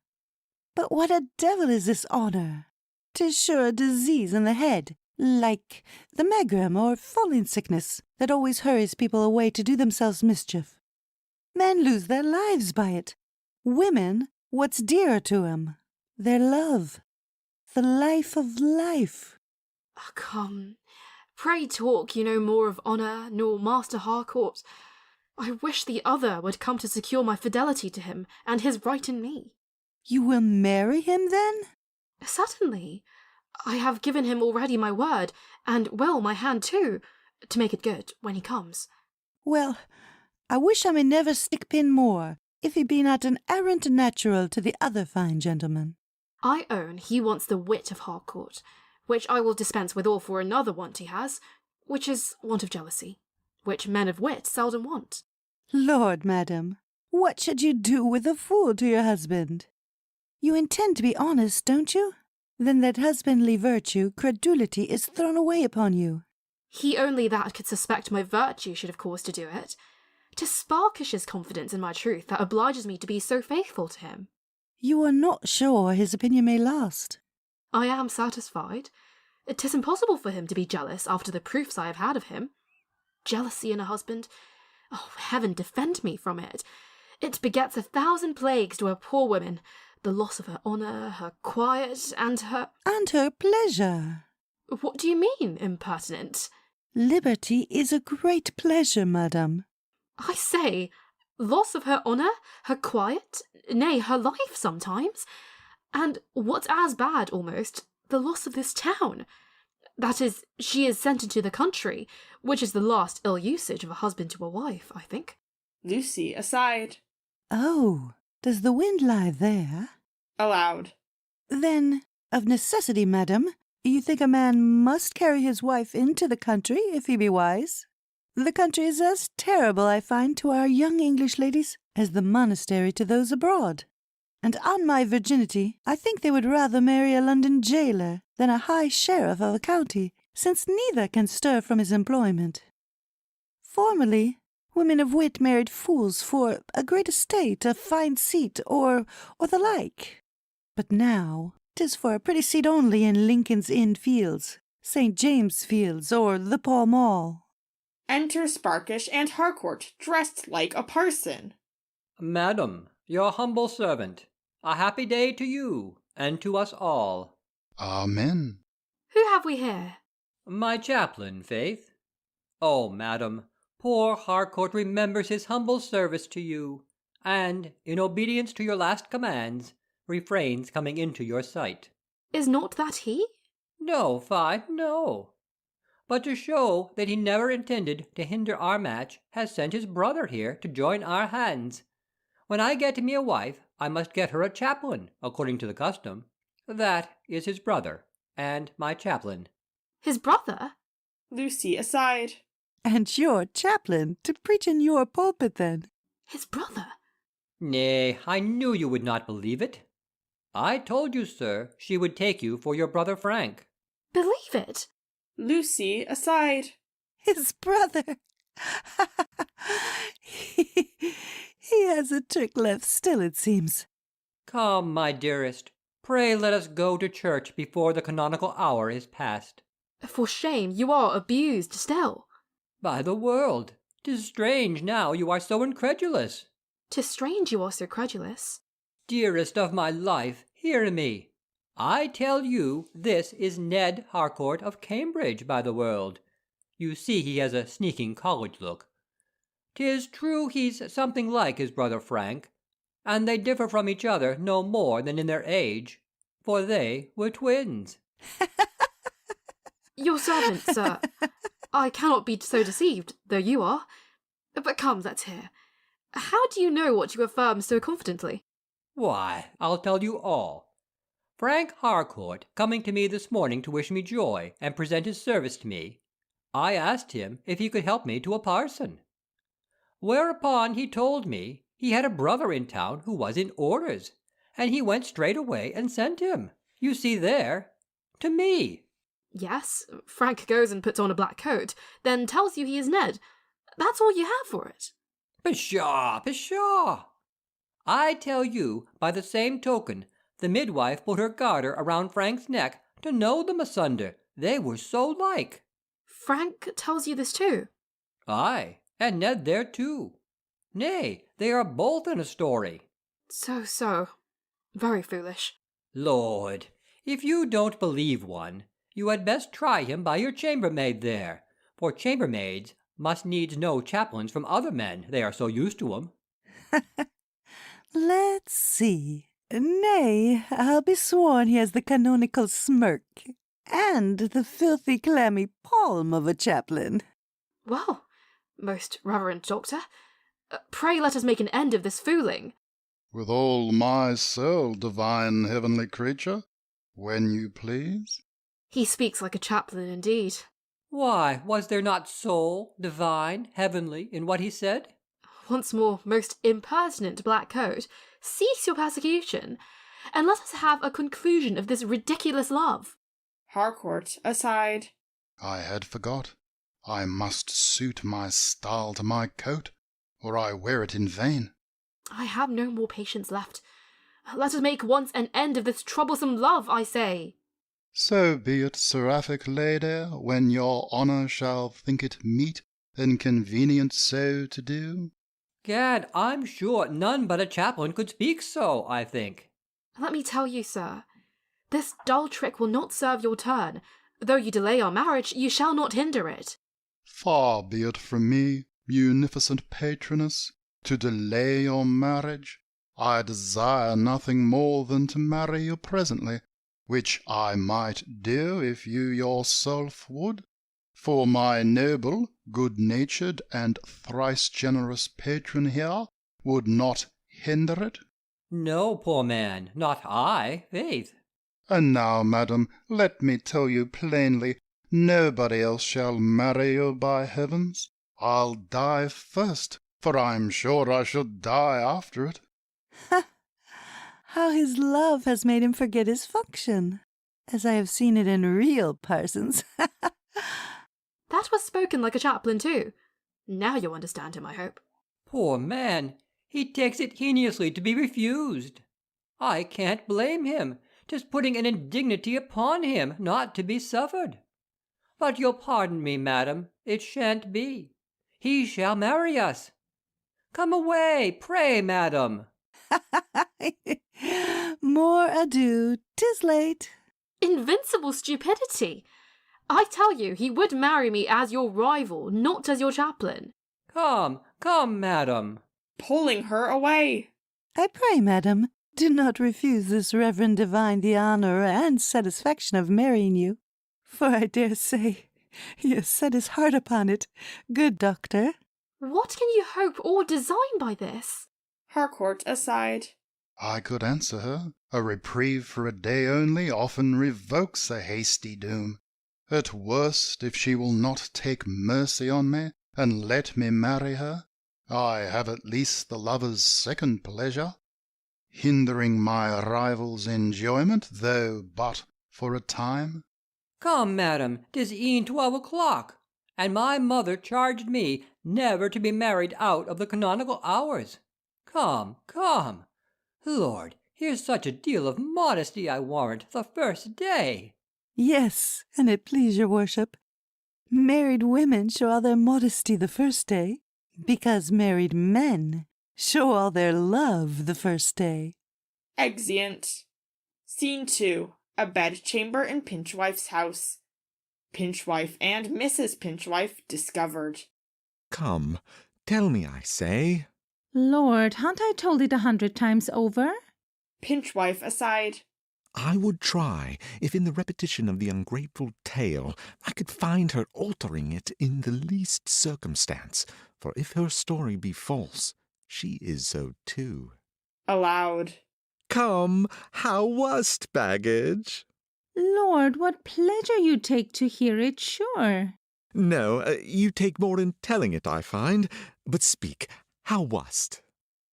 But what a devil is this honour! 'Tis sure a disease in the head, like the megrim or falling sickness, that always hurries people away to do themselves mischief. Men lose their lives by it. Women, what's dearer to 'em? Their love. The life of life. Come, pray talk you no more of honour nor Master Harcourt. I wish the other would come to secure my fidelity to him and his right in me. You will marry him, then? Certainly. I have given him already my word, and well my hand too, to make it good when he comes. Well, I wish I may never stick pin more, if he be not an arrant natural to the other fine gentleman. I own he wants the wit of Harcourt, which I will dispense withal for another want he has, which is want of jealousy, which men of wit seldom want. Lord, madam, what should you do with a fool to your husband? You intend to be honest, don't you? Then that husbandly virtue, credulity, is thrown away upon you. He only that could suspect my virtue should have cause to do it. 'Tis Sparkish's confidence in my truth that obliges me to be so faithful to him. You are not sure his opinion may last. I am satisfied. 'Tis impossible for him to be jealous after the proofs I have had of him. Jealousy in a husband? Oh, heaven defend me from it. It begets 1,000 plagues to a poor woman, the loss of her honour, her quiet, and her... And her pleasure. What do you mean, impertinent? Liberty is a great pleasure, madam. I say, loss of her honour, her quiet, nay, her life sometimes, and what's as bad almost, the loss of this town. That is, she is sent into the country, which is the last ill usage of a husband to a wife, I think. Lucy, aside. Oh, does the wind lie there? Aloud. Then, of necessity, madam, you think a man must carry his wife into the country, if he be wise? The country is as terrible, I find, to our young English ladies as the monastery to those abroad. And on my virginity, I think they would rather marry a London jailer than a high sheriff of a county, since neither can stir from his employment. Formerly, women of wit married fools for a great estate, a fine seat, or the like. But now, 'tis for a pretty seat only in Lincoln's Inn Fields, St. James Fields or the Pall Mall. Enter Sparkish and Harcourt, dressed like a parson. Madam, your humble servant. A happy day to you, and to us all. Amen. Who have we here? My chaplain, Faith. Oh, madam, poor Harcourt remembers his humble service to you, and, in obedience to your last commands, refrains coming into your sight. Is not that he? No, Fi, no. But to show that he never intended to hinder our match, has sent his brother here to join our hands. When I get me a wife, I must get her a chaplain, according to the custom. That is his brother, and my chaplain. His brother? Lucy aside. And your chaplain to preach in your pulpit, then? His brother? Nay, I knew you would not believe it. I told you, sir, she would take you for your brother Frank. Believe it? Lucy aside. His brother. He has a trick left still, it seems. Come, my dearest, pray let us go to church before the canonical hour is past. For shame, you are abused still. By the world, 'tis strange now you are so incredulous. 'Tis strange you are so credulous. Dearest of my life, hear me. I tell you this is Ned Harcourt of Cambridge, by the world. You see he has a sneaking college look. 'Tis true he's something like his brother Frank, and they differ from each other no more than in their age, for they were twins. Your servant, sir. I cannot be so deceived, though you are. But come, let's hear. How do you know what you affirm so confidently? Why, I'll tell you all. Frank Harcourt coming to me this morning to wish me joy and present his service to me, I asked him if he could help me to a parson. Whereupon he told me he had a brother in town who was in orders, and he went straight away and sent him, you see there, to me. Yes, Frank goes and puts on a black coat, then tells you he is Ned. That's all you have for it. Pshaw, pshaw! I tell you, by the same token, the midwife put her garter around Frank's neck to know them asunder, they were so like. Frank tells you this too? Ay, and Ned there too. Nay, they are both in a story. So. Very foolish. Lord, if you don't believe one, you had best try him by your chambermaid there, for chambermaids must needs know chaplains from other men, they are so used to 'em. Let's see. Nay, I'll be sworn he has the canonical smirk, and the filthy clammy palm of a chaplain. Well, most reverend doctor, pray let us make an end of this fooling. With all my soul, divine heavenly creature, when you please. He speaks like a chaplain indeed. Why, was there not soul, divine, heavenly, in what he said? Once more, most impertinent black coat, cease your persecution, and let us have a conclusion of this ridiculous love. Harcourt aside. I had forgot. I must suit my style to my coat, or I wear it in vain. I have no more patience left. Let us make once an end of this troublesome love, I say. So be it, seraphic lady, when your honour shall think it meet and convenient so to do. Gad, I'm sure none but a chaplain could speak so, I think. Let me tell you, sir, this dull trick will not serve your turn. Though you delay our marriage, you shall not hinder it. Far be it from me, munificent patroness, to delay your marriage. I desire nothing more than to marry you presently, which I might do if you yourself would. For my noble, good-natured, and thrice generous patron here would not hinder it. No, poor man, not I, faith. And now, madam, let me tell you plainly, nobody else shall marry you, by heavens. I'll die first, for I'm sure I shall die after it. How his love has made him forget his function, as I have seen it in real parsons. That was spoken like a chaplain too. Now you understand him, I hope. Poor man, he takes it heinously to be refused. I can't blame him. 'Tis putting an indignity upon him not to be suffered. But you'll pardon me, madam, it shan't be. He shall marry us. Come away, pray, madam. More ado, 'tis late. Invincible stupidity! I tell you, he would marry me as your rival, not as your chaplain. Come, come, madam. Pulling her away. I pray, madam, do not refuse this reverend divine the honour and satisfaction of marrying you, for I dare say he has set his heart upon it, good doctor. What can you hope or design by this? Harcourt aside. I could answer her. A reprieve for a day only often revokes a hasty doom. At worst, if she will not take mercy on me, and let me marry her, I have at least the lover's second pleasure, hindering my rival's enjoyment, though but for a time. Come, madam, 'tis e'en 12 o'clock, and my mother charged me never to be married out of the canonical hours. Come, come. Lord, here's such a deal of modesty, I warrant, the first day. Yes, and it please your worship. Married women show all their modesty the first day, because married men show all their love the first day. Exeunt. Scene 2. A bedchamber in Pinchwife's house. Pinchwife and Mrs. Pinchwife discovered. Come, tell me, I say. Lord, han't I told it 100 times over? Pinchwife aside. I would try if in the repetition of the ungrateful tale I could find her altering it in the least circumstance, for if her story be false, she is so too. Aloud. Come, how was't, baggage? Lord, what pleasure you take to hear it, sure. No, you take more in telling it, I find. But speak, how was't?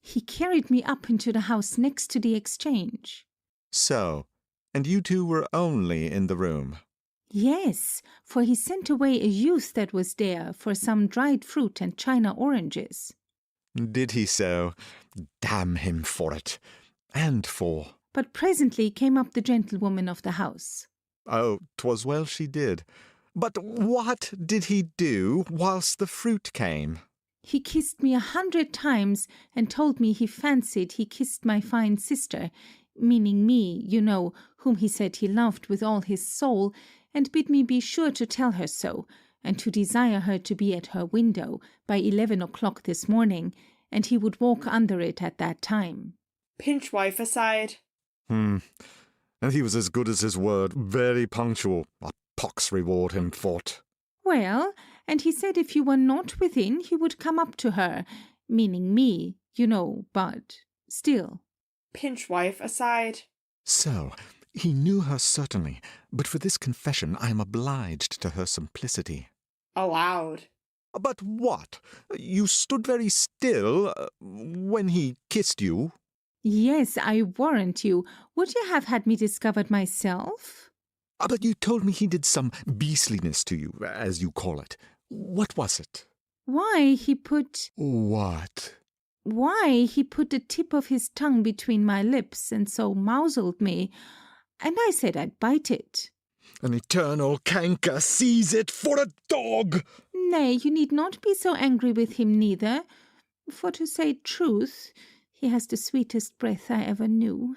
He carried me up into the house next to the exchange. So, and you two were only in the room? Yes, for he sent away a youth that was there for some dried fruit and China oranges. Did he so? Damn him for it. And for... But presently came up the gentlewoman of the house. Oh, 'twas well she did. But what did he do whilst the fruit came? He kissed me 100 times and told me he fancied he kissed my fine sister, meaning me, you know, whom he said he loved with all his soul, and bid me be sure to tell her so, and to desire her to be at her window by 11 o'clock this morning, and he would walk under it at that time. Pinchwife aside. And he was as good as his word, very punctual. A pox reward him for't. Well, and he said if you were not within, he would come up to her, meaning me, you know, but still. Pinchwife aside. So, he knew her certainly, but for this confession I am obliged to her simplicity. Aloud. But what? You stood very still when he kissed you? Yes, I warrant you. Would you have had me discovered myself? But you told me he did some beastliness to you, as you call it. What was it? Why, he put... What? Why, he put the tip of his tongue between my lips, and so mouseled me, and I said I'd bite it. An eternal canker, seize it for a dog! Nay, you need not be so angry with him neither, for to say truth, he has the sweetest breath I ever knew.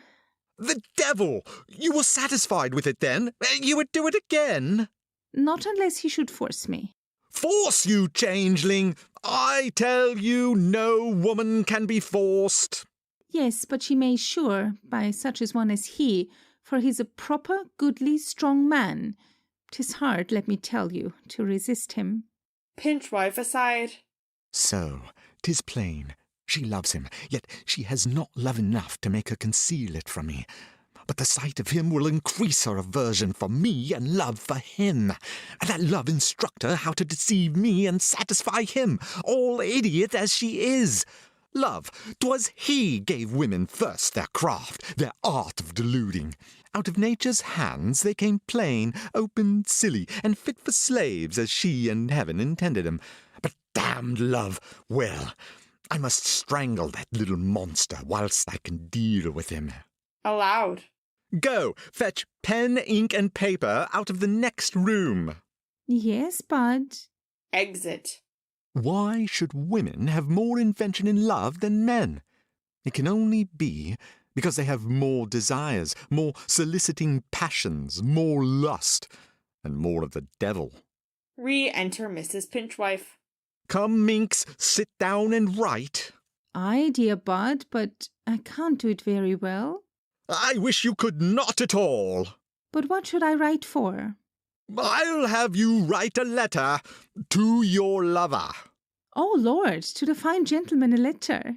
The devil! You were satisfied with it then? You would do it again? Not unless he should force me. Force you, changeling! I tell you, no woman can be forced. Yes, but she may sure, by such as one as he, for he's a proper, goodly, strong man. 'Tis hard, let me tell you, to resist him. Pinchwife aside. So, 'tis plain. She loves him, yet she has not love enough to make her conceal it from me. But the sight of him will increase her aversion for me and love for him. And that love instruct her how to deceive me and satisfy him, all idiot as she is. Love, 'twas he gave women first their craft, their art of deluding. Out of nature's hands they came plain, open, silly, and fit for slaves as she and heaven intended them. But damned love, well, I must strangle that little monster whilst I can deal with him. Aloud. Go, fetch pen, ink, and paper out of the next room. Yes, Bud. Exit. Why should women have more invention in love than men? It can only be because they have more desires, more soliciting passions, more lust, and more of the devil. Re-enter Mrs. Pinchwife. Come, Minx, sit down and write. Aye, dear Bud, but I can't do it very well. I wish you could not at all. But what should I write for? I'll have you write a letter to your lover. Oh, Lord, to the fine gentleman a letter.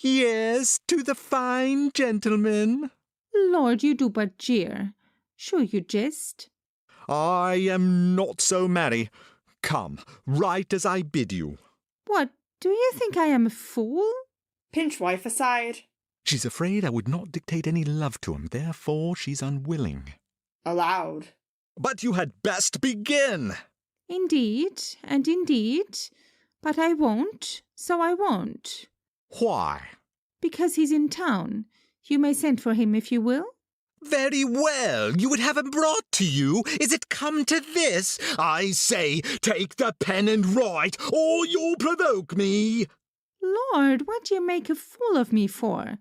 Yes, to the fine gentleman. Lord, you do but jeer. Sure you jest. I am not so merry. Come, write as I bid you. What, do you think I am a fool? Pinchwife aside. She's afraid I would not dictate any love to him, therefore she's unwilling. Aloud. But you had best begin. Indeed, and indeed. But I won't, so I won't. Why? Because he's in town. You may send for him if you will. Very well, you would have him brought to you. Is it come to this? I say, take the pen and write, or you'll provoke me. Lord, what do you make a fool of me for?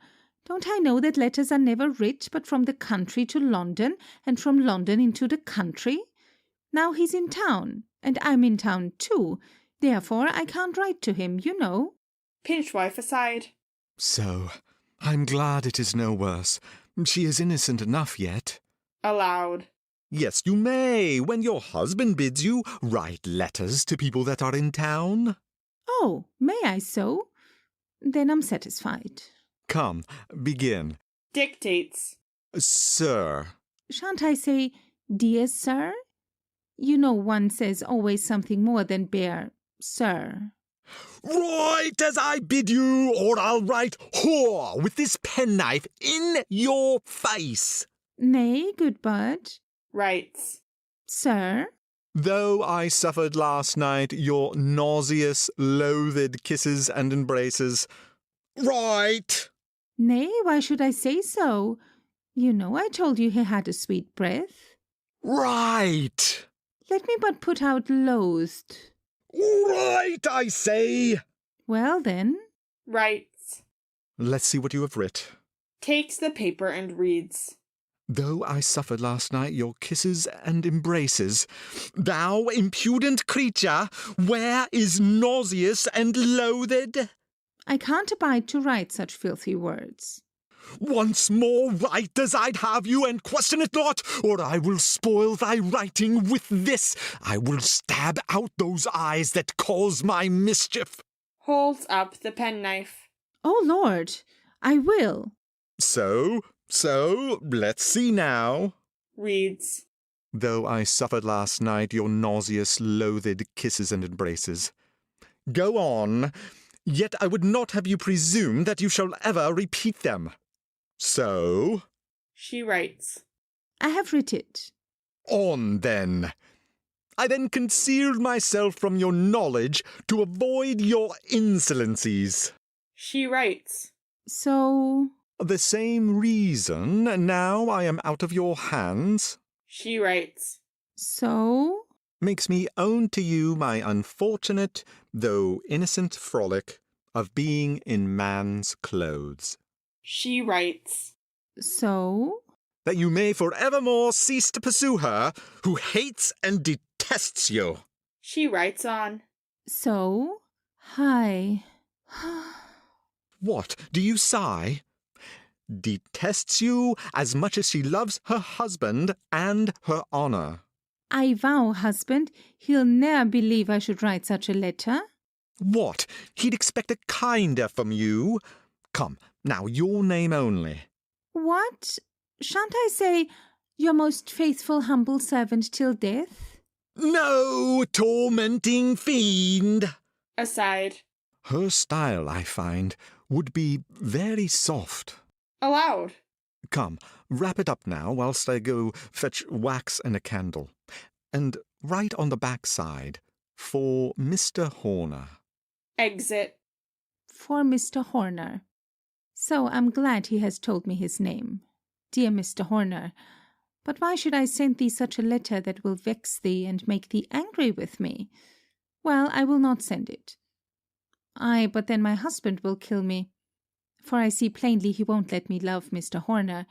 Don't I know that letters are never writ but from the country to London, and from London into the country? Now he's in town, and I'm in town too. Therefore I can't write to him, you know. Pinchwife aside. So, I'm glad it is no worse. She is innocent enough yet. Aloud. Yes, you may, when your husband bids you, write letters to people that are in town. Oh, may I so? Then I'm satisfied. Come, begin. Dictates. Sir. Shan't I say, dear sir? You know one says always something more than bare sir. Write as I bid you, or I'll write whore with this penknife in your face. Nay, good Bud. Writes. Sir. Though I suffered last night your nauseous, loathed kisses and embraces. Write. Nay, why should I say so? You know I told you he had a sweet breath. Write. Let me but put out loathed. Right, I say. Well, then. Writes. Let's see what you have writ. Takes the paper and reads. Though I suffered last night your kisses and embraces, thou impudent creature, where is nauseous and loathed? I can't abide to write such filthy words. Once more write as I'd have you, and question it not, or I will spoil thy writing with this. I will stab out those eyes that cause my mischief. Holds up the penknife. Oh, Lord, I will. So, let's see now. Reads. Though I suffered last night your nauseous, loathed kisses and embraces. Go on, yet I would not have you presume that you shall ever repeat them. So? She writes. I have writ it. On, then. I then concealed myself from your knowledge to avoid your insolencies. She writes. So? The same reason, now I am out of your hands. She writes. So? Makes me own to you my unfortunate, though innocent frolic of being in man's clothes. She writes. So? That you may forevermore cease to pursue her who hates and detests you. She writes on. So? Hi. What, do you sigh? Detests you as much as she loves her husband and her honour. I vow, husband, he'll ne'er believe I should write such a letter. What? He'd expect a kinder from you. Come, now your name only. What? Shan't I say, your most faithful humble servant till death? No, tormenting fiend! Aside. Her style, I find, would be very soft. Aloud. Come, wrap it up now, whilst I go fetch wax and a candle. And write on the back side, for Mr. Horner. Exit. For Mr. Horner. So I'm glad he has told me his name. Dear Mr. Horner. But why should I send thee such a letter that will vex thee and make thee angry with me? Well, I will not send it. Ay, but then my husband will kill me, for I see plainly he won't let me love Mr. Horner.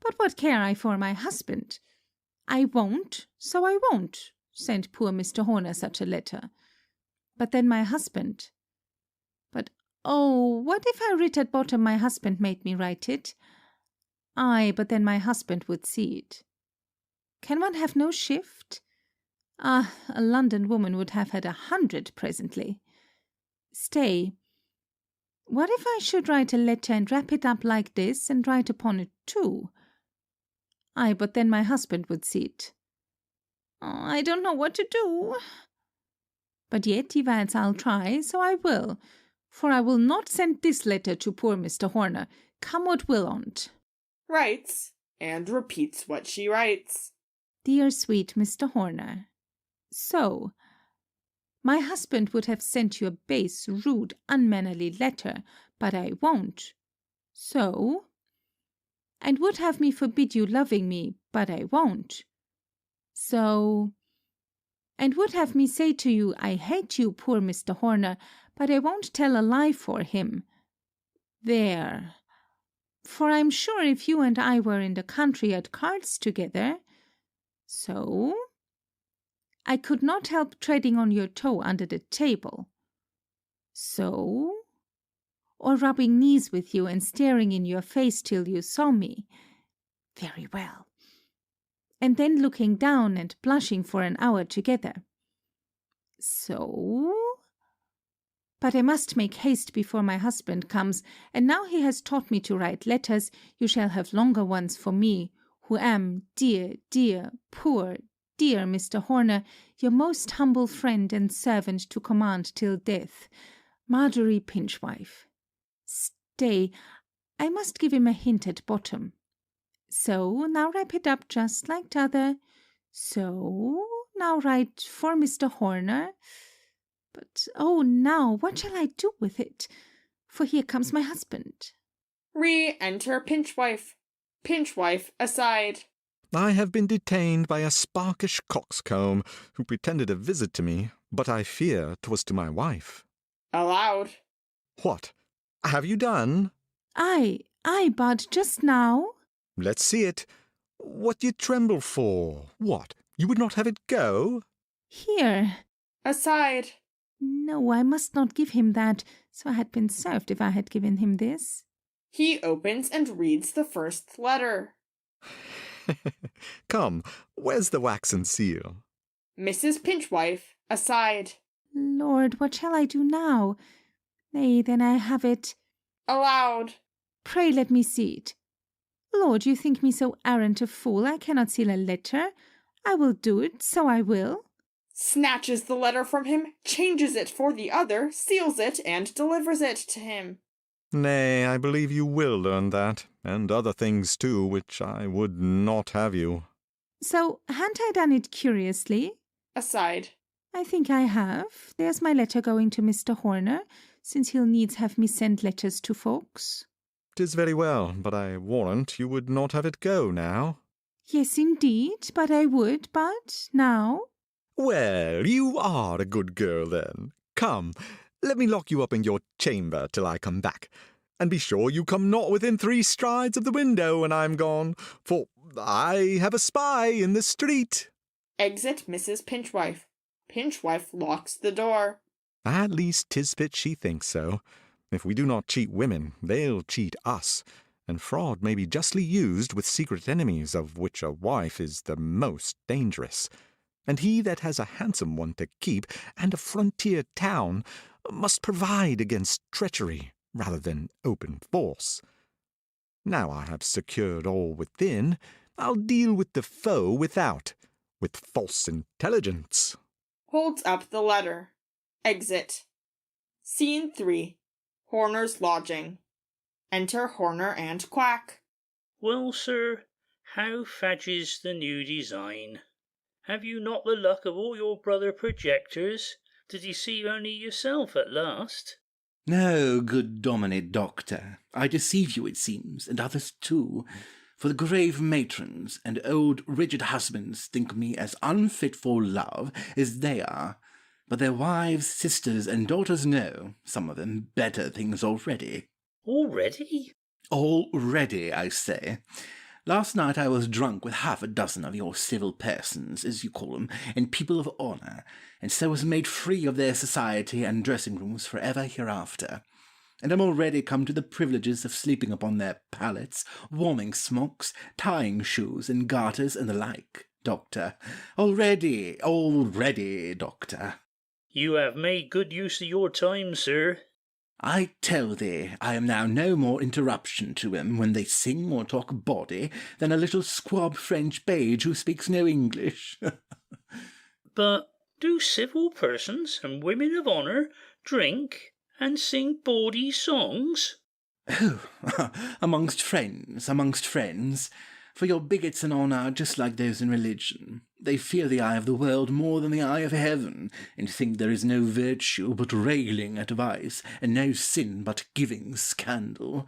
But what care I for my husband? I won't, so I won't, send poor Mr. Horner such a letter. But then my husband. But oh, what if I writ at bottom my husband made me write it? Ay, but then my husband would see it. Can one have no shift? Ah, a London woman would have had 100 presently. Stay. What if I should write a letter and wrap it up like this, and write upon it too? Ay, but then my husband would see it. Oh, I don't know what to do. But yet, Evads, I'll try, so I will. For I will not send this letter to poor Mr. Horner, come what will on't. Writes, and repeats what she writes. Dear sweet Mr. Horner. So, my husband would have sent you a base, rude, unmannerly letter, but I won't. So, and would have me forbid you loving me, but I won't. So, and would have me say to you, I hate you, poor Mr. Horner, but I won't tell a lie for him. There. For I'm sure if you and I were in the country at cards together, so, I could not help treading on your toe under the table. So, or rubbing knees with you and staring in your face till you saw me. Very well. And then looking down and blushing for an hour together. So, but I must make haste before my husband comes, and now he has taught me to write letters, you shall have longer ones for me, who am, dear, dear, poor, dear Mr. Horner, your most humble friend and servant to command till death, Margery Pinchwife. Stay, I must give him a hint at bottom. So, now wrap it up just like t'other. So, now write for Mr. Horner. But, oh, now, what shall I do with it? For here comes my husband. Re-enter Pinchwife. Pinchwife aside. I have been detained by a sparkish coxcomb who pretended a visit to me, but I fear 'twas to my wife. Aloud. What? Have you done? Aye, Bud, just now. Let's see it. What do you tremble for? What? You would not have it go? Here. Aside. No, I must not give him that, so I had been served if I had given him this. He opens and reads the first letter. Come, where's the waxen seal? Mrs. Pinchwife, aside. Lord, what shall I do now? Nay, then I have it. Aloud. Pray let me see it. Lord, you think me so arrant a fool I cannot seal a letter. I will do it, so I will. Snatches the letter from him, changes it for the other, seals it, and delivers it to him. Nay, I believe you will learn that, and other things too, which I would not have you. So, han't I done it curiously? Aside. I think I have. There's my letter going to Mr. Horner, since he'll needs have me send letters to folks. 'Tis very well, but I warrant you would not have it go now. Yes, indeed, but I would, but now. Well, you are a good girl, then. Come, let me lock you up in your chamber till I come back. And be sure you come not within 3 strides of the window when I'm gone, for I have a spy in the street. Exit Mrs. Pinchwife. Pinchwife locks the door. At least 'tis fit she thinks so. If we do not cheat women, they'll cheat us, and fraud may be justly used with secret enemies, of which a wife is the most dangerous. And he that has a handsome one to keep, and a frontier town, must provide against treachery rather than open force. Now I have secured all within, I'll deal with the foe without, with false intelligence. Holds up the letter. Exit. Scene 3. Horner's lodging. Enter Horner and Quack. Well, sir, how fadges the new design? Have you not the luck of all your brother projectors to deceive only yourself at last? No, good dominant doctor, I deceive you, it seems, and others too. For the grave matrons and old rigid husbands think me as unfit for love as they are, but their wives, sisters, and daughters know, some of them, better things already. Already? Already, I say. Last night I was drunk with half a dozen of your civil persons, as you call them, and people of honour, and so was made free of their society and dressing-rooms for ever hereafter. And am already come to the privileges of sleeping upon their pallets, warming smocks, tying shoes and garters, and the like, doctor. Already, doctor. You have made good use of your time, sir. I tell thee, I am now no more interruption to 'em when they sing or talk bawdy than a little squab French page who speaks no English. But do civil persons and women of honour drink and sing bawdy songs? Oh, amongst friends. For your bigots and honour are just like those in religion. They fear the eye of the world more than the eye of heaven, and think there is no virtue but railing at vice, and no sin but giving scandal.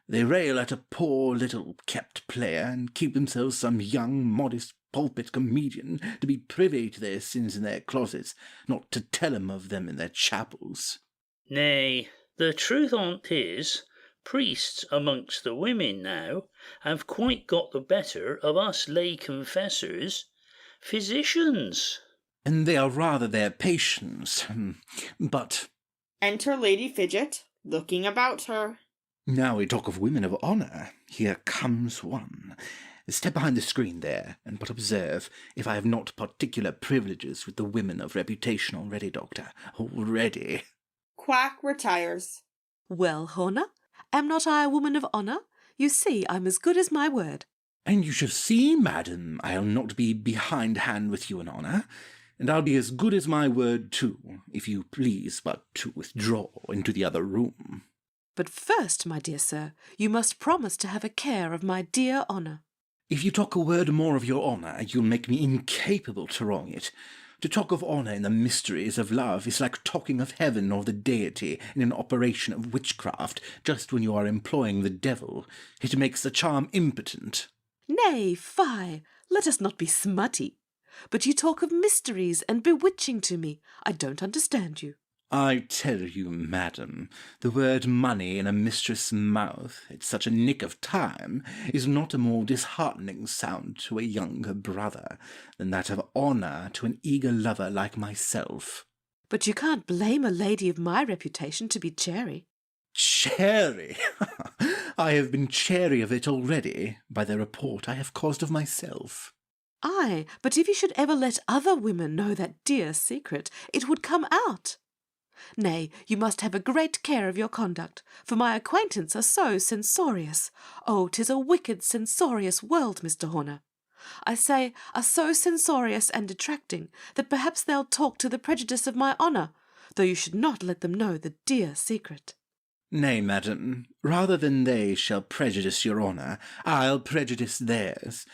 They rail at a poor little kept player, and keep themselves some young modest pulpit comedian to be privy to their sins in their closets, not to tell 'em of them in their chapels. Nay, the truth on't is, priests amongst the women now have quite got the better of us lay confessors, physicians. And they are rather their patients, but... Enter Lady Fidget, looking about her. Now we talk of women of honour. Here comes one. Step behind the screen there, and but observe if I have not particular privileges with the women of reputation already, doctor. Already. Quack retires. Well, Horner, am not I a woman of honour? You see, I'm as good as my word. And you shall see, madam, I'll not be behindhand with you in honour, and I'll be as good as my word too, if you please but to withdraw into the other room. But first, my dear sir, you must promise to have a care of my dear honour. If you talk a word more of your honour, you'll make me incapable to wrong it. To talk of honour in the mysteries of love is like talking of heaven or the deity in an operation of witchcraft, just when you are employing the devil. It makes the charm impotent. Nay, fie, let us not be smutty. But you talk of mysteries and bewitching to me. I don't understand you. I tell you, madam, the word money in a mistress' mouth at such a nick of time is not a more disheartening sound to a younger brother than that of honour to an eager lover like myself. But you can't blame a lady of my reputation to be chary. Chary? I have been chary of it already, by the report I have caused of myself. Aye, but if you should ever let other women know that dear secret, it would come out. Nay, you must have a great care of your conduct, for my acquaintance are so censorious. Oh, 'tis a wicked, censorious world, Mr. Horner. I say, are so censorious and detracting, that perhaps they'll talk to the prejudice of my honour, though you should not let them know the dear secret. Nay, madam, rather than they shall prejudice your honour, I'll prejudice theirs.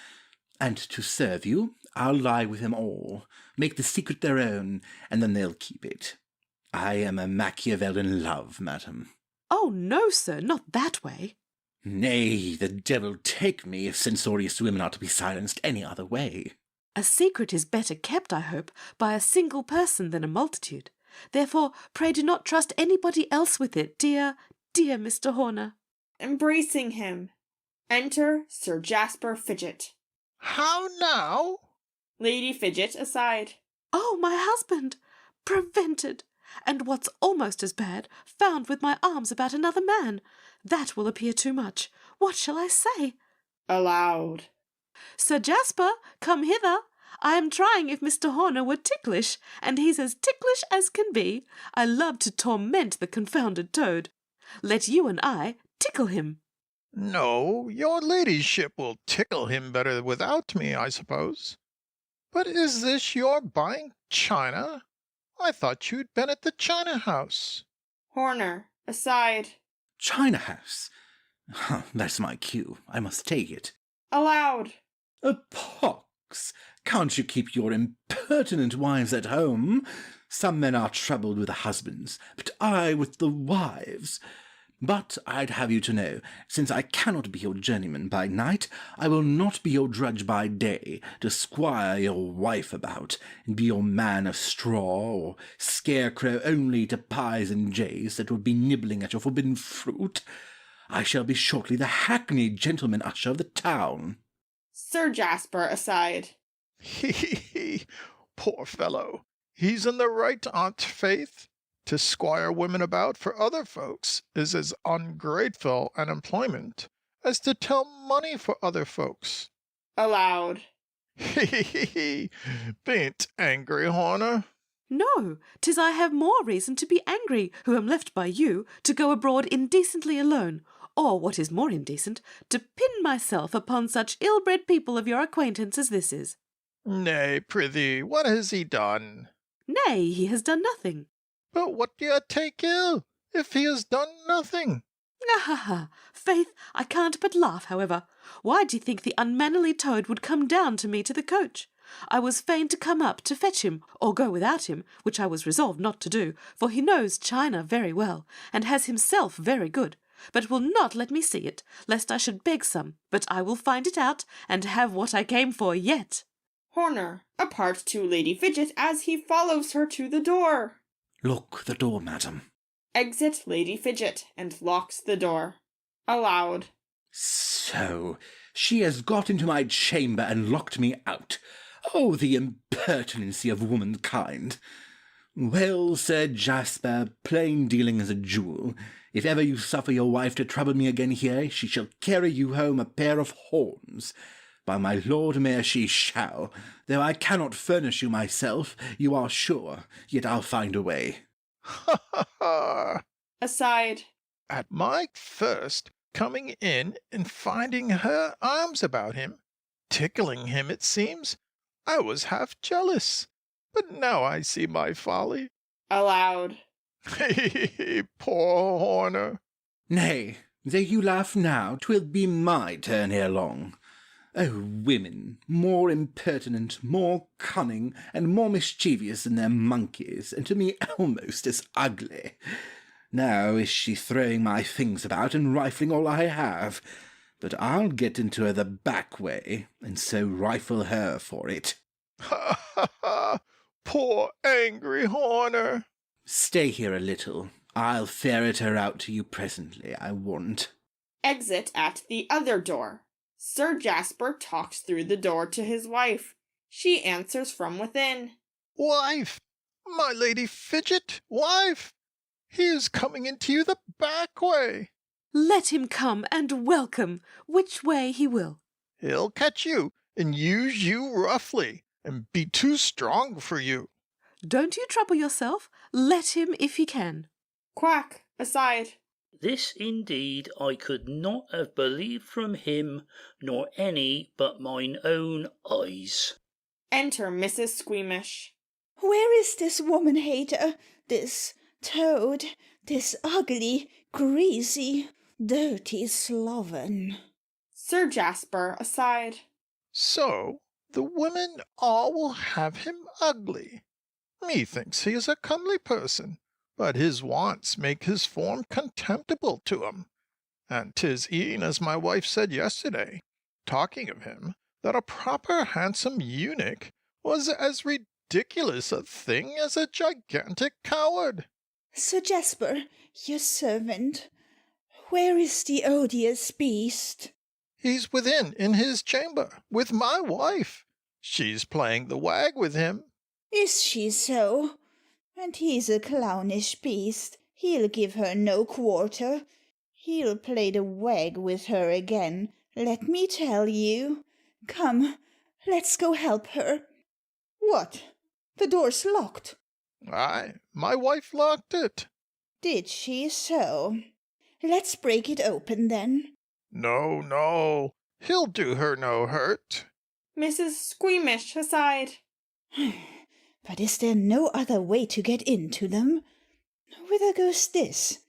And to serve you, I'll lie with them all, make the secret their own, and then they'll keep it. I am a Machiavel in love, madam. Oh, no, sir, not that way. Nay, the devil take me if censorious women are to be silenced any other way. A secret is better kept, I hope, by a single person than a multitude. Therefore, pray do not trust anybody else with it, dear, dear Mr. Horner. Embracing him. Enter Sir Jasper Fidget. How now? Lady Fidget aside. Oh, my husband! Prevented! And what's almost as bad, found with my arms about another man. That will appear too much. What shall I say? Aloud. Sir Jasper, come hither. I am trying if Mr. Horner were ticklish, and he's as ticklish as can be. I love to torment the confounded toad. Let you and I tickle him. No, your ladyship will tickle him better without me, I suppose. But is this your buying china? I thought you'd been at the China House. Horner, aside. China House? That's my cue. I must take it. Aloud. A pox! Can't you keep your impertinent wives at home? Some men are troubled with the husbands, but I with the wives. But I'd have you to know, since I cannot be your journeyman by night, I will not be your drudge by day, to squire your wife about, and be your man of straw, or scarecrow only to pies and jays that would be nibbling at your forbidden fruit. I shall be shortly the hackneyed gentleman usher of the town. Sir Jasper aside. He, poor fellow. He's in the right, Aunt Faith. To squire women about for other folks is as ungrateful an employment as to tell money for other folks. Aloud. Bean't angry, Horner? No, 'tis I have more reason to be angry, who am left by you to go abroad indecently alone, or, what is more indecent, to pin myself upon such ill-bred people of your acquaintance as this is. Nay, prithee, what has he done? Nay, he has done nothing. But what do you take ill, if he has done nothing? Ah, ha, ha. Faith, I can't but laugh, however. Why do you think the unmannerly toad would come down to me to the coach? I was fain to come up to fetch him, or go without him, which I was resolved not to do, for he knows China very well, and has himself very good, but will not let me see it, lest I should beg some, but I will find it out, and have what I came for yet. Horner, apart to Lady Fidget as he follows her to the door. Lock the door, madam. Exit Lady Fidget, and locks the door. Aloud. So, she has got into my chamber and locked me out. Oh, the impertinency of womankind! Well, Sir Jasper, plain dealing is a jewel. If ever you suffer your wife to trouble me again here, she shall carry you home a pair of horns. By my Lord Mayor she shall. Though I cannot furnish you myself, you are sure, yet I'll find a way. Ha ha ha! Aside. At my first coming in and finding her arms about him, tickling him, it seems, I was half jealous. But now I see my folly. Aloud. Poor Horner. Nay, though you laugh now, 'twill be my turn ere long. Oh, women, more impertinent, more cunning, and more mischievous than their monkeys, and to me almost as ugly. Now is she throwing my things about and rifling all I have. But I'll get into her the back way, and so rifle her for it. Ha ha ha! Poor angry Horner. Stay here a little. I'll ferret her out to you presently, I warrant. Exit at the other door. Sir Jasper talks through the door to his wife. She answers from within. Wife! My Lady Fidget! Wife! He is coming into you the back way. Let him come, and welcome, which way he will. He'll catch you, and use you roughly, and be too strong for you. Don't you trouble yourself. Let him if he can. Quack, aside. This indeed I could not have believed from him, nor any but mine own eyes. Enter Mrs. Squeamish. Where is this woman-hater, this toad, this ugly, greasy, dirty sloven? Sir Jasper, aside. So, the women all will have him ugly. Methinks he is a comely person, but his wants make his form contemptible to him. And 'tis e'en as my wife said yesterday, talking of him, that a proper handsome eunuch was as ridiculous a thing as a gigantic coward. Sir Jasper, your servant, where is the odious beast? He's within in his chamber, with my wife. She's playing the wag with him. Is she so? And he's a clownish beast. He'll give her no quarter. He'll play the wag with her again, let me tell you. Come, let's go help her. What? The door's locked. Aye, my wife locked it. Did she so? Let's break it open then. No, no, he'll do her no hurt. Mrs. Squeamish, aside. But is there no other way to get into them? Whither goes this?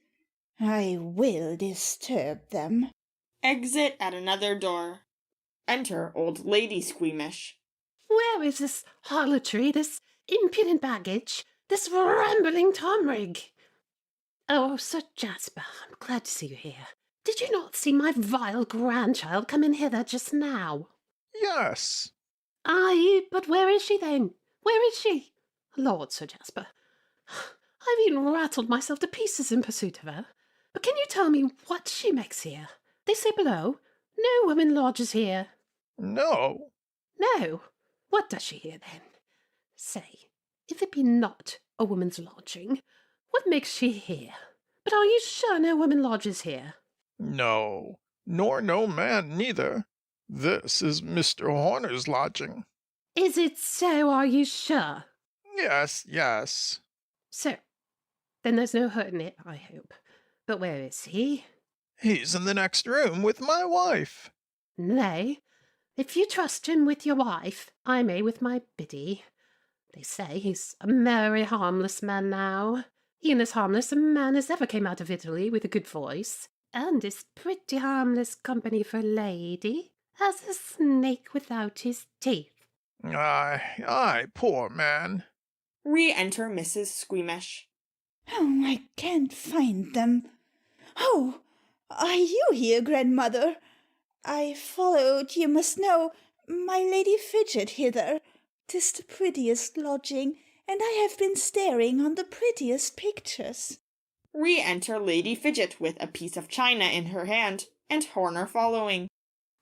I will disturb them. Exit at another door. Enter Old Lady Squeamish. Where is this harlotry, this impudent baggage, this rambling Tomrig? Oh, Sir Jasper, I'm glad to see you here. Did you not see my vile grandchild come in hither just now? Yes. Aye, but where is she then? Where is she? Lord, Sir Jasper, I've even rattled myself to pieces in pursuit of her. But can you tell me what she makes here? They say below, no woman lodges here. No. No? What does she here then? Say, if it be not a woman's lodging, what makes she here? But are you sure no woman lodges here? No, nor no man neither. This is Mr. Horner's lodging. Is it so, are you sure? Yes, yes. So, then there's no hurt in it, I hope. But where is he? He's in the next room with my wife. Nay, if you trust him with your wife, I may with my biddy. They say he's a merry, harmless man now. E'en as harmless a man as ever came out of Italy with a good voice, and is pretty harmless company for a lady, as a snake without his teeth. Aye, poor man. Re-enter Mrs. Squeamish. Oh, I can't find them. Oh, are you here, grandmother? I followed, you must know, my Lady Fidget hither. 'Tis the prettiest lodging, and I have been staring on the prettiest pictures. Re-enter Lady Fidget with a piece of china in her hand, and Horner following.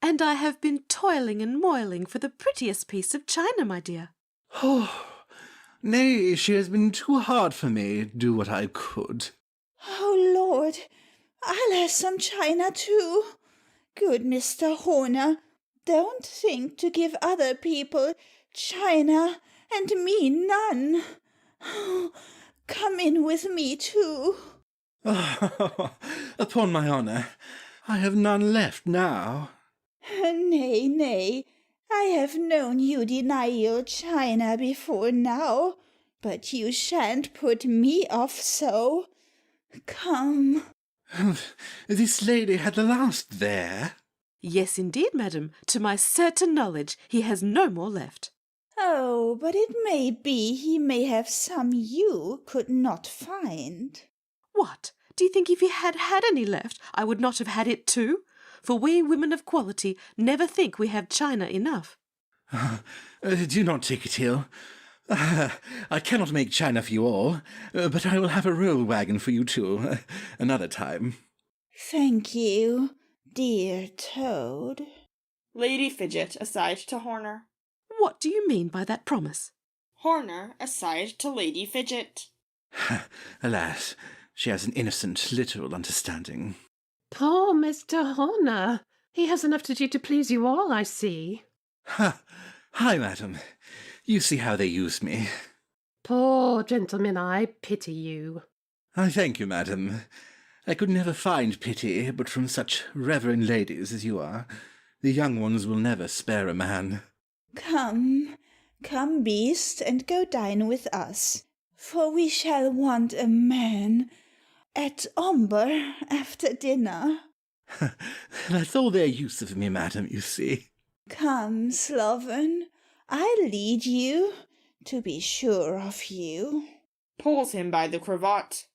And I have been toiling and moiling for the prettiest piece of china, my dear. Oh, nay, she has been too hard for me, do what I could. Oh, Lord, I'll have some china too. Good Mr. Horner, don't think to give other people china and me none. Oh, come in with me too. Upon my honour, I have none left now. Nay, nay, I have known you deny your china before now, but you shan't put me off so. Come. This lady had the last there. Yes, indeed, madam. To my certain knowledge, he has no more left. Oh, but it may be he may have some you could not find. What? Do you think if he had had any left, I would not have had it too? For we women of quality never think we have china enough. Do not take it ill. I cannot make china for you all, but I will have a roll wagon for you too, another time. Thank you, dear Toad. Lady Fidget aside to Horner. What do you mean by that promise? Horner aside to Lady Fidget. Alas, she has an innocent, literal understanding. Poor Mr. Horner. He has enough to do to please you all, I see. Ha! Hi, madam. You see how they use me. Poor gentleman, I pity you. I thank you, madam. I could never find pity but from such reverend ladies as you are. The young ones will never spare a man. Come, beast, and go dine with us, for we shall want a man at Omber after dinner. That's all their use of me, madam, you see. Come, Sloven, I'll lead you, to be sure of you. Pulls him by the cravat.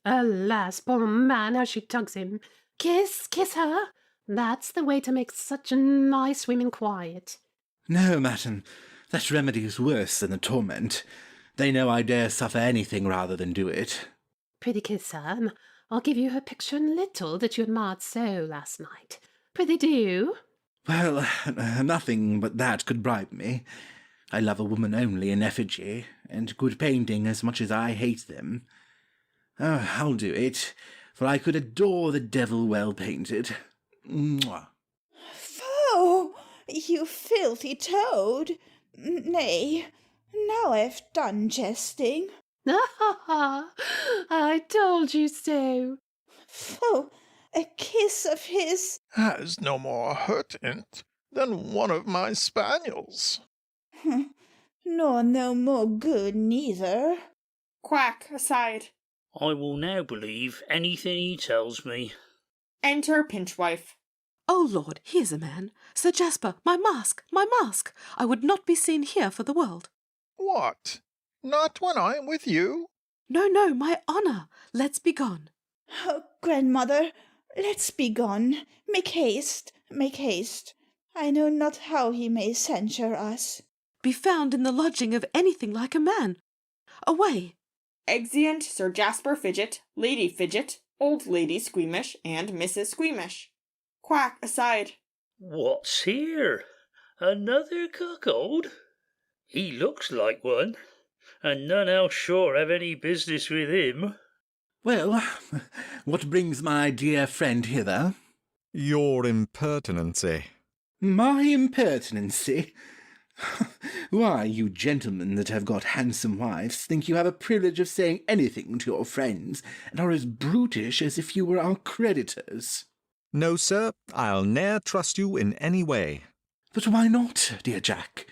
Alas, poor man, how she tugs him. Kiss her. That's the way to make such a nice women quiet. No, madam, that remedy is worse than the torment. They know I dare suffer anything rather than do it. Prithee kiss her, and I'll give you her picture in little that you admired so last night. Prithee do. Well, nothing but that could bribe me. I love a woman only in effigy, and good painting as much as I hate them. Oh, I'll do it, for I could adore the devil well painted. Mwah. Foh! You filthy Toad! Nay, now I've done jesting. I told you so. Pho, a kiss of his has no more hurt in't than one of my spaniels. Nor no more good neither. Quack aside. I will now believe anything he tells me. Enter Pinchwife. Oh, Lord, here's a man. Sir Jasper, my mask, my mask. I would not be seen here for the world. What? Not when I am with you? No, my honour. Let's be gone. Oh, grandmother, let's be gone. Make haste, make haste. I know not how he may censure us. Be found in the lodging of anything like a man. Away! Exeunt Sir Jasper Fidget, Lady Fidget, Old Lady Squeamish, and Mrs. Squeamish. Quack aside. What's here? Another cuckold? He looks like one, and none else sure have any business with him. Well, what brings my dear friend hither? Your impertinency. My impertinency? Why, you gentlemen that have got handsome wives think you have a privilege of saying anything to your friends, and are as brutish as if you were our creditors. No, sir, I'll ne'er trust you in any way. But why not, dear Jack?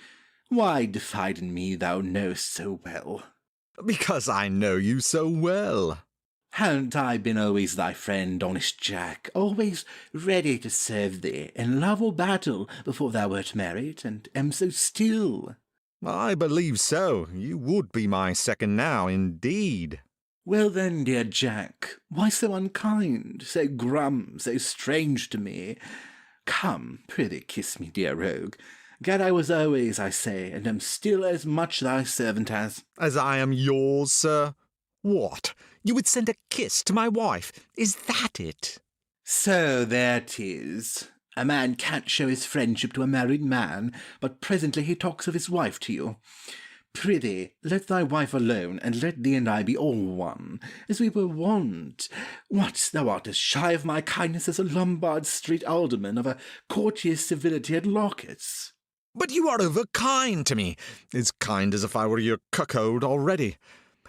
Why defide in me thou knowest so well? Because I know you so well. Hadn't I been always thy friend, honest Jack, always ready to serve thee in love or battle before thou wert married, and am so still? I believe so. You would be my second now, indeed. Well then, dear Jack, why so unkind, so grum, so strange to me? Come, prithee kiss me, dear rogue. Gad I was always, I say, and am still as much thy servant as... As I am yours, sir? What? You would send a kiss to my wife? Is that it? So there 'tis. A man can't show his friendship to a married man, but presently he talks of his wife to you. Prithee, let thy wife alone, and let thee and I be all one, as we were wont. What, thou art as shy of my kindness as a Lombard Street alderman of a courtier's civility at Locket's. But you are over-kind to me, as kind as if I were your cuckold already.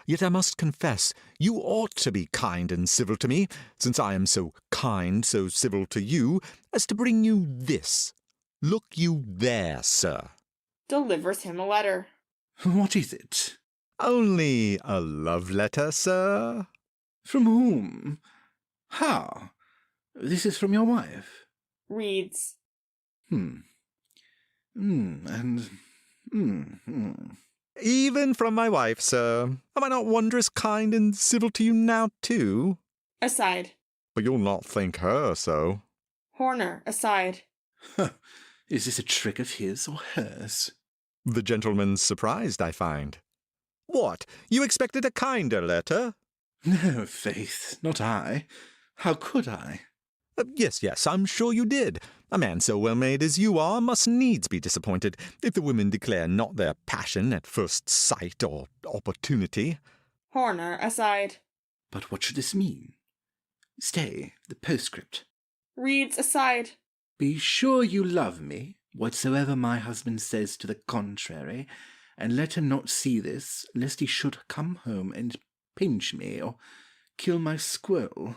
Yet I must confess, you ought to be kind and civil to me, since I am so kind, so civil to you, as to bring you this. Look you there, sir. Delivers him a letter. What is it? Only a love letter, sir. From whom? How? This is from your wife? Reads. Even from my wife, sir. Am I not wondrous kind and civil to you now, too? Aside. But you'll not think her so. Horner, aside. Is this a trick of his or hers? The gentleman's surprised, I find. What, you expected a kinder letter? No, faith, not I. How could I? Yes, I'm sure you did. A man so well made as you are must needs be disappointed if the women declare not their passion at first sight or opportunity. Horner, aside. But what should this mean? Stay, the postscript. Reads aside. Be sure you love me, whatsoever my husband says to the contrary, and let him not see this, lest he should come home and pinch me, or kill my squirrel.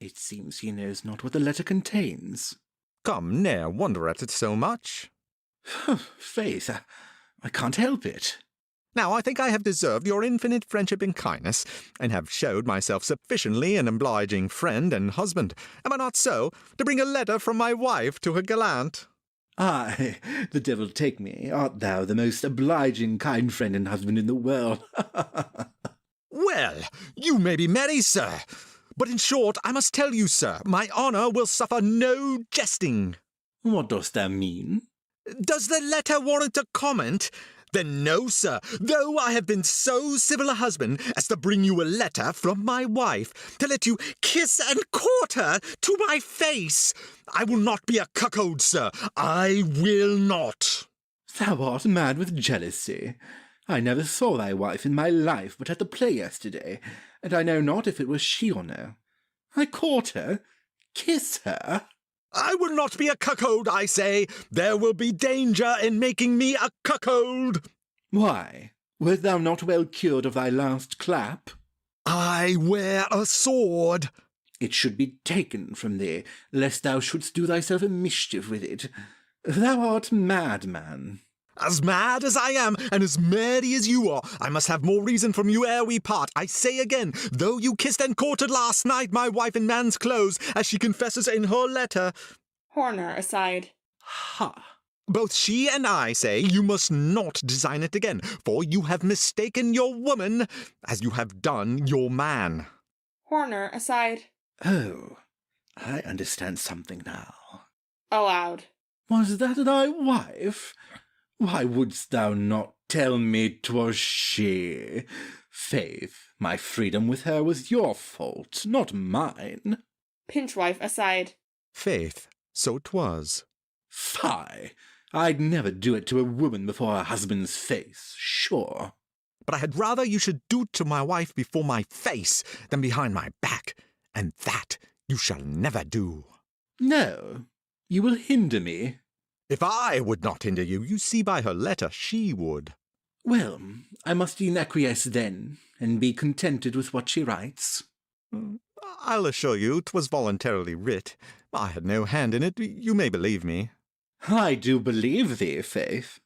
It seems he knows not what the letter contains. Come, ne'er wonder at it so much. Faith, I can't help it. Now I think I have deserved your infinite friendship and kindness, and have showed myself sufficiently an obliging friend and husband. Am I not so, to bring a letter from my wife to her gallant? Ay, the devil take me, art thou the most obliging, kind friend and husband in the world? Well, you may be merry, sir. But in short, I must tell you, sir, my honour will suffer no jesting. What dost thou mean? Does the letter warrant a comment? Then no, sir, though I have been so civil a husband as to bring you a letter from my wife, to let you kiss and court her to my face, I will not be a cuckold, sir, I will not. Thou art mad with jealousy. I never saw thy wife in my life but at the play yesterday, and I know not if it was she or no. I court her, kiss her. I will not be a cuckold, I say. There will be danger in making me a cuckold. Why? Wert thou not well cured of thy last clap? I wear a sword. It should be taken from thee, lest thou shouldst do thyself a mischief with it. Thou art mad, man. As mad as I am, and as merry as you are, I must have more reason from you ere we part. I say again, though you kissed and courted last night my wife in man's clothes, as she confesses in her letter. Horner, aside. Ha! Both she and I say you must not design it again, for you have mistaken your woman, as you have done your man. Horner, aside. Oh, I understand something now. Aloud. Was that thy wife? Why wouldst thou not tell me 'twas she? Faith, my freedom with her was your fault, not mine. Pinchwife, aside. Faith, so 'twas. Fie! I'd never do it to a woman before her husband's face, sure. But I had rather you should do to my wife before my face than behind my back, and that you shall never do. No, you will hinder me. If I would not hinder you, you see by her letter she would. Well, I must e'en acquiesce then, and be contented with what she writes. I'll assure you 'twas voluntarily writ. I had no hand in it, you may believe me. I do believe thee, Faith.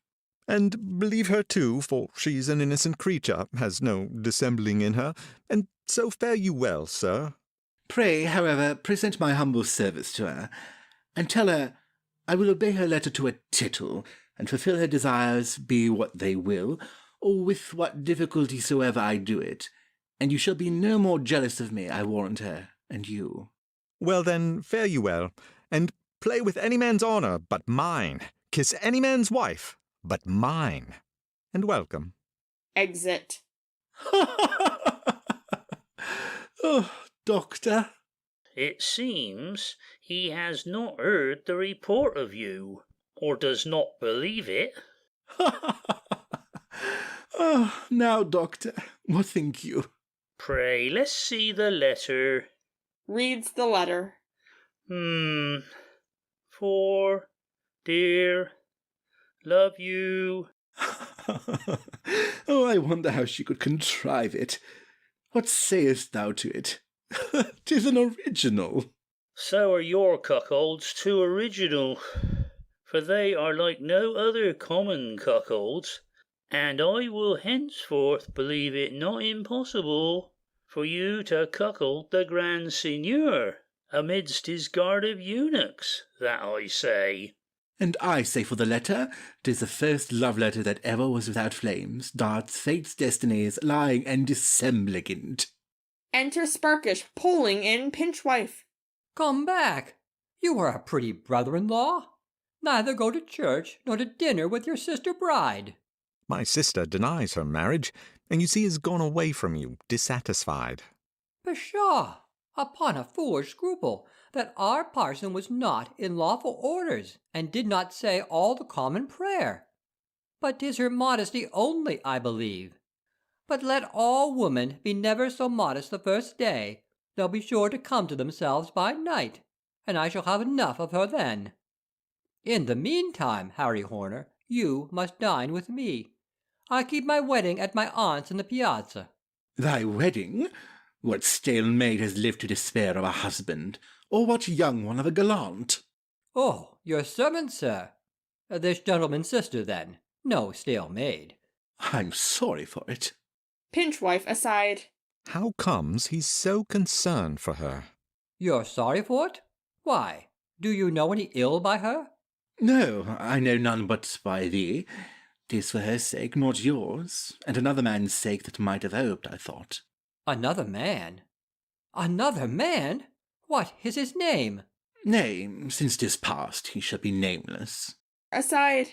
And believe her too, for she's an innocent creature, has no dissembling in her, and so fare you well, sir. Pray, however, present my humble service to her, and tell her I will obey her letter to a tittle, and fulfil her desires, be what they will, or with what difficulty soever I do it, and you shall be no more jealous of me, I warrant her, and you. Well then, fare you well, and play with any man's honour but mine, kiss any man's wife but mine, and welcome. Exit. Oh, Doctor. It seems he has not heard the report of you, or does not believe it. Oh, now, Doctor, what think you? Pray, let's see the letter. Reads the letter. For, dear, love you. Oh, I wonder how she could contrive it. What sayest thou to it? 'Tis an original. So are your cuckolds too original, for they are like no other common cuckolds, and I will henceforth believe it not impossible for you to cuckold the Grand Seigneur amidst his guard of eunuchs, that I say. And I say for the letter, 'tis the first love letter that ever was without flames, darts, fates, destinies, lying and dissembligant. Enter Sparkish, pulling in Pinchwife. Come back. You are a pretty brother-in-law. Neither go to church nor to dinner with your sister bride. My sister denies her marriage, and you see is gone away from you, dissatisfied. Pshaw! Upon a foolish scruple, that our parson was not in lawful orders, and did not say all the common prayer. But 'tis her modesty only, I believe. But let all women be never so modest the first day, they'll be sure to come to themselves by night, and I shall have enough of her then. In the meantime, Harry Horner, you must dine with me. I keep my wedding at my aunt's in the piazza. Thy wedding? What stale maid has lived to despair of a husband, or what young one of a gallant? Oh, your servant, sir. This gentleman's sister, then. No stale maid. I'm sorry for it. Pinchwife, aside. How comes he's so concerned for her? You're sorry for it? Why, do you know any ill by her? No, I know none but by thee. 'Tis for her sake, not yours, and another man's sake that might have hoped, I thought. Another man? Another man? What is his name? Nay, since 'tis past, he shall be nameless. Aside.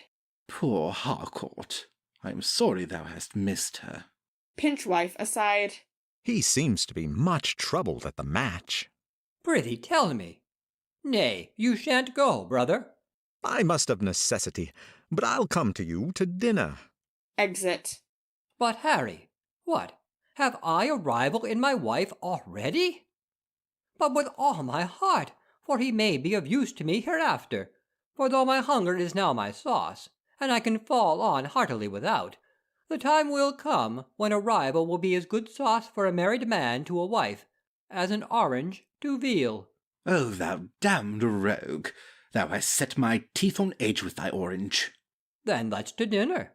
Poor Harcourt, I am sorry thou hast missed her. Pinchwife, aside. He seems to be much troubled at the match. Prithee, tell me. Nay, you shan't go, brother. I must of necessity, but I'll come to you to dinner. Exit. But, Harry, what? Have I a rival in my wife already? But with all my heart, for he may be of use to me hereafter. For though my hunger is now my sauce, and I can fall on heartily without, the time will come when a rival will be as good sauce for a married man to a wife as an orange to veal. Oh, thou damned rogue! Thou hast set my teeth on edge with thy orange. Then let's to dinner.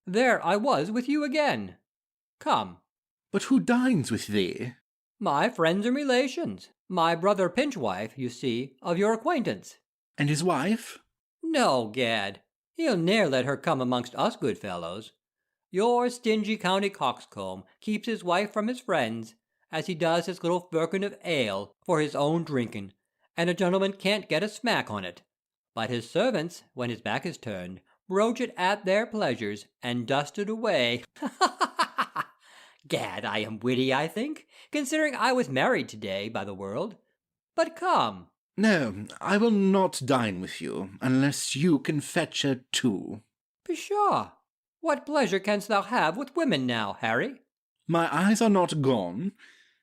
There I was with you again. Come. But who dines with thee? My friends and relations. My brother Pinchwife, you see, of your acquaintance. And his wife? No, gad. He'll ne'er let her come amongst us good fellows. Your stingy county coxcomb keeps his wife from his friends, as he does his little firkin of ale for his own drinking, and a gentleman can't get a smack on it. But his servants, when his back is turned, broach it at their pleasures, and dust it away. Gad, I am witty, I think, considering I was married today by the world. But come. No, I will not dine with you, unless you can fetch her too. Pshaw! What pleasure canst thou have with women now, Harry? My eyes are not gone.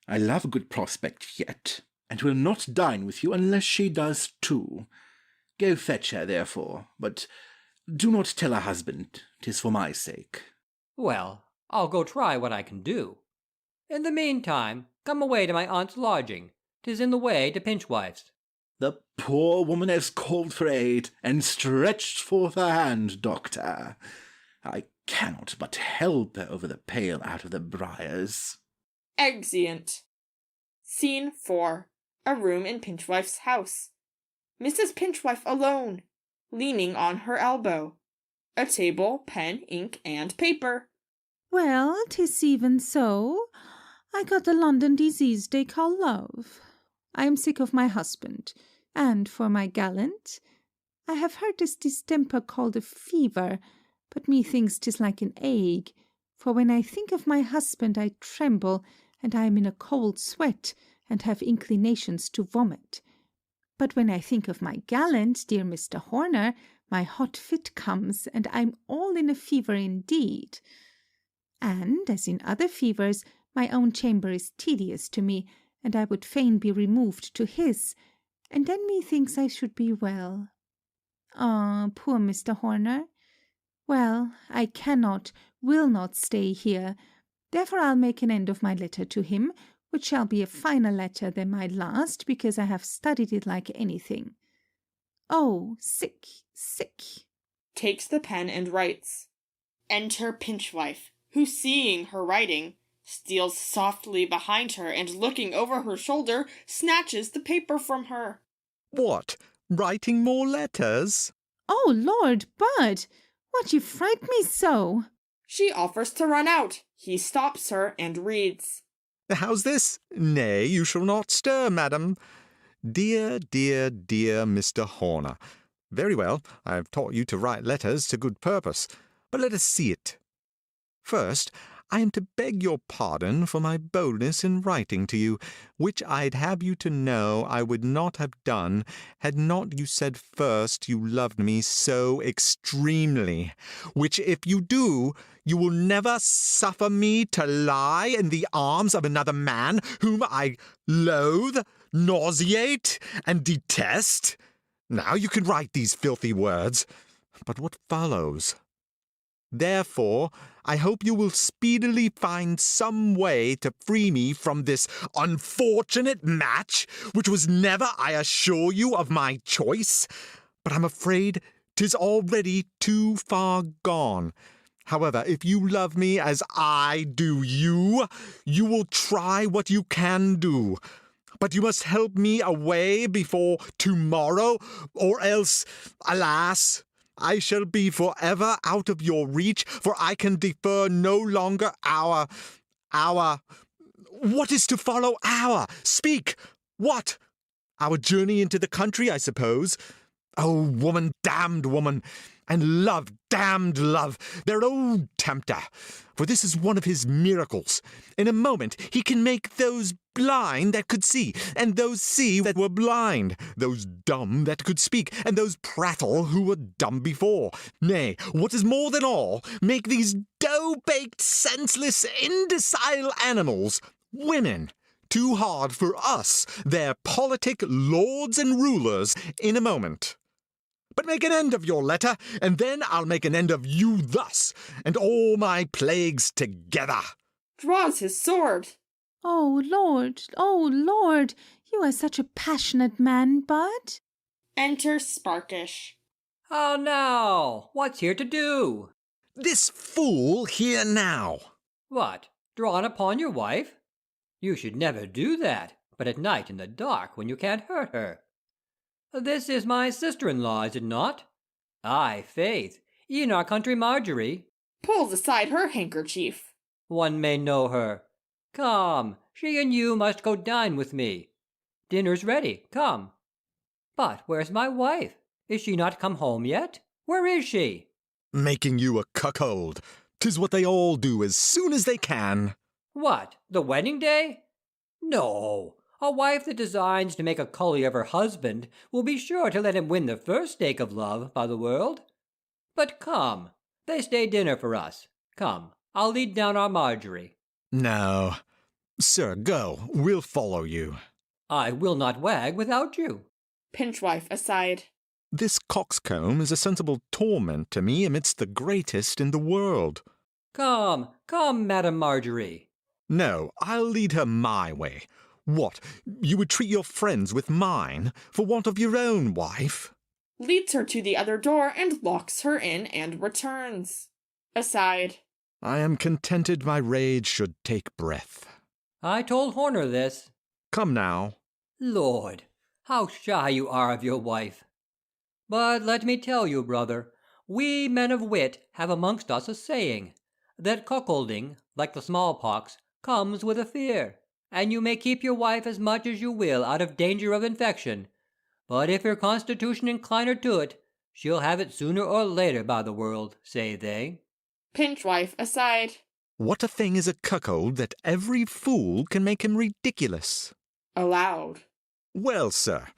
I love a good prospect yet, and will not dine with you unless she does too. Go fetch her, therefore, but do not tell her husband. 'Tis for my sake. Well, I'll go try what I can do. In the meantime, come away to my aunt's lodging. 'Tis in the way to Pinchwife's. The poor woman has called for aid, and stretched forth her hand, doctor. I cannot but help her over the pail out of the briars. Exeunt. Scene 4. A room in Pinchwife's house. Mrs. Pinchwife alone, leaning on her elbow. A table, pen, ink, and paper. Well, 'tis even so. I got the London disease they call love. I am sick of my husband, and for my gallant, I have heard this distemper called a fever, but methinks 'tis like an ague, for when I think of my husband I tremble, and I am in a cold sweat, and have inclinations to vomit. But when I think of my gallant, dear Mr. Horner, my hot fit comes, and I'm all in a fever indeed. And, as in other fevers, my own chamber is tedious to me, and I would fain be removed to his, and then methinks I should be well. Ah, poor Mr. Horner! Well, I cannot, will not stay here, therefore I'll make an end of my letter to him, which shall be a finer letter than my last, because I have studied it like anything. Oh, sick, sick. Takes the pen and writes. Enter Pinchwife, who, seeing her writing, steals softly behind her, and looking over her shoulder, snatches the paper from her. What? Writing more letters? Oh, Lord, Bud! What you fright me so? She offers to run out. He stops her and reads. How's this? Nay, you shall not stir, madam. Dear, dear, dear Mr. Horner. Very well, I have taught you to write letters to good purpose, but let us see it. First, I am to beg your pardon for my boldness in writing to you, which I'd have you to know I would not have done, had not you said first you loved me so extremely, which if you do, you will never suffer me to lie in the arms of another man whom I loathe, nauseate, and detest. Now you can write these filthy words, but what follows? Therefore, I hope you will speedily find some way to free me from this unfortunate match, which was never, I assure you, of my choice. But I'm afraid 'tis already too far gone. However, if you love me as I do you, you will try what you can do. But you must help me away before tomorrow, or else, alas, I shall be forever out of your reach, for I can defer no longer our... What is to follow our? Speak! What? Our journey into the country, I suppose. Oh, woman, damned woman, and love, damned love, their own tempter. For this is one of his miracles. In a moment he can make those blind that could see, and those see that were blind, those dumb that could speak, and those prattle who were dumb before. Nay, what is more than all, make these dough-baked, senseless, indocile animals, women, too hard for us, their politic lords and rulers, in a moment. But make an end of your letter, and then I'll make an end of you thus, and all my plagues together. Draws his sword. Oh, Lord, you are such a passionate man, Bud. Enter Sparkish. How now? What's here to do? This fool here now. What, drawn upon your wife? You should never do that, but at night in the dark when you can't hurt her. This is my sister-in-law, is it not? Aye, faith, e'en our country Margery. Pulls aside her handkerchief. One may know her. Come, she and you must go dine with me. Dinner's ready, come. But where's my wife? Is she not come home yet? Where is she? Making you a cuckold. 'Tis what they all do as soon as they can. What, the wedding day? No, a wife that designs to make a cully of her husband will be sure to let him win the first stake of love by the world. But come, they stay dinner for us. Come, I'll lead down our Margery. No. Sir, go. We'll follow you. I will not wag without you. Pinchwife aside. This coxcomb is a sensible torment to me amidst the greatest in the world. Come, come, Madam Margery. No, I'll lead her my way. What, you would treat your friends with mine, for want of your own wife? Leads her to the other door and locks her in and returns. Aside. I am contented my rage should take breath. I told Horner this. Come now. Lord, how shy you are of your wife. But let me tell you, brother, we men of wit have amongst us a saying, that cuckolding, like the smallpox, comes with a fear, and you may keep your wife as much as you will out of danger of infection, but if her constitution incline her to it, she'll have it sooner or later by the world, say they. Pinchwife aside. What a thing is a cuckold that every fool can make him ridiculous. Aloud. Well, sir,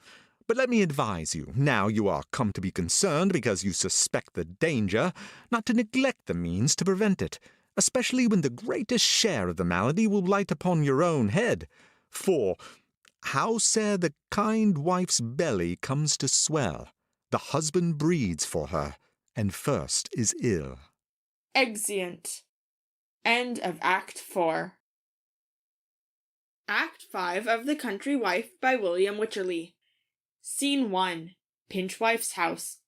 but let me advise you, now you are come to be concerned because you suspect the danger, not to neglect the means to prevent it, especially when the greatest share of the malady will light upon your own head. For, howsoe'er the kind wife's belly comes to swell, the husband breeds for her, and first is ill. Exeunt. End of Act 4. Act 5 of The Country Wife by William Wycherley. Scene 1. Pinchwife's house.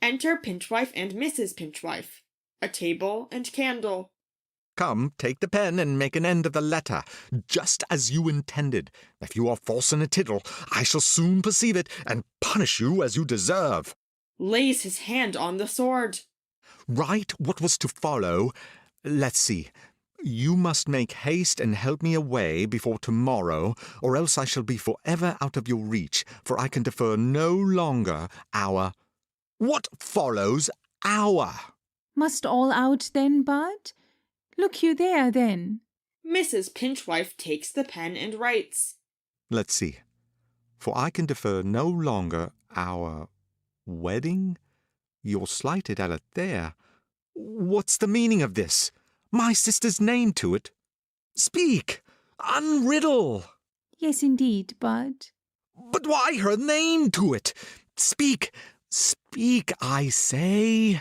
Enter Pinchwife and Mrs. Pinchwife. A table and candle. Come, take the pen and make an end of the letter, just as you intended. If you are false in a tittle, I shall soon perceive it, and punish you as you deserve. Lays his hand on the sword. Write what was to follow. Let's see. You must make haste and help me away before tomorrow, or else I shall be forever out of your reach, for I can defer no longer our... What follows our? Must all out then, Bud? Look you there, then. Mrs. Pinchwife takes the pen and writes. Let's see. For I can defer no longer our... wedding? You're slighted at it there. What's the meaning of this? My sister's name to it? Speak! Unriddle! Yes, indeed, Bud. But why her name to it? Speak! Speak, I say!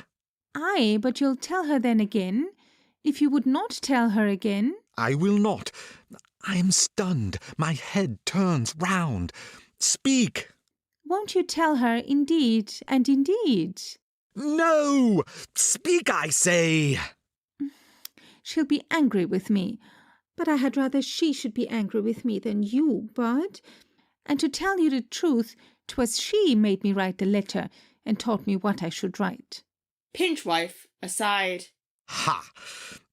Aye, but you'll tell her then again. If you would not tell her again... I will not. I am stunned. My head turns round. Speak! Won't you tell her indeed and indeed? No! Speak, I say! She'll be angry with me, but I had rather she should be angry with me than you, Bud. And to tell you the truth, 'twas she made me write the letter and taught me what I should write. Pinchwife aside. Ha!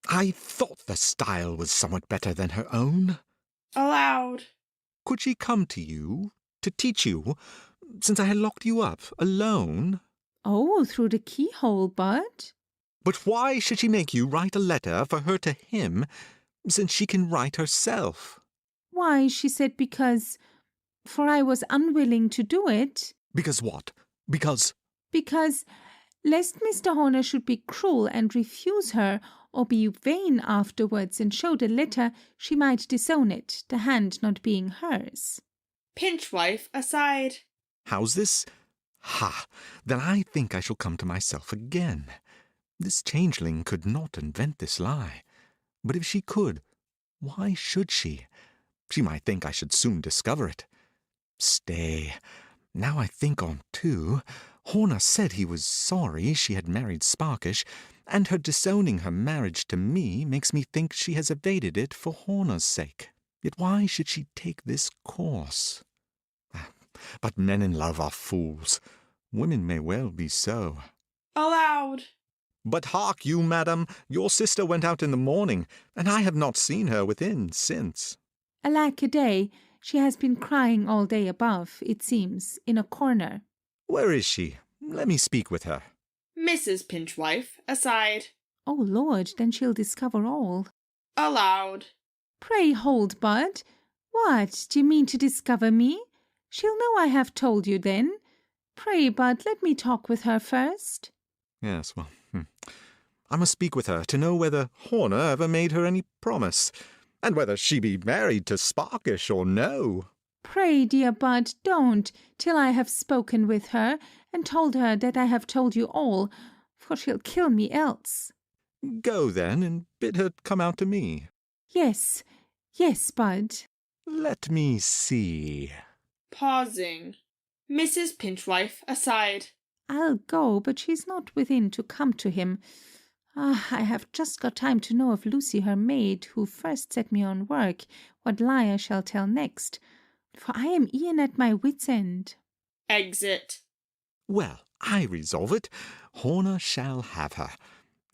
I thought the style was somewhat better than her own. Aloud. Could she come to you, to teach you, since I had locked you up, alone? Oh, through the keyhole, Bud. But why should she make you write a letter for her to him, since she can write herself? Why, she said because... for I was unwilling to do it. Because what? Because... Because, lest Mr. Horner should be cruel and refuse her, or be vain afterwards and show the letter, she might disown it, the hand not being hers. Pinchwife aside. How's this? Ha! Then I think I shall come to myself again. This changeling could not invent this lie. But if she could, why should she? She might think I should soon discover it. Stay. Now I think on too. Horner said he was sorry she had married Sparkish, and her disowning her marriage to me makes me think she has evaded it for Horner's sake. Yet why should she take this course? But men in love are fools. Women may well be so. Aloud. But hark you, madam, your sister went out in the morning, and I have not seen her within since. Alack a day, she has been crying all day above, it seems, in a corner. Where is she? Let me speak with her. Mrs. Pinchwife, aside. Oh, Lord, then she'll discover all. Aloud. Pray hold, Bud. What, do you mean to discover me? She'll know I have told you then. Pray, Bud, let me talk with her first. Yes, well, I must speak with her to know whether Horner ever made her any promise, and whether she be married to Sparkish or no. Pray, dear Bud, don't, till I have spoken with her, and told her that I have told you all, for she'll kill me else. Go, then, and bid her come out to me. Yes, yes, Bud. Let me see. Pausing. Mrs. Pinchwife, aside. I'll go, but she's not within to come to him. Ah, I have just got time to know of Lucy, her maid, who first set me on work, what lie I shall tell next, for I am e'en at my wit's end. Exit. Well, I resolve it. Horner shall have her.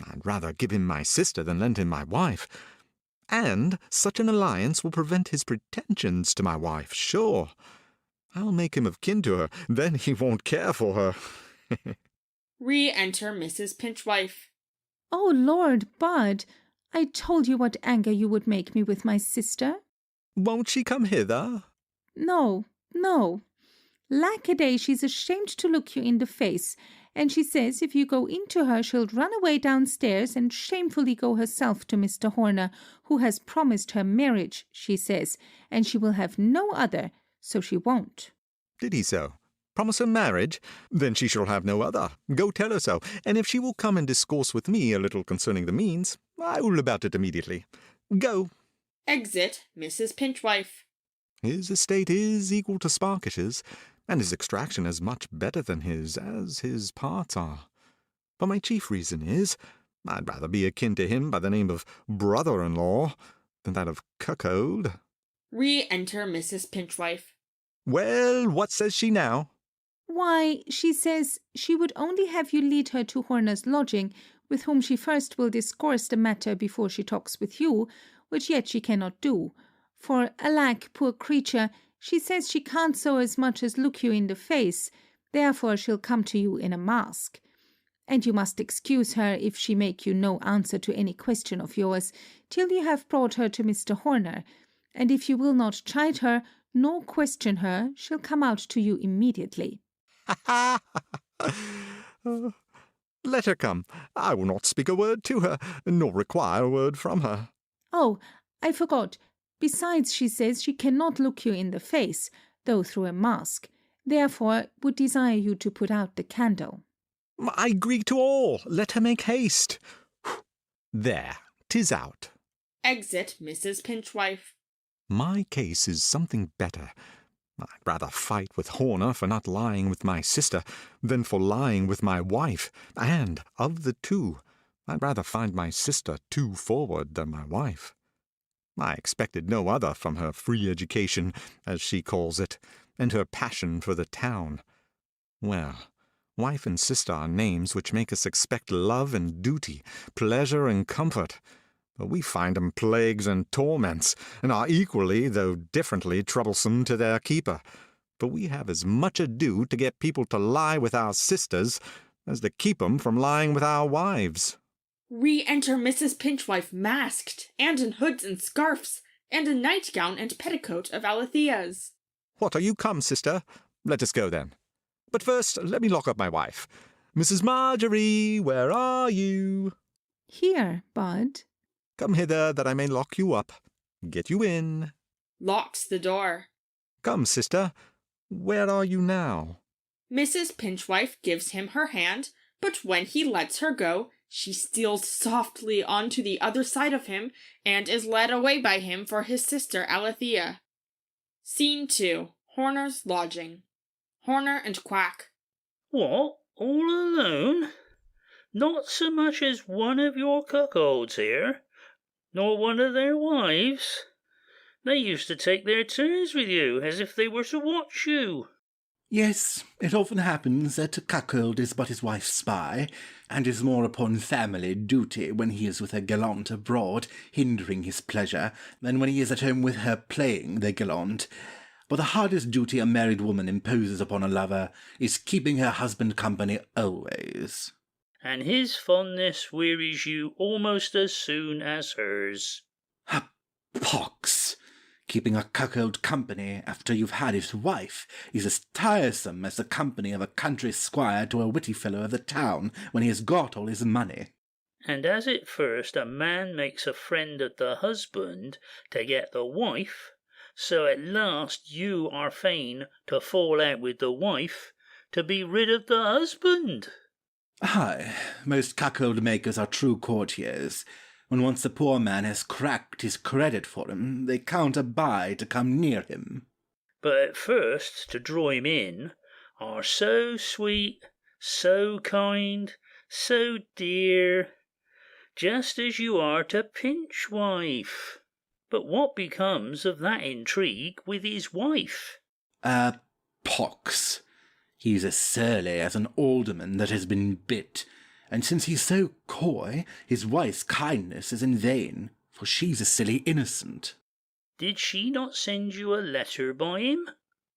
I'd rather give him my sister than lend him my wife. And such an alliance will prevent his pretensions to my wife, sure. I'll make him of kin to her, then he won't care for her. Re-enter Mrs. Pinchwife. Oh, Lord, Bud, I told you what anger you would make me with my sister. Won't she come hither? No, no. Lack-a-day, she's ashamed to look you in the face, and she says if you go into her, she'll run away downstairs and shamefully go herself to Mr. Horner, who has promised her marriage, she says, and she will have no other, so she won't. Did he so? Promise her marriage? Then she shall have no other. Go tell her so, and if she will come and discourse with me a little concerning the means, I will about it immediately. Go. Exit Mrs. Pinchwife. His estate is equal to Sparkish's, and his extraction as much better than his as his parts are. But my chief reason is, I'd rather be akin to him by the name of brother-in-law than that of cuckold. Re-enter Mrs. Pinchwife. Well, what says she now? Why, she says she would only have you lead her to Horner's lodging, with whom she first will discourse the matter before she talks with you, which yet she cannot do. For, alack, poor creature, she says she can't so as much as look you in the face, therefore she'll come to you in a mask. And you must excuse her if she make you no answer to any question of yours, till you have brought her to Mr. Horner, and if you will not chide her, nor question her, she'll come out to you immediately. Let her come. I will not speak a word to her, nor require a word from her. Oh, I forgot. Besides, she says she cannot look you in the face, though through a mask, therefore would desire you to put out the candle. I agree to all. Let her make haste. There, 'tis out. Exit Mrs. Pinchwife. My case is something better. I'd rather fight with Horner for not lying with my sister than for lying with my wife, and, of the two, I'd rather find my sister too forward than my wife. I expected no other from her free education, as she calls it, and her passion for the town. Well, wife and sister are names which make us expect love and duty, pleasure and comfort, but we find 'em plagues and torments, and are equally, though differently, troublesome to their keeper. For we have as much ado to get people to lie with our sisters as to keep 'em from lying with our wives. Re-enter Mrs. Pinchwife masked, and in hoods and scarfs, and a nightgown and petticoat of Alethea's. What, are you come, sister? Let us go, then. But first, let me lock up my wife. Mrs. Margery, where are you? Here, Bud. Come hither, that I may lock you up. Get you in. Locks the door. Come, sister. Where are you now? Mrs. Pinchwife gives him her hand, but when he lets her go, she steals softly onto the other side of him, and is led away by him for his sister Alethea. Scene 2. Horner's lodging. Horner and Quack. What? All alone? Not so much as one of your cuckolds here, nor one of their wives? They used to take their turns with you, as if they were to watch you. Yes, it often happens that a cuckold is but his wife's spy, and is more upon family duty when he is with a gallant abroad, hindering his pleasure, than when he is at home with her playing the gallant. But the hardest duty a married woman imposes upon a lover is keeping her husband company always. And his fondness wearies you almost as soon as hers. Pox! Keeping a cuckold company after you've had his wife is as tiresome as the company of a country squire to a witty fellow of the town when he has got all his money. And as at first a man makes a friend of the husband to get the wife, so at last you are fain to fall out with the wife to be rid of the husband. Aye, most cuckold makers are true courtiers. When once the poor man has cracked his credit for him, they can't abide to come near him. But at first, to draw him in, are so sweet, so kind, so dear, just as you are to Pinchwife. But what becomes of that intrigue with his wife? Pox. He's as surly as an alderman that has been bit, and since he's so coy, his wife's kindness is in vain, for she's a silly innocent. Did she not send you a letter by him?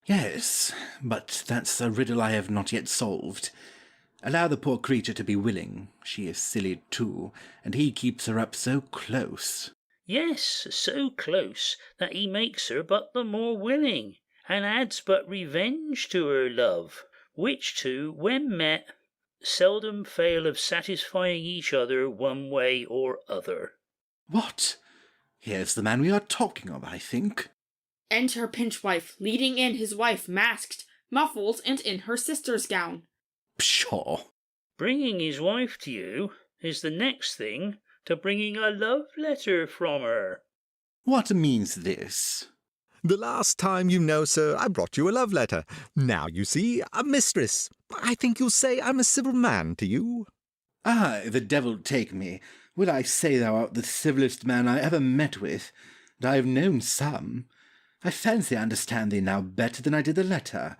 Yes, but that's a riddle I have not yet solved. Allow the poor creature to be willing. She is silly too, and he keeps her up so close. Yes, so close that he makes her but the more willing, and adds but revenge to her love, which two, when met, seldom fail of satisfying each other one way or other. What? Here's the man we are talking of, I think. Enter Pinchwife, leading in his wife masked, muffled, and in her sister's gown. Pshaw! Bringing his wife to you is the next thing to bringing a love letter from her. What means this? The last time, you know, sir, I brought you a love letter. Now, you see, a mistress. I think you'll say I'm a civil man to you. Aye, the devil take me. Will I say thou art the civillest man I ever met with? And I have known some. I fancy I understand thee now better than I did the letter.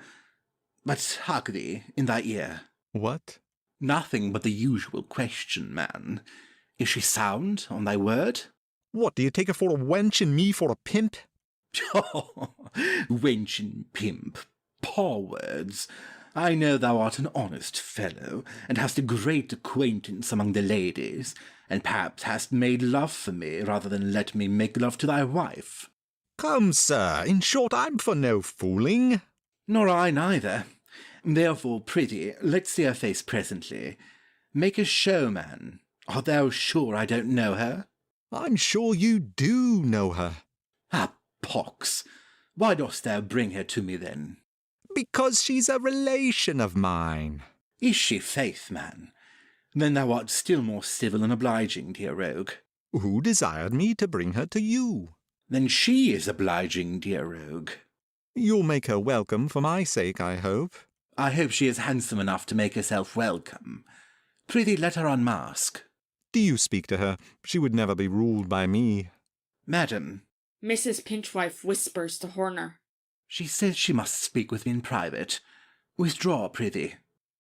But hark thee, in thy ear. What? Nothing but the usual question, man. Is she sound, on thy word? What, do you take her for a wench and me for a pimp? Oh, wench and pimp, poor words. I know thou art an honest fellow, and hast a great acquaintance among the ladies, and perhaps hast made love for me rather than let me make love to thy wife. Come, sir, in short, I'm for no fooling. Nor I neither. Therefore, prithee, let's see her face presently. Make a show, man. Art thou sure I don't know her? I'm sure you do know her. Ah, pox! Why dost thou bring her to me, then? Because she's a relation of mine. Is she, faith, man? Then thou art still more civil and obliging, dear rogue. Who desired me to bring her to you? Then she is obliging, dear rogue. You'll make her welcome for my sake, I hope. I hope she is handsome enough to make herself welcome. Prithee, let her unmask. Do you speak to her? She would never be ruled by me. Madam. Mrs. Pinchwife whispers to Horner. She says she must speak with me in private. Withdraw, prithee.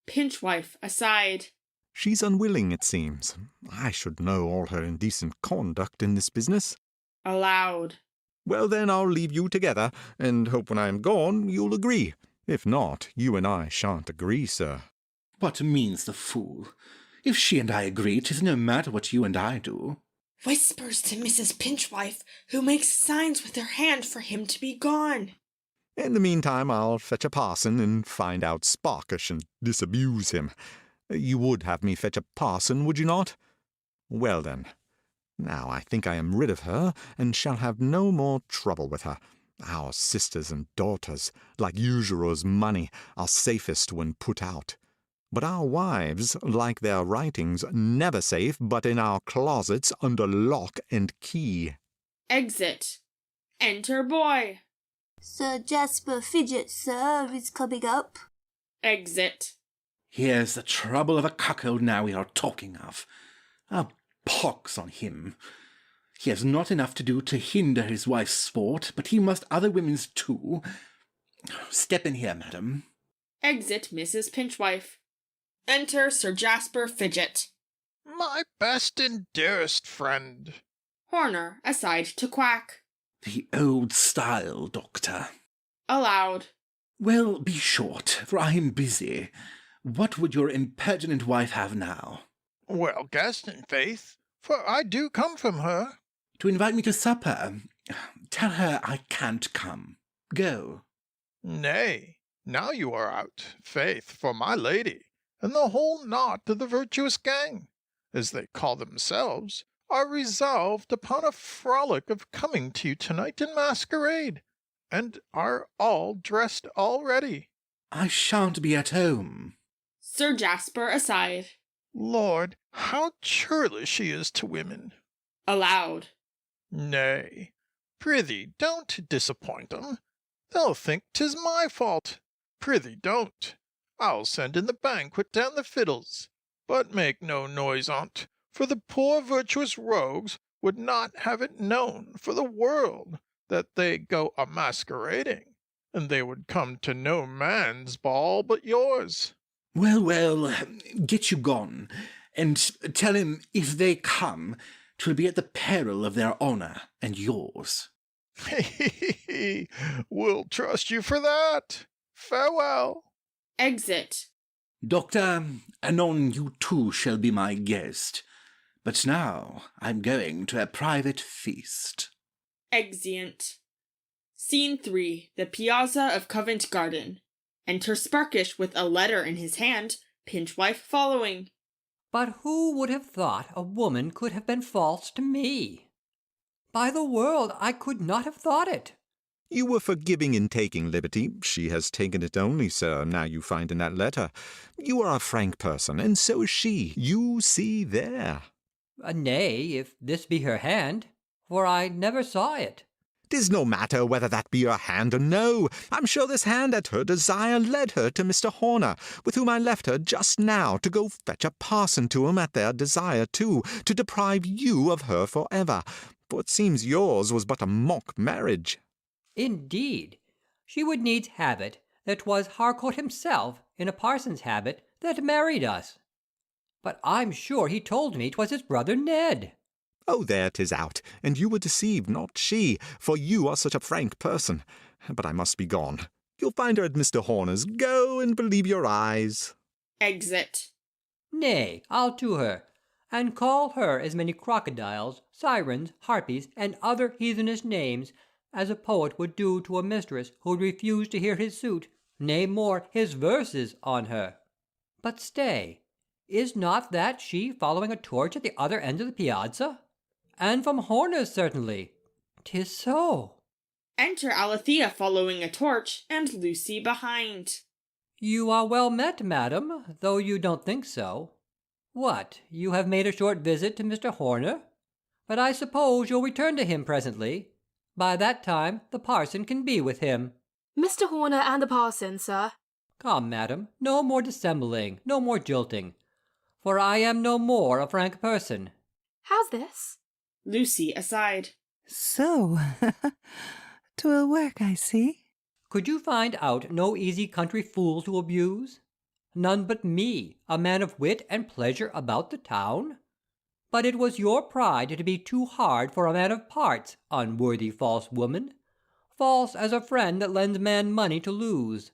Pinchwife, aside. She's unwilling, it seems. I should know all her indecent conduct in this business. Aloud. Well, then, I'll leave you together, and hope when I am gone you'll agree. If not, you and I shan't agree, sir. What means the fool? If she and I agree, 'tis no matter what you and I do. Whispers to Mrs. Pinchwife, who makes signs with her hand for him to be gone. In the meantime, I'll fetch a parson and find out Sparkish and disabuse him. You would have me fetch a parson, would you not? Well, then. Now I think I am rid of her, and shall have no more trouble with her. Our sisters and daughters, like usurers' money, are safest when put out. But our wives, like their writings, never safe but in our closets under lock and key. Exit. Enter boy. Sir Jasper Fidget, sir, is coming up. Exit. Here's the trouble of a cuckold now we are talking of. A pox on him. He has not enough to do to hinder his wife's sport, but he must other women's too. Step in here, madam. Exit Mrs. Pinchwife. Enter Sir Jasper Fidget. My best and dearest friend. Horner, aside to Quack. The old style, Doctor. Aloud. Well, be short, for I am busy. What would your impertinent wife have now? Well guessed, in faith, for I do come from her. To invite me to supper. Tell her I can't come. Go. Nay, now you are out, faith, for my lady, and the whole knot of the virtuous gang, as they call themselves, are resolved upon a frolic of coming to you tonight in masquerade, and are all dressed already. I shan't be at home. Sir Jasper aside. Lord, how churlish she is to women. Aloud. Nay, prithee, don't disappoint 'em. They'll think 'tis my fault. Prithee, don't. I'll send in the banquet and the fiddles. But make no noise on't, for the poor virtuous rogues would not have it known for the world that they go a-masquerading, and they would come to no man's ball but yours. Well, well, get you gone, and tell him if they come, 'twill be at the peril of their honour and yours. We'll trust you for that. Farewell. Exit. Doctor, anon you too shall be my guest. But now I'm going to a private feast. Exeunt. Scene 3. The Piazza of Covent Garden. Enter Sparkish with a letter in his hand, Pinchwife following. But who would have thought a woman could have been false to me? By the world, I could not have thought it. You were forgiving in taking liberty. She has taken it only, sir, now you find in that letter. You are a frank person, and so is she. You see there. Nay, if this be her hand, for I never saw it. 'Tis no matter whether that be her hand or no. I'm sure this hand at her desire led her to Mr. Horner, with whom I left her just now, to go fetch a parson to 'em at their desire too, to deprive you of her for ever. For it seems yours was but a mock marriage. Indeed, she would needs have it that 'twas Harcourt himself, in a parson's habit, that married us. But I'm sure he told me 'twas his brother Ned. Oh, there 'tis out, and you were deceived, not she, for you are such a frank person. But I must be gone. You'll find her at Mr. Horner's. Go and believe your eyes. Exit. Nay, I'll to her, and call her as many crocodiles, sirens, harpies, and other heathenish names, as a poet would do to a mistress who'd refuse to hear his suit, nay more, his verses on her. But stay, is not that she following a torch at the other end of the piazza? And from Horner's, certainly. 'Tis so. Enter Alethea following a torch, and Lucy behind. You are well met, madam, though you don't think so. What, you have made a short visit to Mr. Horner? But I suppose you'll return to him presently. By that time the parson can be with him. Mr. Horner and the parson, sir. Come, madam, no more dissembling, no more jilting, for I am no more a frank person. How's this? Lucy aside. So, 'twill work, I see. Could you find out no easy country fool to abuse? None but me, a man of wit and pleasure about the town? But it was your pride to be too hard for a man of parts, unworthy false woman. False as a friend that lends man money to lose.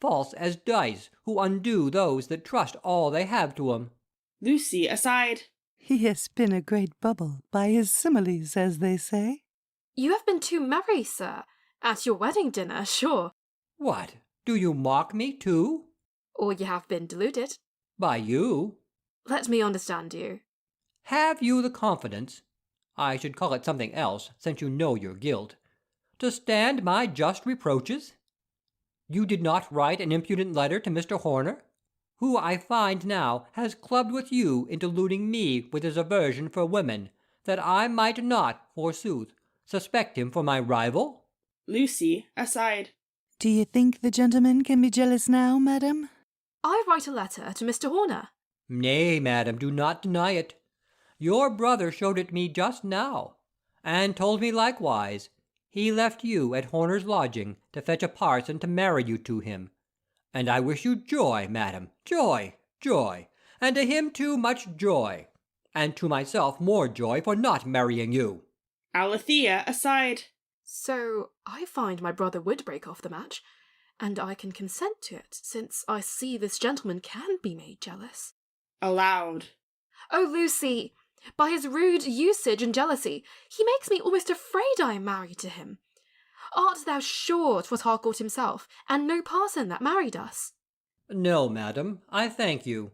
False as dice who undo those that trust all they have to 'em. Lucy aside. He has been a great bubble by his similes, as they say. You have been too merry, sir, at your wedding dinner, sure. What, do you mock me too? Or you have been deluded. By you? Let me understand you. Have you the confidence, I should call it something else, since you know your guilt, to stand my just reproaches? You did not write an impudent letter to Mr. Horner, who I find now has clubbed with you in deluding me with his aversion for women, that I might not, forsooth, suspect him for my rival? Lucy aside. Do you think the gentleman can be jealous now, madam? I write a letter to Mr. Horner. Nay, madam, do not deny it. Your brother showed it me just now, and told me likewise he left you at Horner's lodging to fetch a parson to marry you to him. And I wish you joy, madam, joy. joy, and to him too much joy, and to myself more joy for not marrying you. Alethea aside. So I find my brother would break off the match, and I can consent to it, since I see this gentleman can be made jealous. Aloud. Oh, Lucy, by his rude usage and jealousy, he makes me almost afraid I am married to him. Art thou sure 'twas Harcourt himself, and no parson that married us? No, madam, I thank you.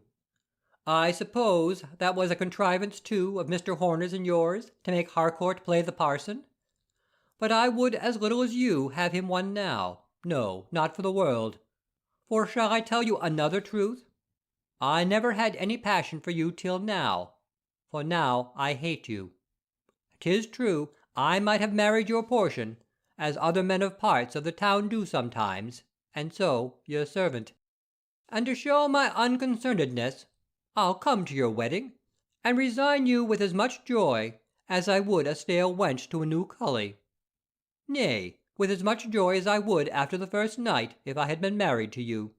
I suppose that was a contrivance, too, of Mr. Horner's and yours, to make Harcourt play the parson? But I would as little as you have him one now. No, not for the world. For shall I tell you another truth? I never had any passion for you till now, for now I hate you. 'Tis true, I might have married your portion, as other men of parts of the town do sometimes, and so your servant. And to show my unconcernedness, I'll come to your wedding, and resign you with as much joy as I would a stale wench to a new cully. Nay, with as much joy as I would after the first night if I had been married to you.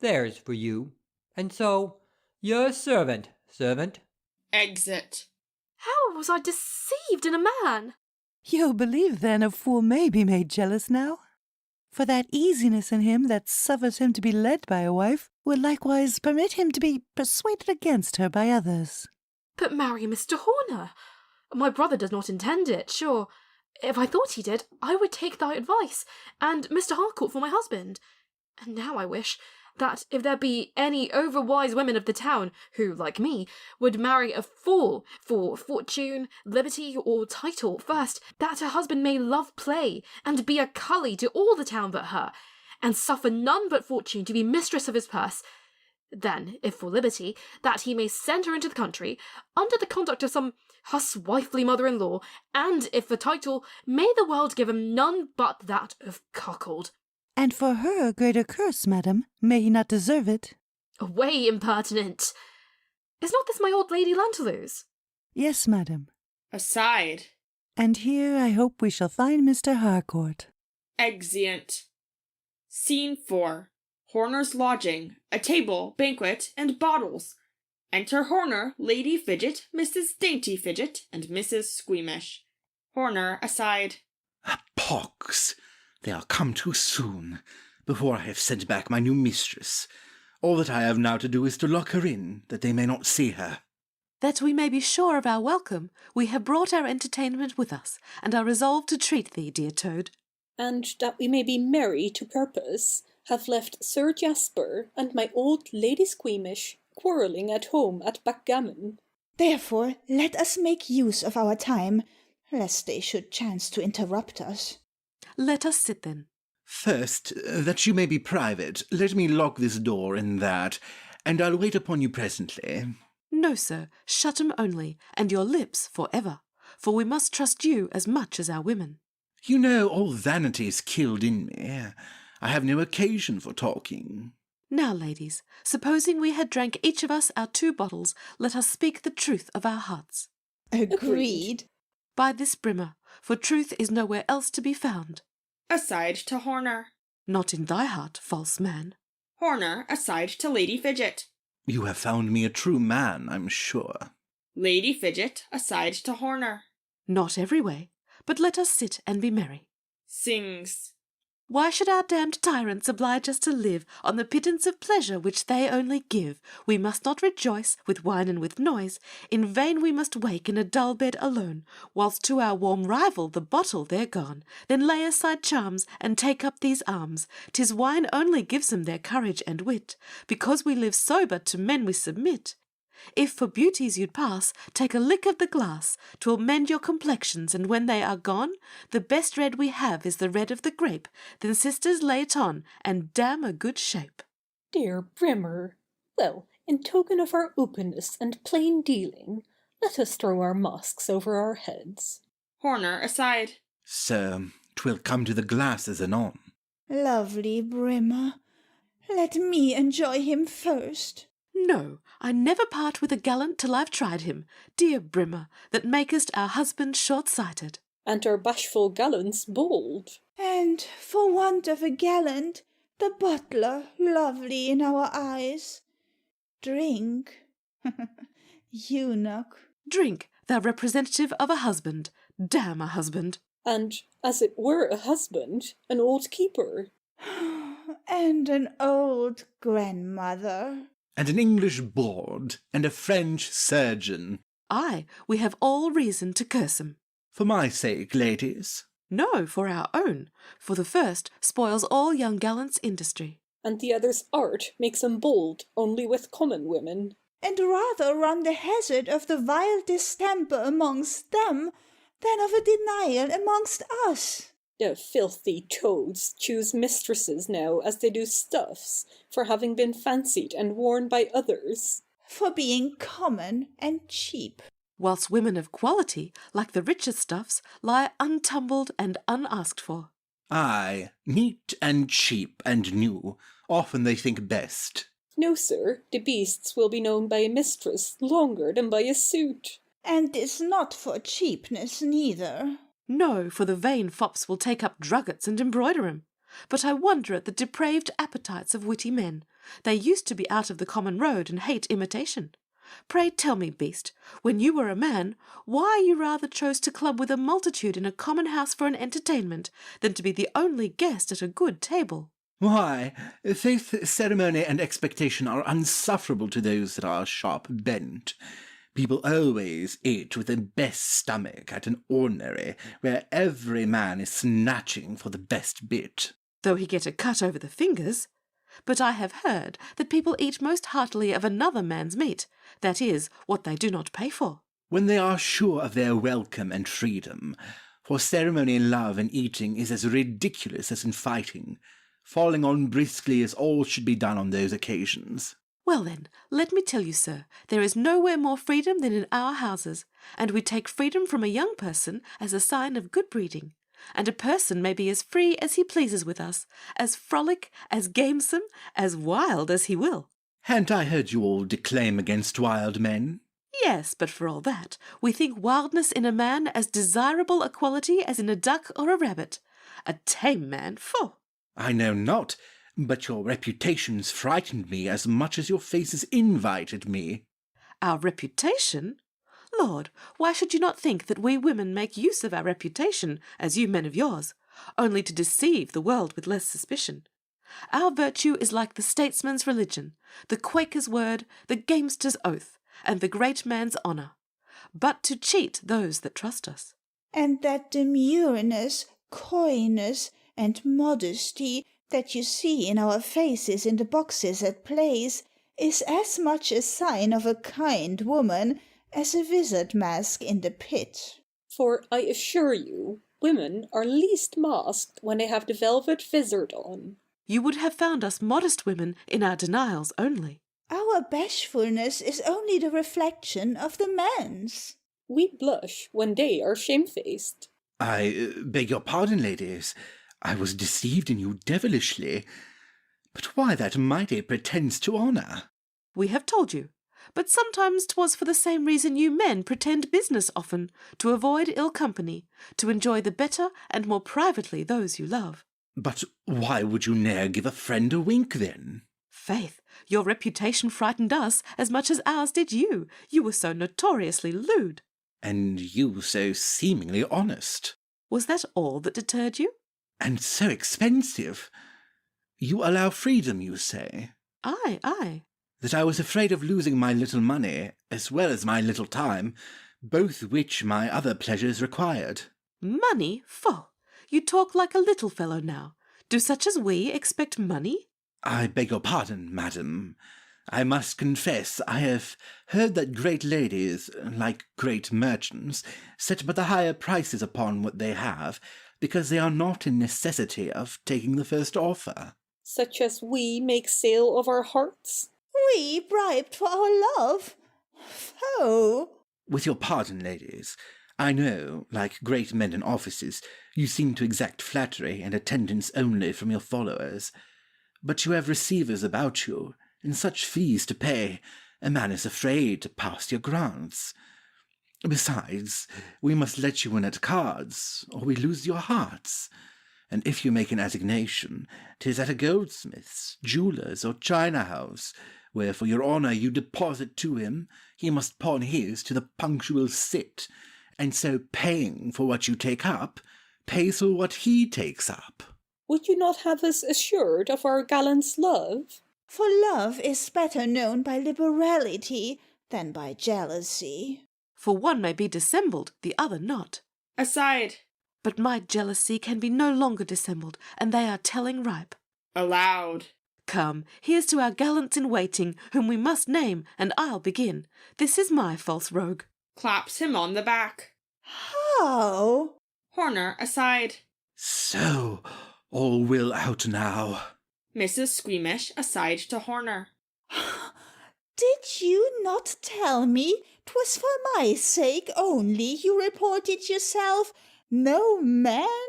There's for you. And so, your servant, servant. Exit. How was I deceived in a man? You believe, then, a fool may be made jealous now? For that easiness in him that suffers him to be led by a wife would likewise permit him to be persuaded against her by others. But marry Mr. Horner. My brother does not intend it, sure. If I thought he did, I would take thy advice, and Mr. Harcourt for my husband. And now I wish that if there be any overwise women of the town who, like me, would marry a fool for fortune, liberty, or title first, that her husband may love play, and be a cully to all the town but her, and suffer none but fortune to be mistress of his purse, then, if for liberty, that he may send her into the country, under the conduct of some huswifely mother-in-law, and if for title, may the world give him none but that of cuckold. And for her a greater curse, madam, may he not deserve it? Away, impertinent! Is not this my old Lady Lantalus? Yes, madam. Aside. And here I hope we shall find Mr. Harcourt. Exeunt. Scene 4. Horner's lodging, a table, banquet, and bottles. Enter Horner, Lady Fidget, Mrs. Dainty Fidget, and Mrs. Squeamish. Horner aside. Pox! They are come too soon, before I have sent back my new mistress. All that I have now to do is to lock her in, that they may not see her. That we may be sure of our welcome, we have brought our entertainment with us, and are resolved to treat thee, dear Toad. And that we may be merry to purpose, have left Sir Jasper and my old Lady Squeamish quarrelling at home at backgammon. Therefore let us make use of our time, lest they should chance to interrupt us. Let us sit then. First, that you may be private, let me lock this door and that, and I'll wait upon you presently. No, sir, shut 'em only, and your lips for ever, for we must trust you as much as our women. You know all vanity is killed in me. I have no occasion for talking. Now, ladies, supposing we had drank each of us our 2 bottles, let us speak the truth of our hearts. Agreed. By this brimmer, for truth is nowhere else to be found. Aside to Horner. Not in thy heart, false man. Horner aside to Lady Fidget. You have found me a true man, I'm sure. Lady Fidget aside to Horner. Not every way, but let us sit and be merry. Sings. Why should our damned tyrants oblige us to live on the pittance of pleasure which they only give? We must not rejoice with wine and with noise. In vain we must wake in a dull bed alone, whilst to our warm rival the bottle they're gone. Then lay aside charms, and take up these arms. 'Tis wine only gives them their courage and wit. Because we live sober, to men we submit. If for beauties you'd pass, take a lick of the glass. 'Twill mend your complexions, and when they are gone, the best red we have is the red of the grape. Then, sisters, lay it on, and damn a good shape. Dear Brimmer, well, in token of our openness and plain dealing, let us throw our masks over our heads. Horner aside. Sir, 'twill come to the glasses anon. Lovely Brimmer, let me enjoy him first. No, I never part with a gallant till I've tried him, dear Brimmer, that makest our husbands short-sighted. And our bashful gallants bold. And, for want of a gallant, the butler lovely in our eyes. drink. Eunuch. Drink, thou representative of a husband. Damn a husband. And, as it were a husband, an old keeper. And an old grandmother. And an English bawd, and a French surgeon. Aye, we have all reason to curse 'em. For my sake, ladies. No, for our own. For the first spoils all young gallants' industry. And the other's art makes 'em bold only with common women. And rather run the hazard of the vile distemper amongst them than of a denial amongst us. The filthy toads choose mistresses now as they do stuffs, for having been fancied and worn by others. For being common and cheap. Whilst women of quality, like the richer stuffs, lie untumbled and unasked for. Aye, neat and cheap and new, often they think best. No, sir, the beasts will be known by a mistress longer than by a suit. And 'tis not for cheapness neither. No, for the vain fops will take up druggets and embroider 'em. But I wonder at the depraved appetites of witty men. They used to be out of the common road and hate imitation. Pray tell me, beast, when you were a man, why you rather chose to club with a multitude in a common house for an entertainment, than to be the only guest at a good table? Why, faith, ceremony, and expectation are unsufferable to those that are sharp-bent. People always eat with the best stomach at an ordinary, where every man is snatching for the best bit. Though he get a cut over the fingers. But I have heard that people eat most heartily of another man's meat, that is, what they do not pay for. When they are sure of their welcome and freedom, for ceremony in love and eating is as ridiculous as in fighting. Falling on briskly as all should be done on those occasions. Well then, let me tell you, sir, there is nowhere more freedom than in our houses, and we take freedom from a young person as a sign of good breeding. And a person may be as free as he pleases with us, as frolic, as gamesome, as wild as he will. Hadn't I heard you all declaim against wild men? Yes, but for all that, we think wildness in a man as desirable a quality as in a duck or a rabbit. A tame man, pho! I know not, but your reputations frightened me as much as your faces invited me. Our reputation? Lord, why should you not think that we women make use of our reputation, as you men of yours, only to deceive the world with less suspicion? Our virtue is like the statesman's religion, the Quaker's word, the gamester's oath, and the great man's honour, but to cheat those that trust us. And that demureness, coyness, and modesty that you see in our faces in the boxes at plays is as much a sign of a kind woman as a wizard mask in the pit. For I assure you, women are least masked when they have the velvet vizard on. You would have found us modest women in our denials only. Our bashfulness is only the reflection of the men's. We blush when they are shamefaced. I beg your pardon, ladies. I was deceived in you devilishly. But why that mighty pretence to honour? We have told you. But sometimes 'twas for the same reason you men pretend business often, to avoid ill company, to enjoy the better and more privately those you love. But why would you ne'er give a friend a wink, then? Faith, your reputation frightened us as much as ours did you. You were so notoriously lewd. And you so seemingly honest. Was that all that deterred you? And so expensive. You allow freedom, you say? Aye, aye. That I was afraid of losing my little money, as well as my little time, both which my other pleasures required. Money? Pho! You talk like a little fellow now. Do such as we expect money? I beg your pardon, madam. I must confess I have heard that great ladies, like great merchants, set but the higher prices upon what they have, because they are not in necessity of taking the first offer. Such as we make sale of our hearts? We bribed for our love? Pho! With your pardon, ladies, I know, like great men in offices, you seem to exact flattery and attendance only from your followers. But you have receivers about you, and such fees to pay, a man is afraid to pass your grants. Besides, we must let you in at cards, or we lose your hearts. And if you make an assignation, 'tis at a goldsmith's, jeweller's, or china house, where for your honour you deposit to him, he must pawn his to the punctual cit, and so paying for what you take up, pays for what he takes up. Would you not have us assured of our gallant's love? For love is better known by liberality than by jealousy. For one may be dissembled, the other not. Aside. But my jealousy can be no longer dissembled, and they are telling ripe. Aloud. Come, here's to our gallants in waiting, whom we must name, and I'll begin. This is my false rogue. Claps him on the back. How? Horner aside. So, all will out now. Mrs. Squeamish aside to Horner. Did you not tell me 'twas for my sake only you reported yourself no man?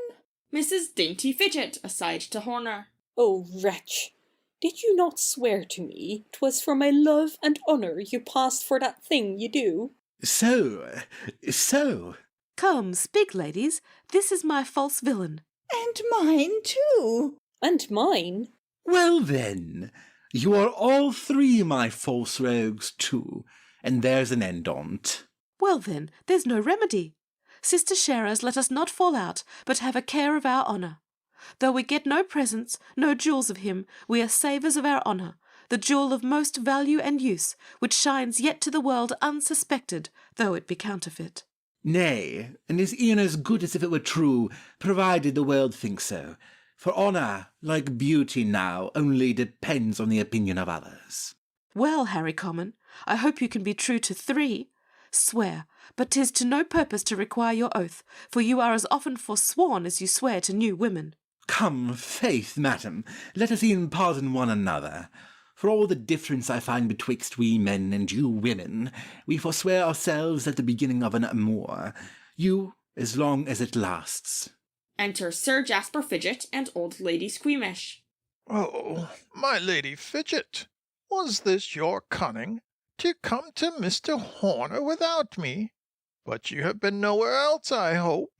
Mrs. Dainty Fidget aside to Horner. Oh, wretch! Did you not swear to me 'twas for my love and honour you passed for that thing you do? So. Come, speak, ladies. This is my false villain. And mine too. And mine. Well then, you are all three my false rogues too, and there's an end on't. Well then, there's no remedy. Sister sharers, let us not fall out, but have a care of our honour. Though we get no presents, no jewels of him, we are savers of our honour, the jewel of most value and use, which shines yet to the world unsuspected, though it be counterfeit. Nay, and is e'en as good as if it were true, provided the world think so. For honour, like beauty now, only depends on the opinion of others. Well, Harry Common, I hope you can be true to 3. Swear, but 'tis to no purpose to require your oath, for you are as often forsworn as you swear to new women. Come, faith, madam, let us e'en pardon one another. For all the difference I find betwixt we men and you women, we forswear ourselves at the beginning of an amour, you as long as it lasts. Enter Sir Jasper Fidget and Old Lady Squeamish. Oh, my Lady Fidget, was this your cunning, to come to Mr. Horner without me? But you have been nowhere else, I hope.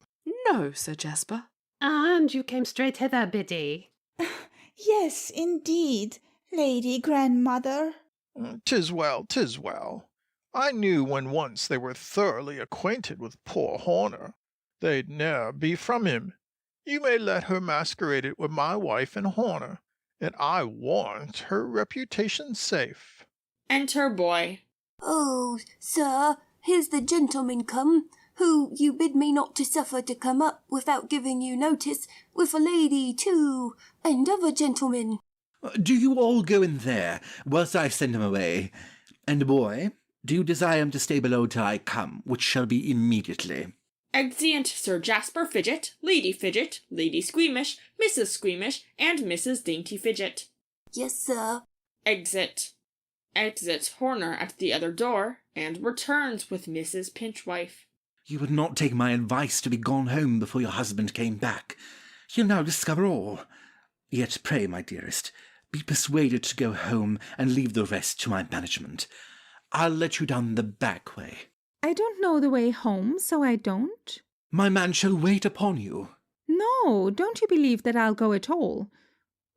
No, Sir Jasper. And you came straight hither, Biddy. Yes, indeed, Lady Grandmother. 'Tis well, 'tis well. I knew when once they were thoroughly acquainted with poor Horner, they'd ne'er be from him. You may let her masquerade it with my wife and Horner, and I warrant her reputation safe. Enter Boy. Oh, sir, here's the gentleman come, who you bid me not to suffer to come up without giving you notice, with a lady too, and other gentlemen. Do you all go in there, whilst I send him away. And, boy, do you desire him to stay below till I come, which shall be immediately. Exeunt Sir Jasper Fidget, Lady Squeamish, Mrs. Squeamish, and Mrs. Dainty Fidget. Yes, sir. Exit Horner at the other door, and returns with Mrs. Pinchwife. You would not take my advice to be gone home before your husband came back. He'll now discover all. Yet pray, my dearest, be persuaded to go home and leave the rest to my management. I'll let you down the back way. I don't know the way home, so I don't. My man shall wait upon you. No, don't you believe that I'll go at all.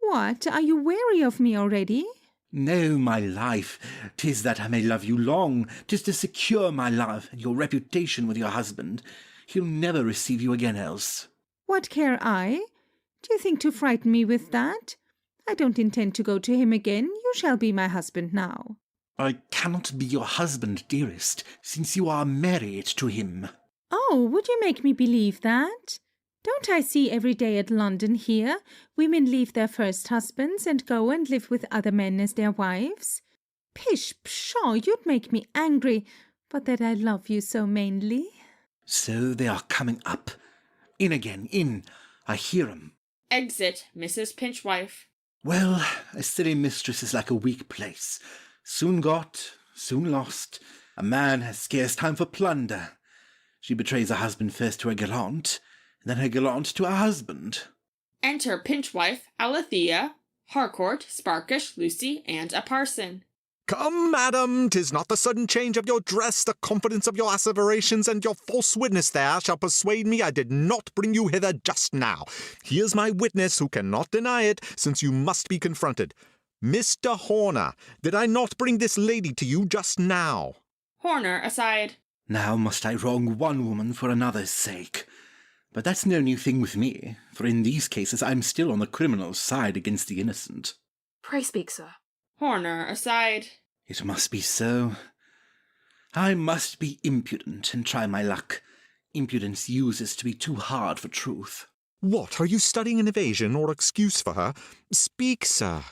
What, are you weary of me already? No, my life, 'tis that I may love you long, 'tis to secure my love and your reputation with your husband. He'll never receive you again else. What care I? Do you think to frighten me with that? I don't intend to go to him again. You shall be my husband now. I cannot be your husband, dearest, since you are married to him. Oh, would you make me believe that? Don't I see every day at London here, women leave their first husbands and go and live with other men as their wives? Pish, pshaw, you'd make me angry, but that I love you so mainly. So they are coming up. In again, in. I hear 'em. Exit Mrs. Pinchwife. Well, a silly mistress is like a weak place. Soon got, soon lost. A man has scarce time for plunder. She betrays her husband first to her gallant, then her gallant to her husband. Enter Pinchwife, Alethea, Harcourt, Sparkish, Lucy, and a parson. Come, madam, 'tis not the sudden change of your dress, the confidence of your asseverations, and your false witness there shall persuade me I did not bring you hither just now. Here's my witness, who cannot deny it, since you must be confronted. Mr. Horner, did I not bring this lady to you just now? Horner, aside. Now must I wrong one woman for another's sake. But that's no new thing with me, for in these cases I'm still on the criminal's side against the innocent. Pray speak, sir. Horner, aside. It must be so. I must be impudent and try my luck. Impudence uses to be too hard for truth. What, are you studying an evasion or excuse for her? Speak, sir.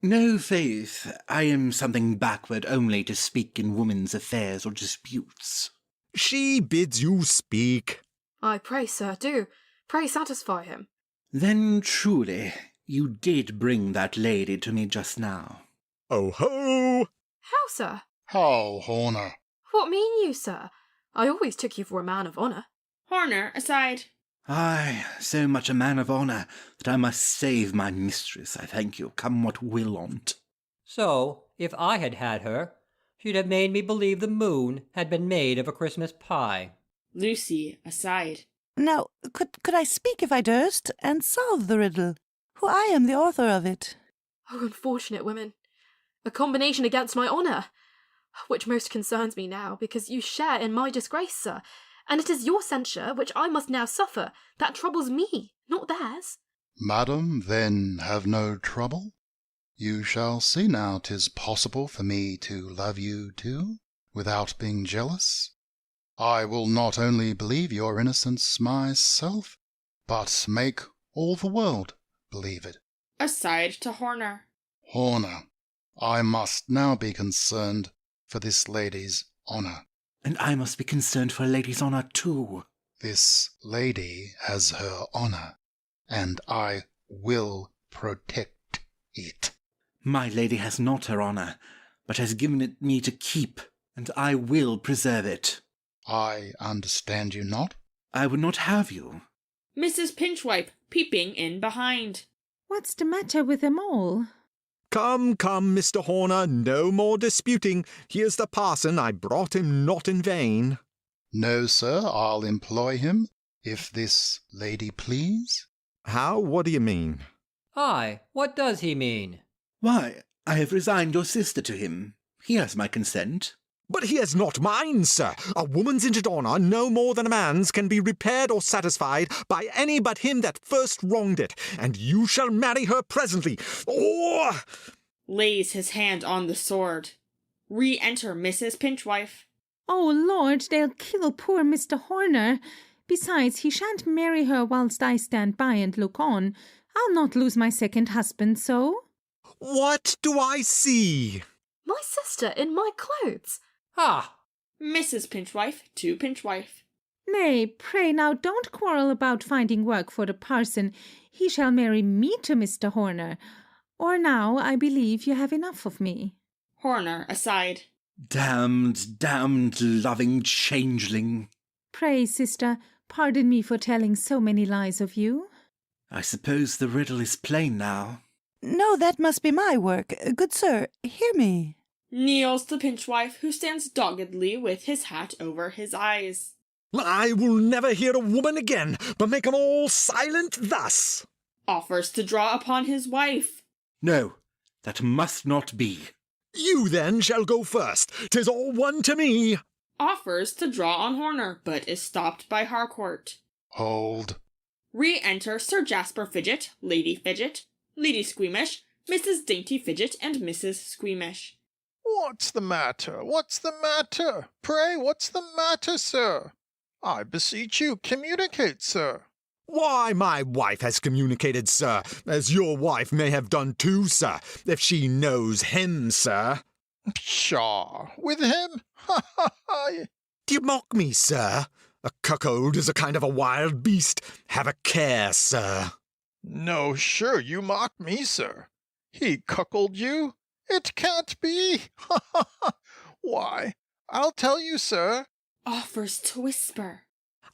No, faith, I am something backward only to speak in women's affairs or disputes. She bids you speak. I pray, sir, do. Pray satisfy him. Then truly, you did bring that lady to me just now. Oh ho! How, sir? How, Horner? What mean you, sir? I always took you for a man of honour. Horner, aside. Ay, so much a man of honour that I must save my mistress, I thank you, come what will on't. So, if I had had her, she'd have made me believe the moon had been made of a Christmas pie. Lucy, aside. Now, could I speak if I durst, and solve the riddle? For I am the author of it. Oh, unfortunate women. A combination against my honour. Which most concerns me now, because you share in my disgrace, sir. And it is your censure, which I must now suffer, that troubles me, not theirs. Madam, then have no trouble. You shall see now 'tis possible for me to love you too, without being jealous. I will not only believe your innocence myself, but make all the world believe it. Aside to Horner. Horner, I must now be concerned for this lady's honour. And I must be concerned for a lady's honour too. This lady has her honour, and I will protect it. My lady has not her honour, but has given it me to keep, and I will preserve it. I understand you not. I would not have you. Mrs. Pinchwife, peeping in behind. What's the matter with them all? Come, come, Mr. Horner, no more disputing. Here's the parson, I brought him not in vain. No, sir, I'll employ him, if this lady please. How? What do you mean? Aye, what does he mean? Why, I have resigned your sister to him. He has my consent. But he has not mine, sir. A woman's injured honour, no more than a man's, can be repaired or satisfied by any but him that first wronged it, and you shall marry her presently, or— Lays his hand on the sword. Re-enter Mrs. Pinchwife. Oh, Lord, they'll kill poor Mr. Horner. Besides, he shan't marry her whilst I stand by and look on. I'll not lose my second husband so. What do I see? My sister in my clothes. Ah! Mrs. Pinchwife to Pinchwife. Nay, pray now don't quarrel about finding work for the parson. He shall marry me to Mr. Horner. Or now I believe you have enough of me. Horner, aside. Damned, damned loving changeling. Pray, sister, pardon me for telling so many lies of you. I suppose the riddle is plain now. No, that must be my work. Good sir, hear me. Kneels the Pinchwife, who stands doggedly with his hat over his eyes. I will never hear a woman again, but make 'em all silent thus. Offers to draw upon his wife. No, that must not be. You then shall go first. 'Tis all one to me. Offers to draw on Horner, but is stopped by Harcourt. Hold. Re-enter Sir Jasper Fidget, Lady Fidget, Lady Squeamish, Mrs. Dainty Fidget, and Mrs. Squeamish. What's the matter? What's the matter? Pray, what's the matter, sir? I beseech you, communicate, sir. Why, my wife has communicated, sir, as your wife may have done too, sir, if she knows him, sir. Pshaw! With him? Ha ha ha! Do you mock me, sir? A cuckold is a kind of a wild beast. Have a care, sir. No, sure, you mock me, sir. He cuckolded you? It can't be! Ha ha ha! Why, I'll tell you, sir. Offers to whisper.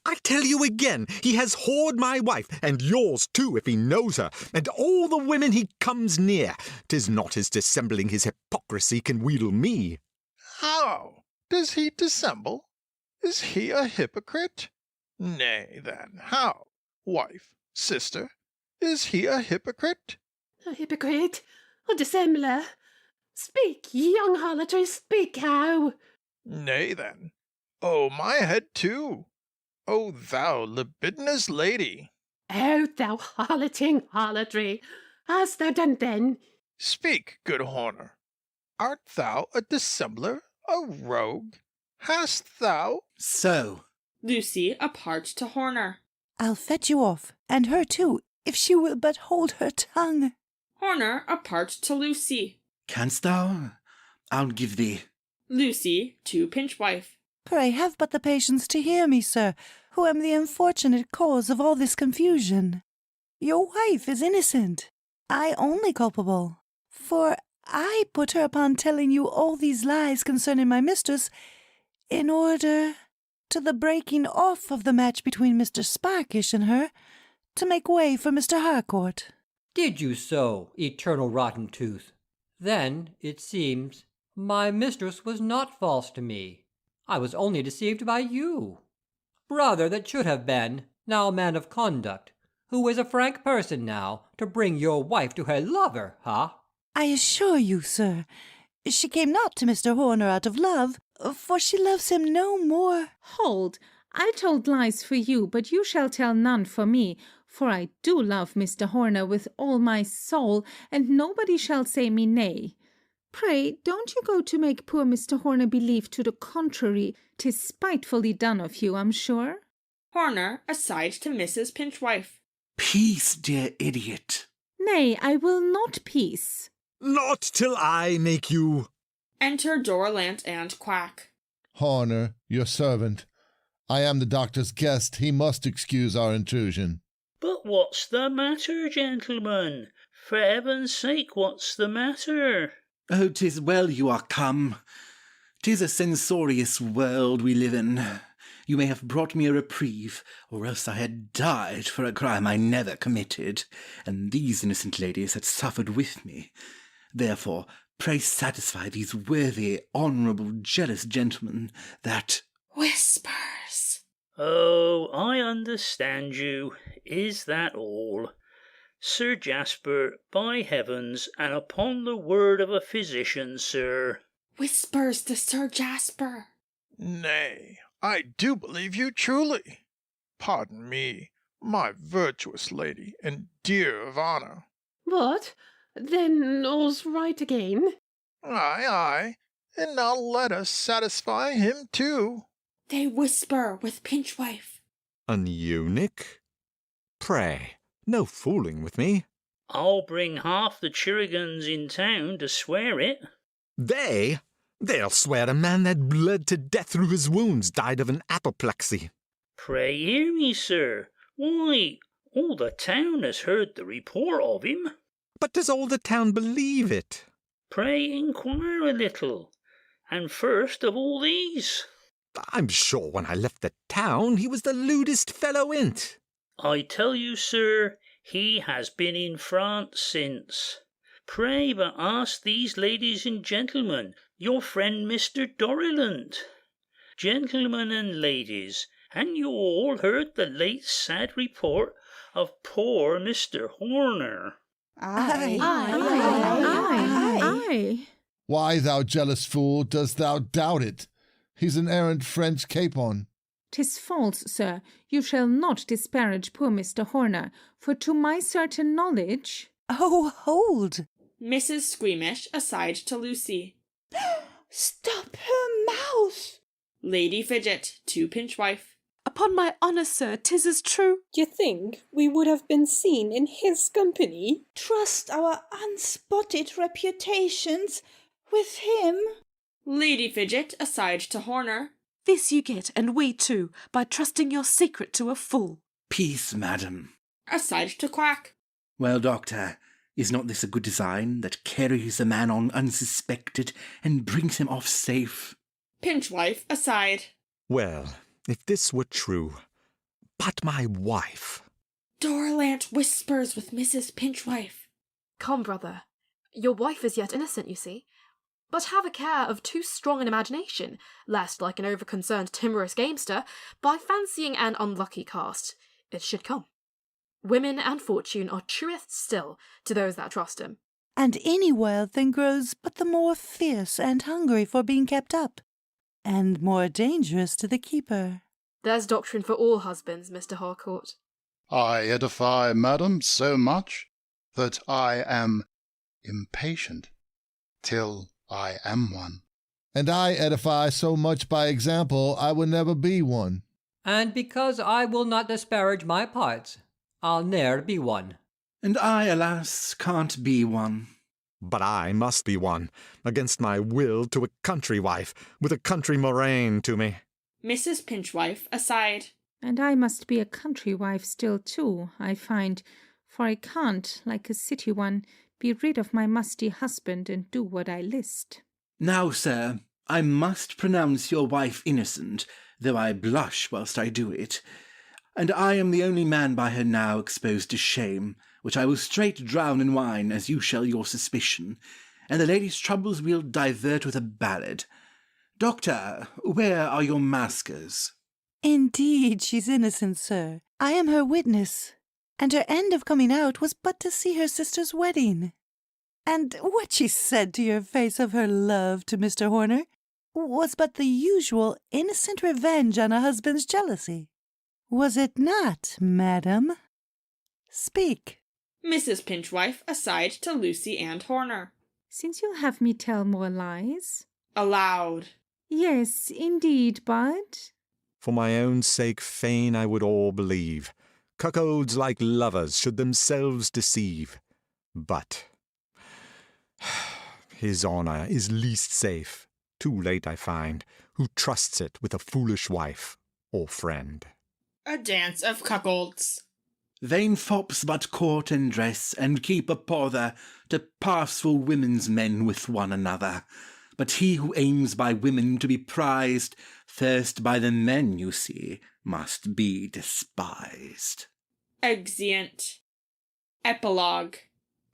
I tell you again, he has whored my wife, and yours too, if he knows her, and all the women he comes near. 'Tis not his dissembling his hypocrisy can wheedle me. How? Does he dissemble? Is he a hypocrite? Nay, then, how? Wife, sister, is he a hypocrite? A hypocrite? a dissembler. Speak, young harlotry, speak how. Nay, then. Oh, my head too. O thou libidinous lady. Oh, thou harloting harlotry, hast thou done then? Speak, good Horner. Art thou a dissembler, a rogue? Hast thou? So. Lucy apart to Horner. I'll fetch you off, and her too, if she will but hold her tongue. Horner apart to Lucy. Canst thou? I'll give thee. Lucy to Pinchwife. Pray have but the patience to hear me, sir, who am the unfortunate cause of all this confusion. Your wife is innocent, I only culpable, for I put her upon telling you all these lies concerning my mistress in order to the breaking off of the match between Mr. Sparkish and her to make way for Mr. Harcourt. Did you so, eternal rotten tooth? Then, it seems, my mistress was not false to me. I was only deceived by you. Brother that should have been, now man of conduct, who is a frank person now, to bring your wife to her lover, huh? I assure you, sir, she came not to Mr. Horner out of love, for she loves him no more. Hold, I told lies for you, but you shall tell none for me, for I do love Mr. Horner with all my soul, and nobody shall say me nay. Pray, don't you go to make poor Mr. Horner believe to the contrary. 'Tis spitefully done of you, I'm sure. Horner aside to Mrs. Pinchwife. Peace, dear idiot. Nay, I will not peace. Not till I make you. Enter Dorlant and Quack. Horner, your servant. I am the doctor's guest. He must excuse our intrusion. But what's the matter, gentlemen? For heaven's sake, what's the matter? Oh, 'tis well you are come. 'Tis a censorious world we live in. You may have brought me a reprieve, or else I had died for a crime I never committed, and these innocent ladies had suffered with me. Therefore, pray satisfy these worthy, honourable, jealous gentlemen that— Whispers. Oh, I understand you. Is that all? Sir Jasper, by heavens, and upon the word of a physician, sir. Whispers to Sir Jasper. Nay, I do believe you truly. Pardon me, my virtuous lady and dear of honour. What? Then all's right again? Ay, ay, and now let us satisfy him too. They whisper with Pinchwife. An eunuch? Pray, no fooling with me. I'll bring half the chirrigans in town to swear it. They'll swear a man that bled to death through his wounds died of an apoplexy. Pray hear me, sir. Why, all the town has heard the report of him. But does all the town believe it? Pray inquire a little, and first of all these. I'm sure when I left the town he was the lewdest fellow in't. I tell you, sir, he has been in France since. Pray but ask these ladies and gentlemen, your friend Mr. Dorrilant. Gentlemen and ladies, han you all heard the late sad report of poor Mr. Horner? Aye. Aye. Why, thou jealous fool, dost thou doubt it? He's an errant French capon. 'Tis false, sir. You shall not disparage poor Mr. Horner, for to my certain knowledge— Oh, hold! Mrs. Squeamish aside to Lucy. Stop her mouth! Lady Fidget to Pinchwife. Upon my honour, sir, 'tis as true. You think we would have been seen in his company? Trust our unspotted reputations with him. Lady Fidget aside to Horner. This you get, and we too, by trusting your secret to a fool. Peace, madam. Aside to Quack. Well, doctor, is not this a good design that carries a man on unsuspected and brings him off safe? Pinchwife aside. Well, if this were true, but my wife. Dorlant whispers with Mrs. Pinchwife. Come, brother, your wife is yet innocent, you see. But have a care of too strong an imagination, lest, like an over-concerned timorous gamester, by fancying an unlucky cast, it should come. Women and fortune are truest still to those that trust him. and any wild thing grows but the more fierce and hungry for being kept up, and more dangerous to the keeper. There's doctrine for all husbands, Mr. Harcourt. I edify, madam, so much that I am impatient till I am one. And I edify so much by example I will never be one. And because I will not disparage my parts, I'll ne'er be one. And I, alas, can't be one. But I must be one, against my will, to a country wife, with a country moraine to me. Mrs. Pinchwife, aside. And I must be a country wife still too, I find, for I can't, like a city one, be rid of my musty husband and do what I list. Now, sir, I must pronounce your wife innocent, though I blush whilst I do it. And I am the only man by her now exposed to shame, which I will straight drown in wine, as you shall your suspicion, and the lady's troubles we'll divert with a ballad. Doctor, where are your maskers? Indeed, she's innocent, sir. I am her witness, and her end of coming out was but to see her sister's wedding. And what she said to your face of her love to Mr. Horner was but the usual innocent revenge on a husband's jealousy. Was it not, madam? Speak. Mrs. Pinchwife, aside to Lucy and Horner. Since you'll have me tell more lies. Aloud. Yes, indeed, Bud. For my own sake fain I would all believe. Cuckolds like lovers should themselves deceive. But his honour is least safe, too late I find, who trusts it with a foolish wife or friend. A dance of cuckolds. Vain fops but court and dress, and keep a pother to pass for women's men with one another. But he who aims by women to be prized, first by the men, you see, must be despised. Exeunt. Epilogue.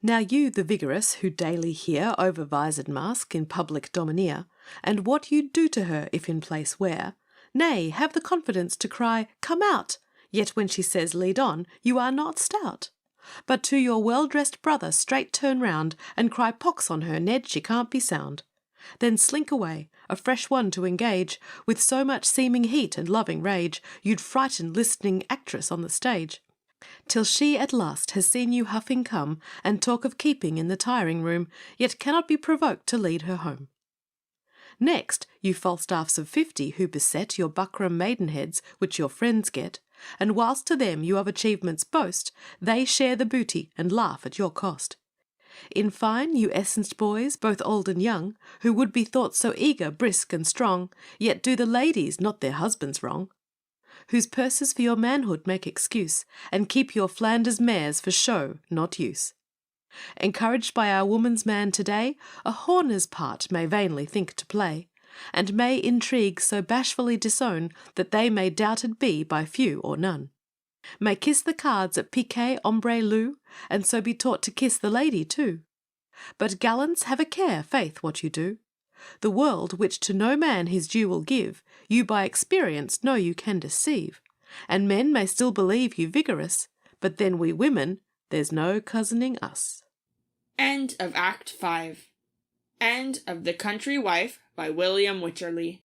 Now you, the vigorous, who daily hear over-visored mask in public domineer, and what you'd do to her if in place wear, nay, have the confidence to cry, "Come out!" Yet when she says lead on, you are not stout. But to your well-dressed brother straight turn round, and cry pox on her, Ned, she can't be sound. Then slink away, a fresh one to engage, with so much seeming heat and loving rage, you'd frighten listening actress on the stage. Till she at last has seen you huffing come, and talk of keeping in the tiring room, yet cannot be provoked to lead her home. Next, you Falstaffs of 50 who beset your buckram maidenheads, which your friends get, and whilst to them you of achievements boast, they share the booty and laugh at your cost. In fine, you essenced boys, both old and young, who would be thought so eager, brisk, and strong, yet do the ladies, not their husbands, wrong. Whose purses for your manhood make excuse, and keep your Flanders mares for show, not use. Encouraged by our woman's man today, a Horner's part may vainly think to play, and may intrigue so bashfully disown that they may doubted be by few or none. May kiss the cards at piquet, ombre, loo, and so be taught to kiss the lady too. But gallants, have a care, faith, what you do. The world, which to no man his due will give, you by experience know you can deceive, and men may still believe you vigorous, but then we women, there's no cousining us. End of Act 5. End of The Country Wife by William Wycherley.